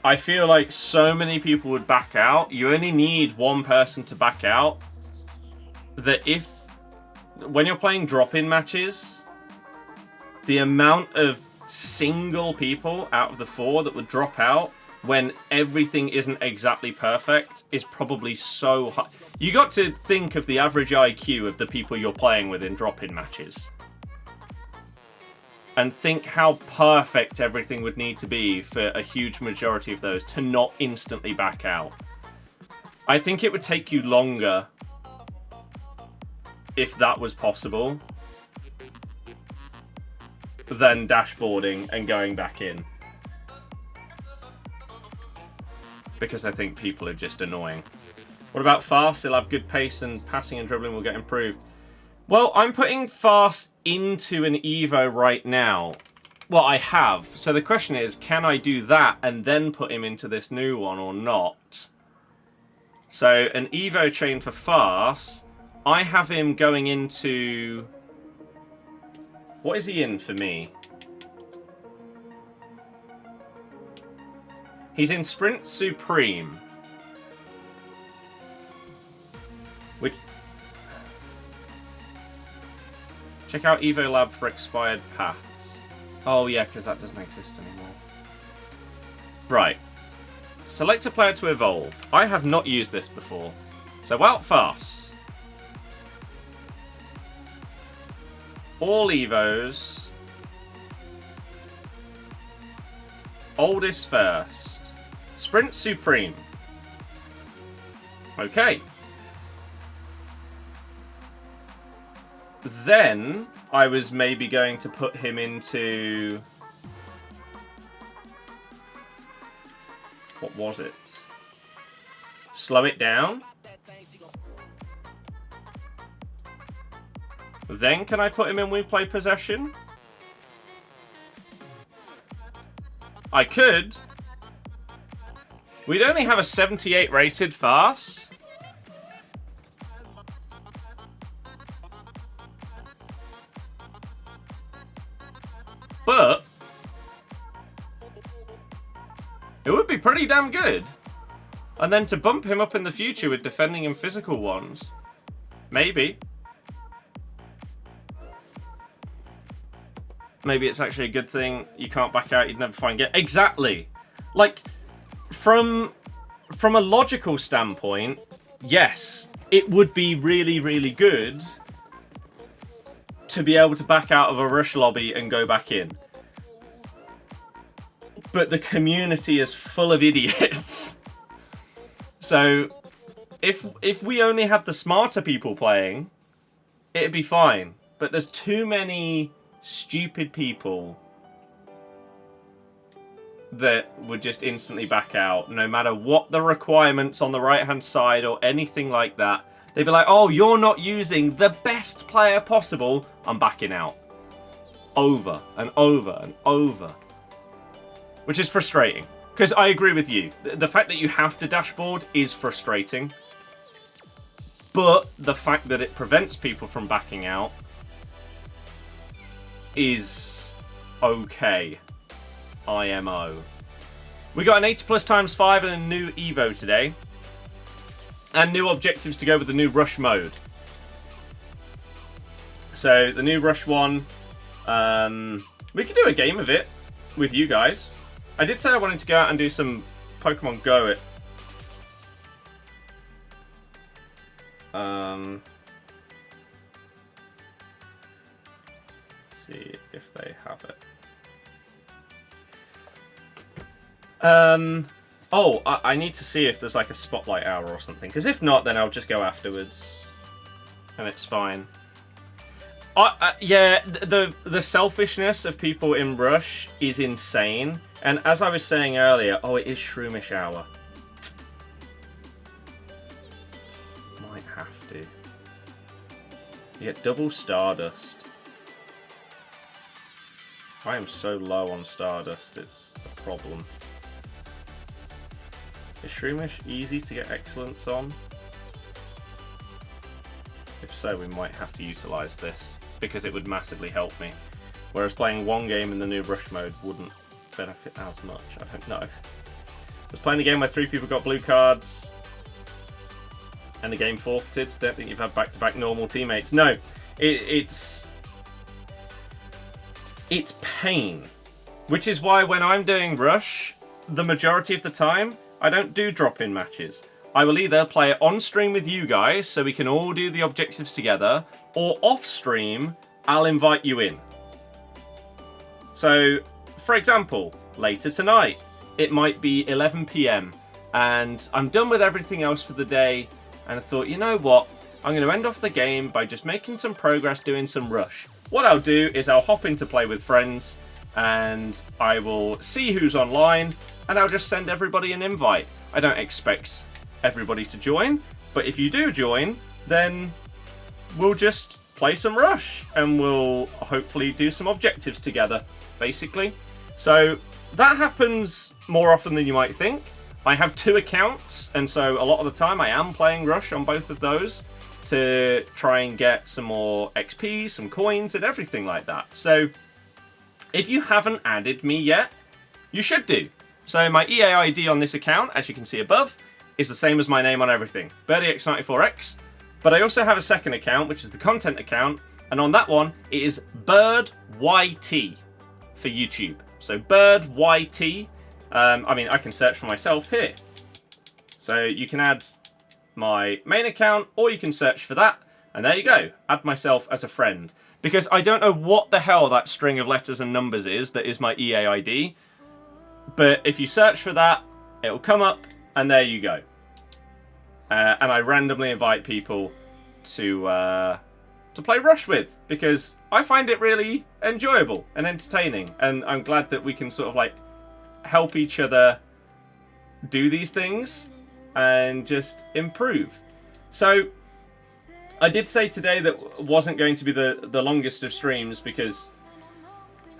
I feel like so many people would back out. You only need one person to back out. That when you're playing drop-in matches, the amount of single people out of the 4 that would drop out when everything isn't exactly perfect is probably so high. You got to think of the average IQ of the people you're playing with in drop-in matches. And think how perfect everything would need to be for a huge majority of those to not instantly back out. I think it would take you longer if that was possible than dashboarding and going back in. Because I think people are just annoying. What about fast? They'll have good pace and passing and dribbling will get improved. Well, I'm putting fast into an Evo right now. Well, I have. So the question is, can I do that and then put him into this new one or not? So an Evo chain for fast. I have him going into... What is he in for me? He's in Sprint Supreme. Which... Check out Evo Lab for expired paths. Oh yeah, because that doesn't exist anymore. Right. Select a player to evolve. I have not used this before. So out fast. All Evos. Oldest first. Sprint Supreme. Okay. Then I was maybe going to put him into... What was it? Slow it down? Then can I put him in We Play Possession? I could. We'd only have a 78 rated fast. But it would be pretty damn good. And then to bump him up in the future with defending and physical ones. Maybe. Maybe it's actually a good thing. You can't back out, you'd never find it. Exactly. Like, from a logical standpoint, yes, it would be really, really good to be able to back out of a rush lobby and go back in. But the community is full of idiots. So, if we only had the smarter people playing, it'd be fine. But there's too many stupid people that would just instantly back out, no matter what the requirements on the right-hand side or anything like that. They'd be like, oh, you're not using the best player possible. I'm backing out. Over and over and over. Which is frustrating. Because I agree with you. The fact that you have to dashboard is frustrating. But the fact that it prevents people from backing out is okay. IMO. We got an 80 plus times 5 and a new Evo today. And new objectives to go with the new rush mode. So the new rush one, we could do a game of it with you guys. I did say I wanted to go out and do some Pokemon Go it. See if they have it. Oh, I need to see if there's like a spotlight hour or something. Because if not, then I'll just go afterwards. And it's fine. Yeah, the selfishness of people in Rush is insane. And as I was saying earlier, oh, it is Shroomish Hour. Might have to. You get double Stardust. I am so low on Stardust, it's a problem. Is Shroomish easy to get excellence on? If so, we might have to utilise this, because it would massively help me. Whereas playing one game in the new Rush mode wouldn't benefit as much, I don't know. I was playing a game where 3 people got blue cards, and the game forfeited. Don't think you've had back-to-back normal teammates. No, it's pain. Which is why when I'm doing Rush, the majority of the time, I don't do drop-in matches. I will either play it on stream with you guys, so we can all do the objectives together, or off stream, I'll invite you in. So, for example, later tonight, it might be 11 PM, and I'm done with everything else for the day, and I thought, you know what, I'm going to end off the game by just making some progress doing some Rush. What I'll do is I'll hop into play with friends, and I will see who's online, and I'll just send everybody an invite. I don't expect everybody to join, but if you do join, then we'll just play some Rush, and we'll hopefully do some objectives together, basically. So that happens more often than you might think. I have 2 accounts, and so a lot of the time I am playing Rush on both of those to try and get some more XP, some coins, and everything like that. So if you haven't added me yet, you should do. So my EA ID on this account, as you can see above, is the same as my name on everything, BirdieX94X. But I also have a second account, which is the content account, and on that one, it is BirdYT for YouTube. So BirdYT. I mean, I can search for myself here. So you can add my main account, or you can search for that, and there you go. Add myself as a friend. Because I don't know what the hell that string of letters and numbers is that is my EA ID. But if you search for that, it'll come up, and there you go. And I randomly invite people to play Rush with, because I find it really enjoyable and entertaining, and I'm glad that we can sort of like help each other do these things and just improve. So I did say today that wasn't going to be the longest of streams, because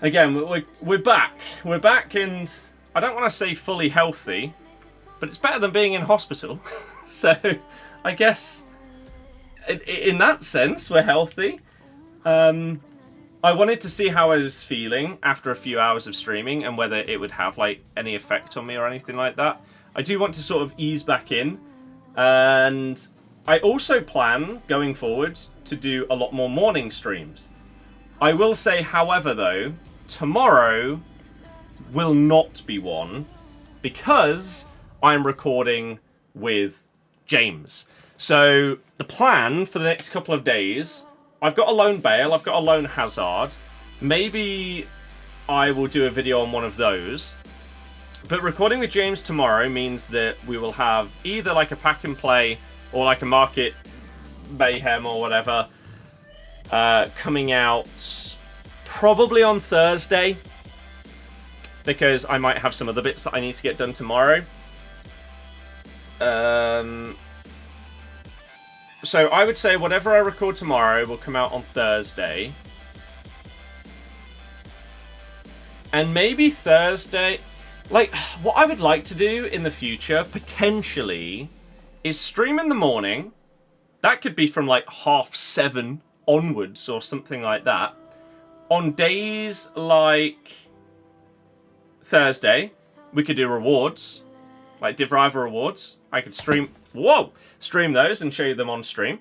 again, we're back, and I don't want to say fully healthy, but it's better than being in hospital. So I guess in that sense we're healthy. I wanted to see how I was feeling after a few hours of streaming, and whether it would have like any effect on me or anything like that. I do want to sort of ease back in, and I also plan going forwards to do a lot more morning streams. I will say, however, though, tomorrow will not be one, because I'm recording with James. So the plan for the next couple of days, I've got a lone Bale, I've got a lone Hazard. Maybe I will do a video on one of those. But recording with James tomorrow means that we will have either like a pack and play or like a market mayhem or whatever coming out probably on Thursday, because I might have some other bits that I need to get done tomorrow. So I would say whatever I record tomorrow will come out on Thursday. And maybe Thursday, like, what I would like to do in the future, potentially, is stream in the morning. That could be from like 7:30 onwards or something like that. On days like Thursday, we could do rewards, like Div Rival rewards. I could stream those and show you them on stream.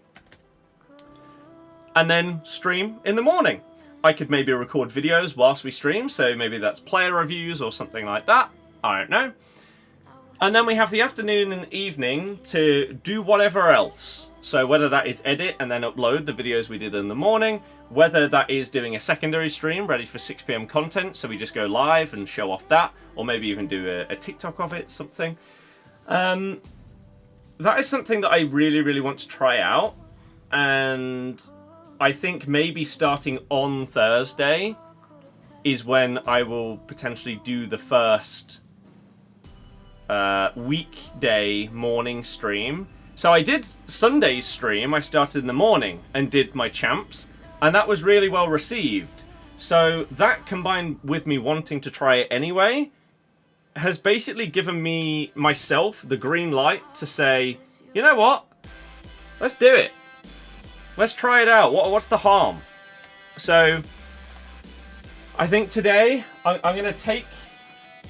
And then stream in the morning. I could maybe record videos whilst we stream, so maybe that's player reviews or something like that. I don't know. And then we have the afternoon and evening to do whatever else. So whether that is edit and then upload the videos we did in the morning, whether that is doing a secondary stream ready for 6 PM content, so we just go live and show off that, or maybe even do a TikTok of it, something. That is something that I really, really want to try out, and I think maybe starting on Thursday is when I will potentially do the first weekday morning stream. So I did Sunday's stream, I started in the morning and did my champs, and that was really well received. So that, combined with me wanting to try it anyway, has basically given me, myself, the green light to say, you know what? Let's do it. Let's try it out. What's the harm? So I think today I'm going to take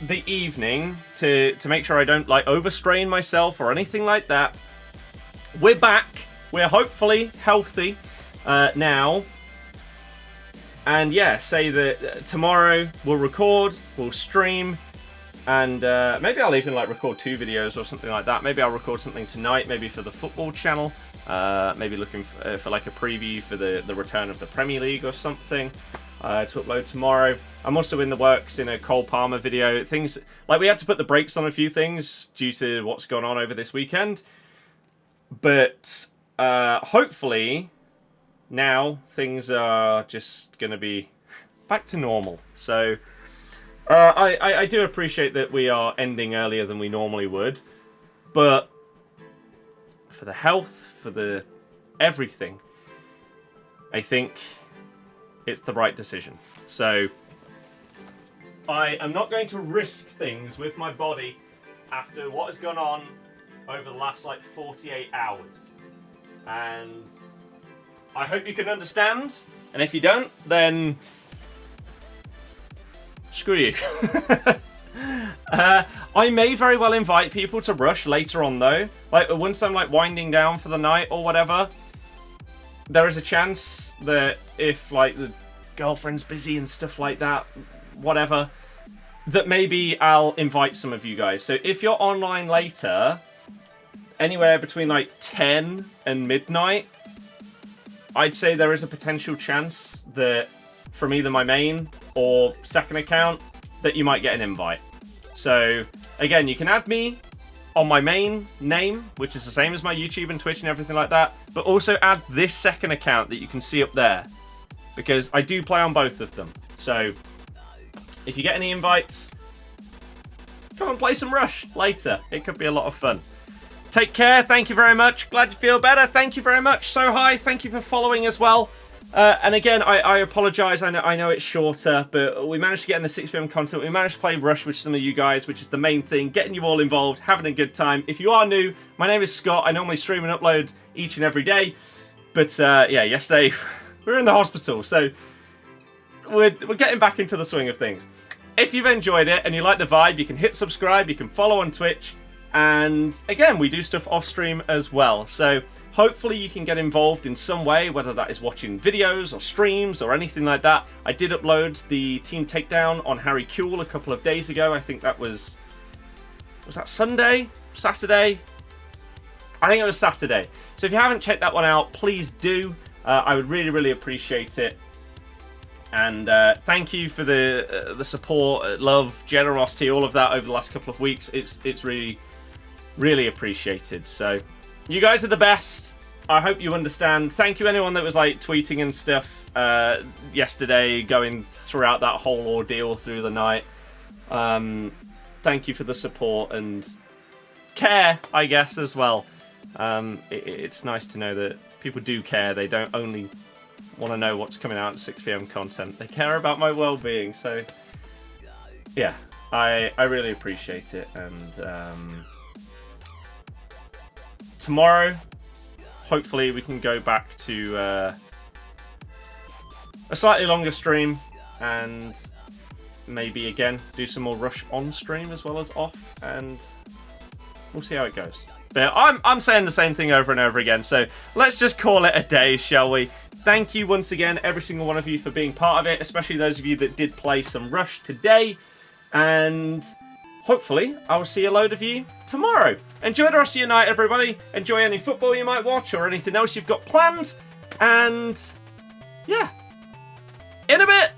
the evening to make sure I don't like overstrain myself or anything like that. We're back. We're hopefully healthy now. And yeah, say that tomorrow we'll record, we'll stream, and maybe I'll even like record 2 videos or something like that. Maybe I'll record something tonight, maybe for the football channel. Maybe looking for like a preview for the return of the Premier League or something to upload tomorrow. I'm also in the works in a Cole Palmer video. Things like we had to put the brakes on a few things due to what's gone on over this weekend. But hopefully now things are just going to be back to normal. So I do appreciate that we are ending earlier than we normally would. But for the health, for the everything, I think it's the right decision. So I am not going to risk things with my body after what has gone on over the last like 48 hours. And I hope you can understand. And if you don't, then screw you. I may very well invite people to rush later on though. Like once I'm like winding down for the night or whatever, there is a chance that if like the girlfriend's busy and stuff like that, whatever, that maybe I'll invite some of you guys. So if you're online later, anywhere between like 10 and midnight, I'd say there is a potential chance that from either my main or second account that you might get an invite. So again, you can add me on my main name, which is the same as my YouTube and Twitch and everything like that, but also add this second account that you can see up there, because I do play on both of them. So if you get any invites, come and play some Rush later. It could be a lot of fun. Take care. Thank you very much. Glad you feel better. Thank you very much. So hi. Thank you for following as well. And again, I apologise. I know it's shorter, but we managed to get in the 6 PM content. We managed to play Rush with some of you guys, which is the main thing. Getting you all involved, having a good time. If you are new, my name is Scott. I normally stream and upload each and every day. But yeah, yesterday we were in the hospital, so we're getting back into the swing of things. If you've enjoyed it and you like the vibe, you can hit subscribe. You can follow on Twitch. And again, we do stuff off stream as well. So hopefully you can get involved in some way, whether that is watching videos or streams or anything like that. I did upload the team takedown on Harry Kuehl a couple of days ago. I think that was that Sunday? Saturday? I think it was Saturday. So if you haven't checked that one out, please do. I would really, really appreciate it. And thank you for the support, love, generosity, all of that over the last couple of weeks. It's really, really appreciated. So you guys are the best. I hope you understand. Thank you anyone that was like tweeting and stuff yesterday, going throughout that whole ordeal through the night. Thank you for the support and care, I guess, as well. It's nice to know that people do care. They don't only want to know what's coming out at 6 PM content. They care about my well-being. So yeah, I really appreciate it. And tomorrow, hopefully we can go back to a slightly longer stream and maybe again do some more Rush on stream as well as off, and we'll see how it goes. But I'm saying the same thing over and over again, so let's just call it a day, shall we? Thank you once again, every single one of you, for being part of it, especially those of you that did play some Rush today. And hopefully I will see a load of you tomorrow. Enjoy the rest of your night, everybody. Enjoy any football you might watch or anything else you've got planned. And yeah, in a bit.